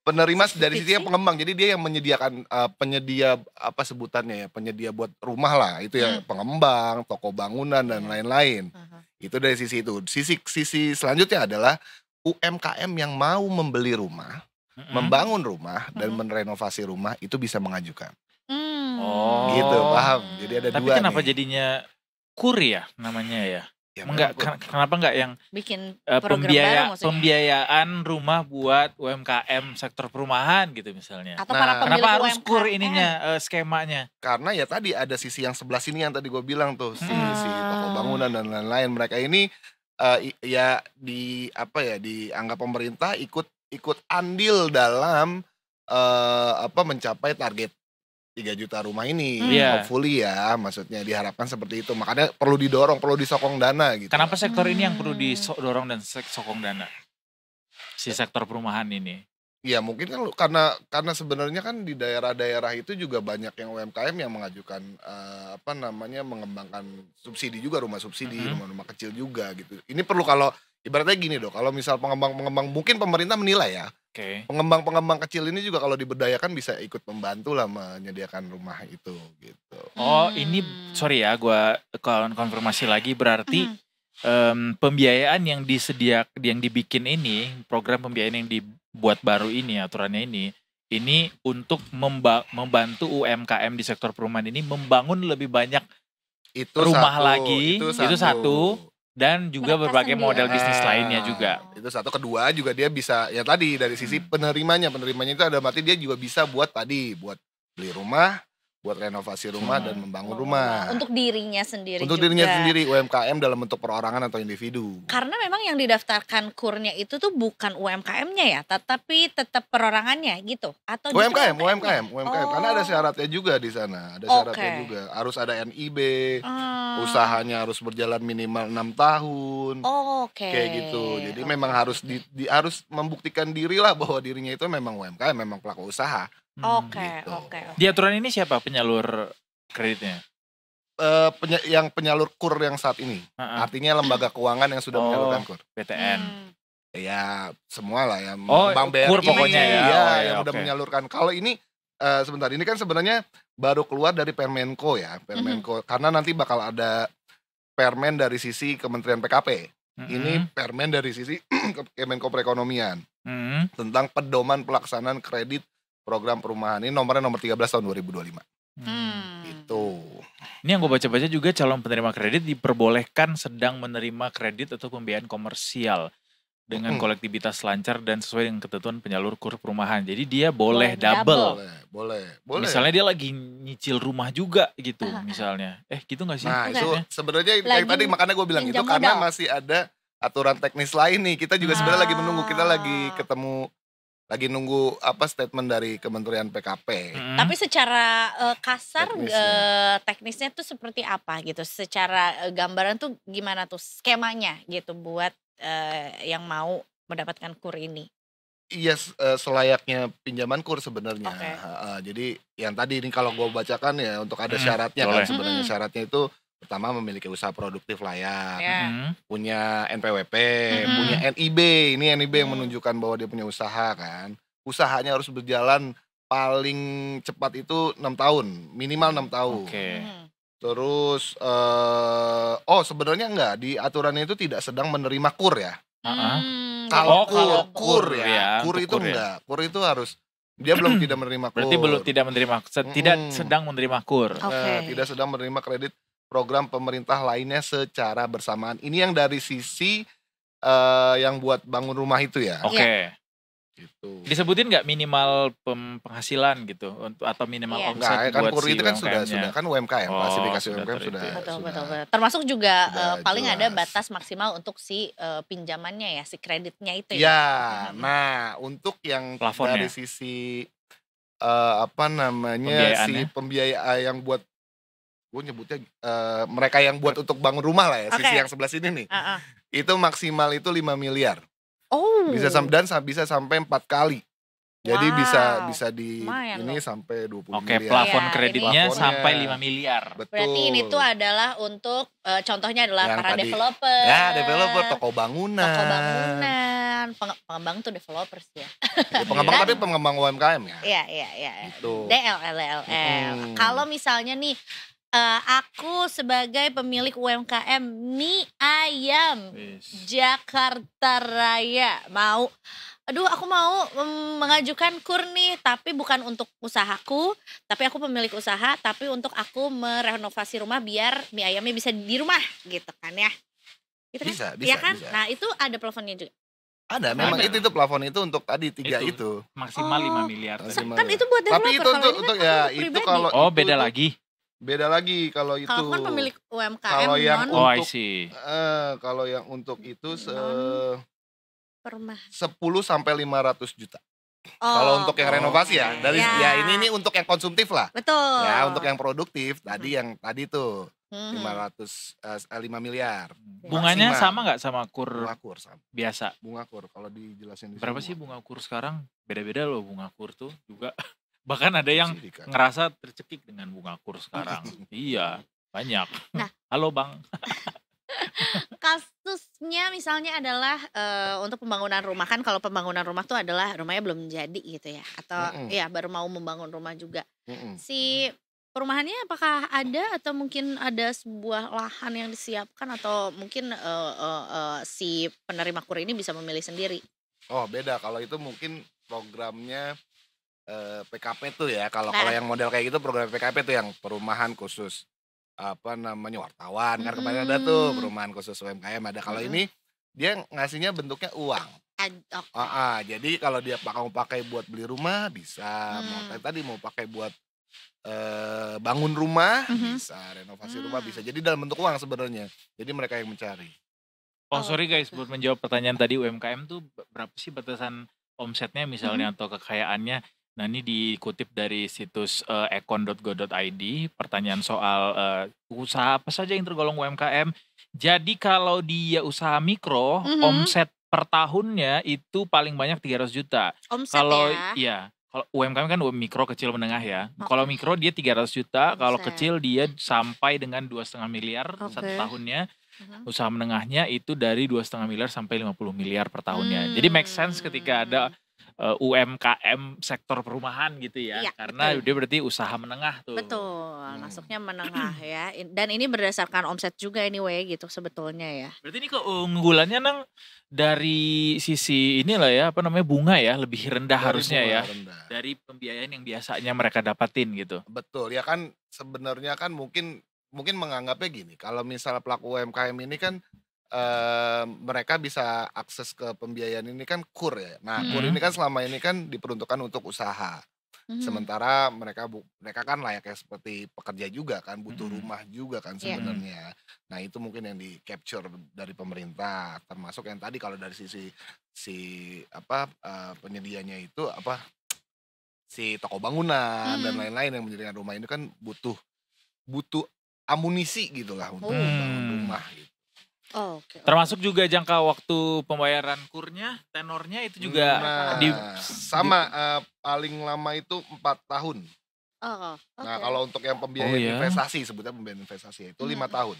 Penerima dari sisi yang pengembang. Jadi dia yang menyediakan penyedia apa sebutannya ya, penyedia buat rumah lah. Itu ya pengembang, toko bangunan dan lain-lain. Itu dari sisi itu. Sisi selanjutnya adalah UMKM yang mau membeli rumah, membangun rumah dan merenovasi rumah itu bisa mengajukan. Oh. Gitu, paham. Jadi ada Tapi dua kenapa nih. jadinya KUR ya namanya ya? Ya, Kenapa enggak yang bikin program baru maksudnya? pembiayaan rumah buat UMKM sektor perumahan gitu misalnya. Atau para pemilik kenapa harus UMKM? KUR ininya skemanya? Karena ya tadi ada sisi yang sebelah sini yang tadi gue bilang tuh, si toko bangunan dan lain-lain. Mereka ini ya dianggap pemerintah ikut andil dalam mencapai target 3 juta rumah ini. Hopefully ya, maksudnya diharapkan seperti itu. Makanya perlu didorong, perlu disokong dana gitu. Kenapa sektor ini yang perlu didorong dan sokong dana? Si sektor perumahan ini. Ya mungkin kan karena sebenarnya kan di daerah-daerah itu juga banyak yang UMKM yang mengajukan mengembangkan subsidi juga, rumah subsidi, rumah-rumah kecil juga gitu. Ini perlu kalau ibaratnya gini dong, kalau misal pengembang mungkin pemerintah menilai ya. Pengembang kecil ini juga kalau diberdayakan bisa ikut membantu lah menyediakan rumah itu gitu. Oh ini sorry ya gue konfirmasi lagi berarti pembiayaan yang dibikin ini, program pembiayaan yang dibuat baru ini, aturannya ini untuk membantu UMKM di sektor perumahan ini membangun lebih banyak rumah lagi, itu satu. Dan juga Mereka berbagai sendiri. model bisnis lainnya juga. Itu satu. Kedua juga dia bisa ya tadi dari sisi penerimanya itu ada berarti dia juga bisa buat beli rumah, buat renovasi rumah dan membangun rumah. Untuk dirinya sendiri Untuk juga. dirinya sendiri, UMKM dalam bentuk perorangan atau individu. Karena memang yang didaftarkan KUR-nya itu tuh bukan UMKM-nya ya, tetapi tetap perorangannya gitu atau UMKM. Karena ada syaratnya juga di sana. Ada syaratnya juga. Harus ada NIB, usahanya harus berjalan minimal 6 tahun. Kayak gitu. Jadi memang harus harus membuktikan diri lah bahwa dirinya itu memang UMKM, memang pelaku usaha. Oke. Di aturan ini siapa penyalur kreditnya? Yang penyalur KUR yang saat ini. Artinya lembaga keuangan yang sudah menyalurkan KUR. PTN. Ya semua lah ya. Bank BRI, KUR pokoknya oke. yang udah menyalurkan. Kalau ini sebentar, ini kan sebenarnya baru keluar dari Permenko ya. Karena nanti bakal ada permen dari sisi Kementerian PKP. Ini permen dari sisi Kemenko Perekonomian. Tentang pedoman pelaksanaan kredit program perumahan. Ini nomornya nomor 13 tahun 2025. Gitu. Ini yang gue baca-baca juga calon penerima kredit diperbolehkan sedang menerima kredit atau pembiayaan komersial dengan kolektivitas lancar dan sesuai dengan ketentuan penyalur KUR perumahan. Jadi dia boleh double. Boleh. Misalnya dia lagi nyicil rumah juga gitu misalnya. Gitu gak sih? Nah itu sebenarnya yang tadi makanya gue bilang itu karena masih ada aturan teknis lain nih. Kita juga sebenarnya lagi menunggu, kita lagi nunggu statement dari Kementerian PKP. Tapi secara kasar teknisnya tuh seperti apa gitu? Secara gambaran tuh gimana tuh skemanya gitu buat yang mau mendapatkan KUR ini? Iya, selayaknya pinjaman KUR sebenarnya. Jadi yang tadi ini kalau gue bacakan ya untuk ada syaratnya kan sebenarnya. Syaratnya itu pertama memiliki usaha produktif layak, punya NPWP, punya NIB. Ini NIB yang menunjukkan bahwa dia punya usaha kan. Usahanya harus berjalan paling cepat itu 6 tahun, minimal 6 tahun. Terus sebenarnya enggak, di aturannya itu tidak sedang menerima KUR ya. Kalau KUR ya, KUR itu enggak. KUR itu harus dia belum tidak menerima KUR. Berarti belum tidak sedang menerima KUR. Tidak sedang menerima kredit program pemerintah lainnya secara bersamaan. Ini yang dari sisi yang buat bangun rumah itu ya. Gitu. Disebutin nggak minimal penghasilan gitu atau minimal omset kan buat KUR si itu kan UMKM-nya? sudah kan UMKM, klasifikasi UMKM sudah. Betul. Termasuk juga paling ada batas maksimal untuk si pinjamannya ya, si kreditnya itu ya. Nah untuk yang plafonnya. dari sisi si pembiayaan yang buat gue nyebutnya mereka yang buat untuk bangun rumah lah ya, sisi yang sebelah sini nih. Itu maksimal itu 5 miliar. Bisa sampai 4 kali Jadi Wow. bisa di Lumayan ini loh. sampai 20 Oke, miliar. plafon Iya, kreditnya Plafonnya. sampai 5 miliar. Betul. Berarti ini tuh adalah untuk contohnya adalah Yang para tadi. developer. Ya, developer, toko bangunan. Toko bangunan, pengembang tuh developers ya. Ya, pengembang Dan- tapi pengembang UMKM ya. Iya. Gitu. DLL. Kalau misalnya nih aku sebagai pemilik UMKM mie ayam Jakarta Raya aku mau mengajukan KUR nih, tapi bukan untuk usahaku, tapi aku pemilik usaha, tapi untuk aku merenovasi rumah biar mie ayamnya bisa di rumah gitu kan ya. Gitu kan? Bisa, Iya kan? bisa. Nah, itu ada plafonnya juga. Ada, memang Ada. itu plafon itu untuk tadi 3 Itu. itu. Maksimal Oh. 5 miliar. Kan tadi. Kan itu buat developer. Tapi itu kalau untuk ini untuk kan ya untuk itu pribadi. kalau Oh, itu beda tuh lagi. Beda lagi kalau itu. Kalau aku kan pemilik UMKM Kalau yang non Oh, I untuk see. kalau yang untuk itu permah. 10 sampai 500 juta. Kalau untuk yang renovasi ya, dari ya ini untuk yang konsumtif lah. Betul. Ya, untuk yang produktif tadi yang tadi tuh Mhm. 5 miliar. Bunganya Maksimal. sama nggak sama KUR Bunga kur sama. biasa? Bunga kur kalau dijelasin di Berapa sini sih bunga KUR sekarang? Beda-beda loh bunga KUR tuh juga. Bahkan ada yang Sini kan. ngerasa tercekik dengan bunga KUR sekarang. Iya, banyak. Nah. Halo Bang. Kasusnya misalnya adalah untuk pembangunan rumah kan, kalau pembangunan rumah tuh adalah rumahnya belum jadi gitu ya, atau ya baru mau membangun rumah juga. Si perumahannya apakah ada atau mungkin ada sebuah lahan yang disiapkan atau mungkin si penerima KUR ini bisa memilih sendiri? Oh, beda. Kalau itu mungkin programnya PKP tuh ya. Kalau Nah. yang model kayak gitu program PKP tuh yang perumahan khusus wartawan kan kemarin ada tuh perumahan khusus UMKM ada. Kalau ini dia ngasihnya bentuknya uang. Jadi kalau dia mau pakai buat beli rumah bisa, mau tadi mau pakai buat bangun rumah bisa, renovasi rumah bisa. Jadi dalam bentuk uang sebenarnya. Jadi mereka yang mencari. Oh, sorry guys, buat menjawab pertanyaan tadi UMKM tuh berapa sih batasan omsetnya misalnya atau kekayaannya? Nah, ini dikutip dari situs econ.go.id, pertanyaan soal usaha apa saja yang tergolong UMKM. Jadi kalau dia usaha mikro, omset per tahunnya itu paling banyak 300 juta. Omset Kalau ya? kalau UMKM kan mikro, kecil, menengah ya. Kalau mikro dia 300 juta, kalau Omset. kecil dia sampai dengan 2,5 miliar satu tahunnya. Usaha menengahnya itu dari 2,5 miliar sampai 50 miliar per tahunnya. Jadi make sense ketika ada UMKM sektor perumahan gitu ya. Iya, Karena betul. dia berarti usaha menengah tuh. Betul, masuknya menengah ya. Dan ini berdasarkan omset juga anyway gitu sebetulnya ya. Berarti ini keunggulannya Nang dari sisi inilah ya, apa namanya, bunga ya, lebih rendah Dari harusnya bunga ya. rendah. Dari pembiayaan yang biasanya mereka dapatin gitu. Betul, ya kan sebenarnya kan mungkin menganggapnya gini, kalau misalnya pelaku UMKM ini kan mereka bisa akses ke pembiayaan ini kan KUR ya. Nah, KUR ini kan selama ini kan diperuntukkan untuk usaha. Sementara mereka kan layaknya seperti pekerja juga kan, butuh rumah juga kan sebenarnya. Nah, itu mungkin yang di capture dari pemerintah, termasuk yang tadi kalau dari sisi penyedianya itu si toko bangunan dan lain-lain yang menjadikan rumah ini kan butuh amunisi gitulah untuk membangun rumah gitu. Oke. Termasuk juga jangka waktu pembayaran KUR-nya, tenornya itu juga paling lama itu 4 tahun. Oh, Nah, kalau untuk yang pembiayaan ya. investasi, sebutnya pembiayaan investasi itu 5 tahun.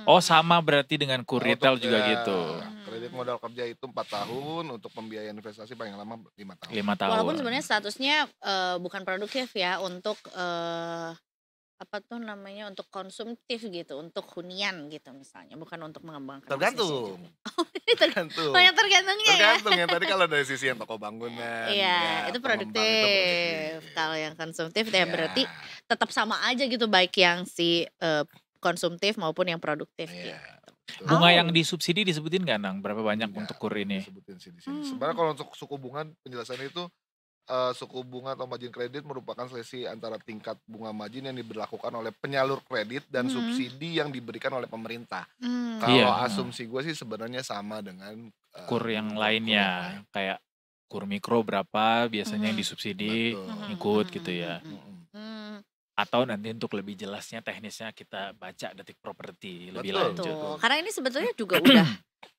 Oh, sama berarti dengan KUR retail Untuk, juga ya, gitu. Kredit modal kerja itu 4 tahun, untuk pembiayaan investasi paling lama 5 tahun. 5 tahun. walaupun sebenarnya statusnya bukan produktif ya untuk untuk konsumtif gitu, untuk hunian gitu misalnya, bukan untuk mengembangkan. Tergantung. Tergantung. Oh, yang tergantungnya ya. Tergantung ya tadi kalau dari sisi yang toko bangunan. Iya, itu produktif. Kalau yang konsumtif ya berarti tetap sama aja gitu, baik yang si konsumtif maupun yang produktif gitu. Bunga yang disubsidi disebutin nggak Nang? Berapa banyak untuk KUR ini? Disebutin sih di sini. Sebenarnya kalau untuk suku bunga penjelasannya itu suku bunga atau margin kredit merupakan selisih antara tingkat bunga margin yang diberlakukan oleh penyalur kredit dan subsidi yang diberikan oleh pemerintah. Kalau asumsi gue sih sebenarnya sama dengan KUR yang lainnya, kayak KUR mikro berapa biasanya yang disubsidi, ikut gitu ya. Atau nanti untuk lebih jelasnya teknisnya kita baca Detik Properti lebih lanjut. Karena ini sebetulnya juga udah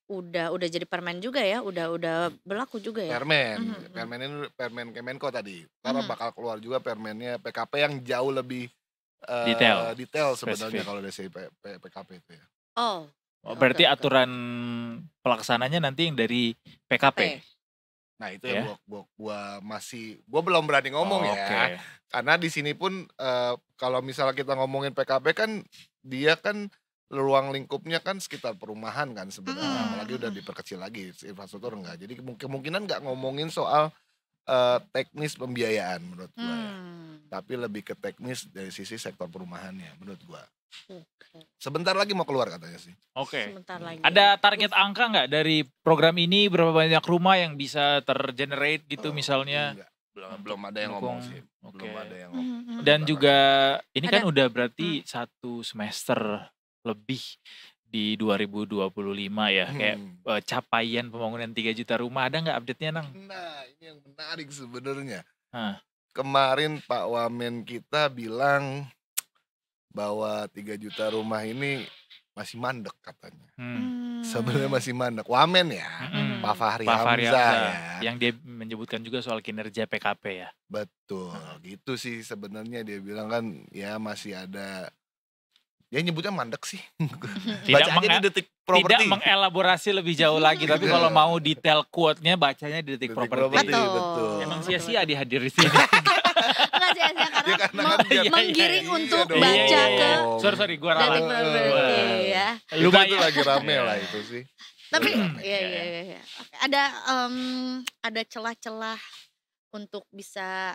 udah jadi permen juga ya, udah berlaku juga ya. Permen ini permen Kemenko tadi. Karena bakal keluar juga permennya PKP yang jauh lebih detail sebenarnya kalau dari PKP itu ya. Berarti aturan pelaksananya nanti yang dari PKP. Nah itu yang gua belum berani ngomong ya. Karena di sini pun kalau misalnya kita ngomongin PKP kan dia kan ruang lingkupnya kan sekitar perumahan kan sebenarnya, apalagi udah diperkecil lagi infrastruktur enggak. Jadi kemungkinan nggak ngomongin soal teknis pembiayaan menurut gua ya. Tapi lebih ke teknis dari sisi sektor perumahannya menurut gua. Sebentar lagi mau keluar katanya sih. Sebentar lagi. Ada target angka nggak dari program ini, berapa banyak rumah yang bisa tergenerate gitu misalnya? Enggak. Belum ada yang ngomong sih. Belum ada yang ngomong. Dan juga ini kan udah berarti 1 semester lebih di 2025 ya. Kayak capaian pembangunan 3 juta rumah, ada nggak update-nya Nang? Nah ini yang menarik sebenarnya. Kemarin Pak Wamen kita bilang bahwa 3 juta rumah ini masih mandek katanya. Sebenarnya masih mandek. Wamen ya, Pak Fahri Hamzah ya. Yang dia menyebutkan juga soal kinerja PKP ya. Betul, gitu sih sebenarnya dia bilang kan ya masih ada. Dia nyebutnya mandek sih. Baca aja di Detik Properti. Tidak mengelaborasi lebih jauh lagi, tapi kalau mau detail quote-nya bacanya di Detik Properti. Betul. Emang sia-sia dihadir di sini. Enggak sia-sia karena menggiring untuk baca ke Sorry, gua ralat. Detik Properti ya. Lumayan itu lagi rame lah itu sih. Tapi iya. Ada celah-celah untuk bisa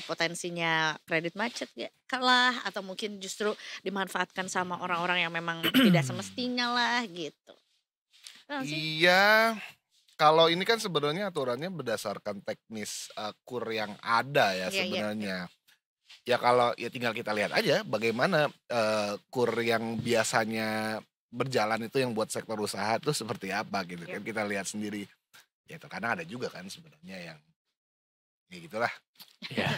potensinya kredit macet ya kalah, atau mungkin justru dimanfaatkan sama orang-orang yang memang tidak semestinya lah gitu. Iya, kalau ini kan sebenarnya aturannya berdasarkan teknis kur yang ada ya sebenarnya. Ya kalau ya tinggal kita lihat aja bagaimana kur yang biasanya berjalan itu yang buat sektor usaha itu seperti apa gitu kan, kita lihat sendiri. Ya terkadang ada juga kan sebenarnya yang ya gitulah. Ya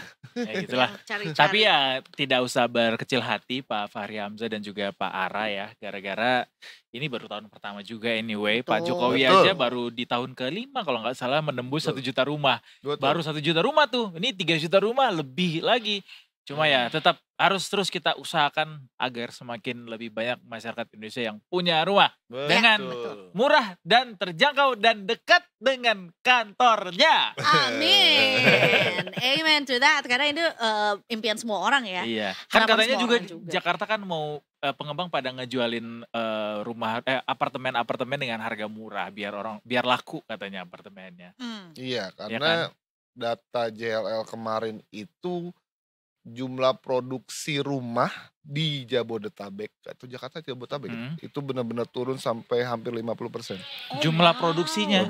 gitulah. Tapi ya tidak usah berkecil hati Pak Fahri Hamzah dan juga Pak Ara ya. Gara-gara ini baru tahun pertama juga anyway. Pak Jokowi aja baru di tahun ke-5 kalau nggak salah menembus 1 juta rumah. Baru 1 juta rumah tuh. Ini 3 juta rumah lebih lagi. Cuma ya tetap harus terus kita usahakan agar semakin lebih banyak masyarakat Indonesia yang punya rumah. Dengan murah dan terjangkau dan dekat dengan kantornya. Amin. Amen to that. Karena itu impian semua orang ya. Iya. Kan katanya juga Jakarta kan mau pengembang pada ngejualin rumah apartemen dengan harga murah biar laku katanya apartemennya. Iya, karena data JLL kemarin itu jumlah produksi rumah di Jabodetabek atau Jakarta Jabodetabek itu benar-benar turun sampai hampir 50%. Jumlah produksinya.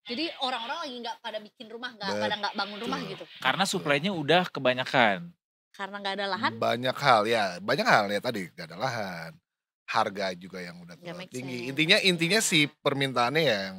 Jadi orang-orang lagi nggak pada bikin rumah, nggak bangun rumah gitu. Karena suplainya udah kebanyakan. Karena nggak ada lahan. Banyak hal ya tadi nggak ada lahan, harga juga yang udah tinggi. Intinya si permintaannya yang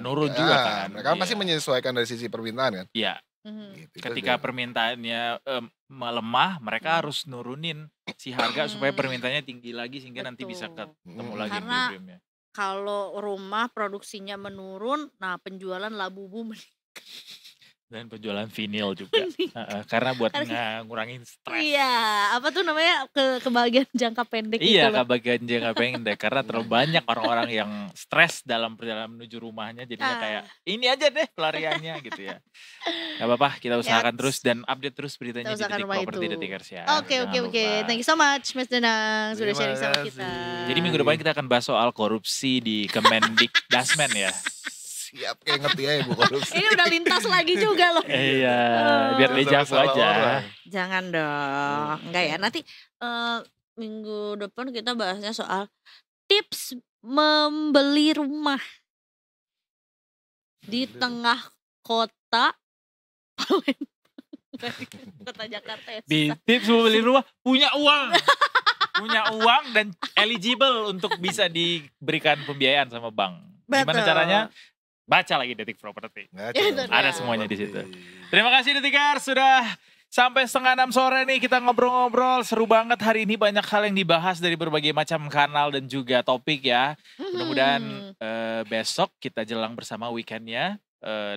menurun juga kan. Mereka pasti menyesuaikan dari sisi permintaan kan. Iya. Gitu, ketika permintaannya melemah, mereka harus nurunin si harga supaya permintaannya tinggi lagi sehingga nanti bisa ketemu lagi equilibriumnya. Kalau rumah produksinya menurun, nah penjualan labubu meningkat. Dan penjualan vinil juga. Karena buat ngurangin stres. Iya, apa tuh namanya kebahagiaan jangka pendek. Iya, kebahagiaan jangka pendek. Karena terlalu banyak orang-orang yang stres dalam perjalanan menuju rumahnya. Jadinya kayak ini aja deh pelariannya gitu ya. Gak apa-apa, kita usahakan terus dan update terus beritanya di Detik Properti Detikers ya. Oke. Thank you so much Mas Danang sudah sharing sama kita. Jadi minggu depan kita akan bahas soal korupsi di Kemendikdasmen ya. Siap, kayak ngerti aja Bu korupsi. Ini udah lintas lagi juga loh. Iya, biar dejavu aja. Jangan dong. Enggak ya, nanti minggu depan kita bahasnya soal tips membeli rumah di tengah kota Palembang. Kota Jakarta ya. Tips membeli rumah, punya uang. Punya uang dan eligible untuk bisa diberikan pembiayaan sama bank. Gimana caranya? Baca lagi Detik Properti. Ada semuanya di situ. Terima kasih Detikers sudah Sampai 5:30 sore nih kita ngobrol-ngobrol. Seru banget hari ini, banyak hal yang dibahas dari berbagai macam kanal dan juga topik ya. Mudah-mudahan besok kita jelang bersama weekendnya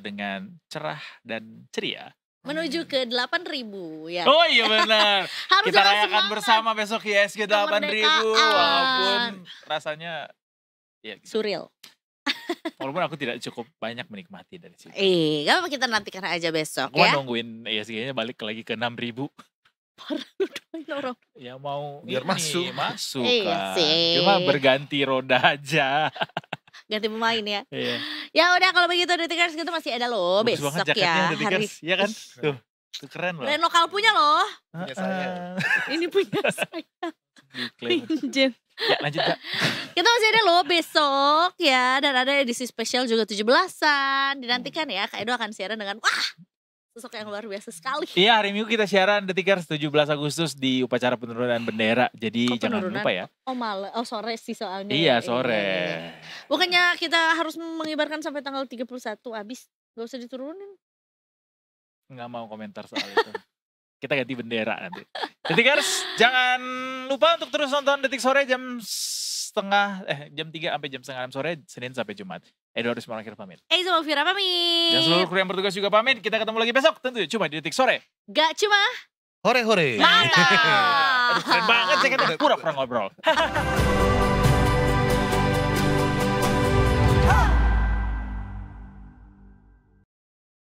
dengan cerah dan ceria. Menuju ke 8.000 ya. Oh iya benar. Harus Kita jalan rayakan semangat. bersama besok ISG 8.000. Walaupun rasanya ya gitu. Surreal. Walaupun aku tidak cukup banyak menikmati dari situ. Gak apa kita nantikan aja besok Aku ya. nungguin ISG-nya balik lagi ke 6.000. Parah lu doain orang. Ya mau Biar ini, masuk Iya kan. sih. Cuma berganti roda aja. Ganti pemain ya. Iya. Ya udah kalau begitu Detikers gitu masih ada loh Bagus besok banget jaketnya ya. Detikers. Iya kan? Tuh keren loh. Brand lokal punya loh. Punya saya. Ini punya saya. Diklaim. Pinjem. Ya lanjut Kak. Kita masih ada loh besok ya. Dan ada edisi spesial juga 17-an. Dinantikan ya. Kak Edo akan siaran dengan sosok yang luar biasa sekali. Iya, hari Minggu kita siaran Detikers 17 Agustus di upacara penurunan bendera. Jadi jangan penurunan? lupa ya. Oh sore sih soalnya. Iya, sore. Bukannya kita harus mengibarkan sampai tanggal 31 habis. Gak usah diturunin. Nggak mau komentar soal itu. Kita ganti bendera nanti. Detikers, jangan lupa untuk terus nonton Detik Sore jam 3 sampai jam 5:30 sore, Senin sampai Jumat. Edo harus akhir pamit. Sama Vira pamit. Dan seluruh kru yang bertugas juga pamit. Kita ketemu lagi besok tentu cuma di Detik Sore. Gak cuma Hore-hore. mantap. Aduh, keren banget sih, kita pura-pura ngobrol.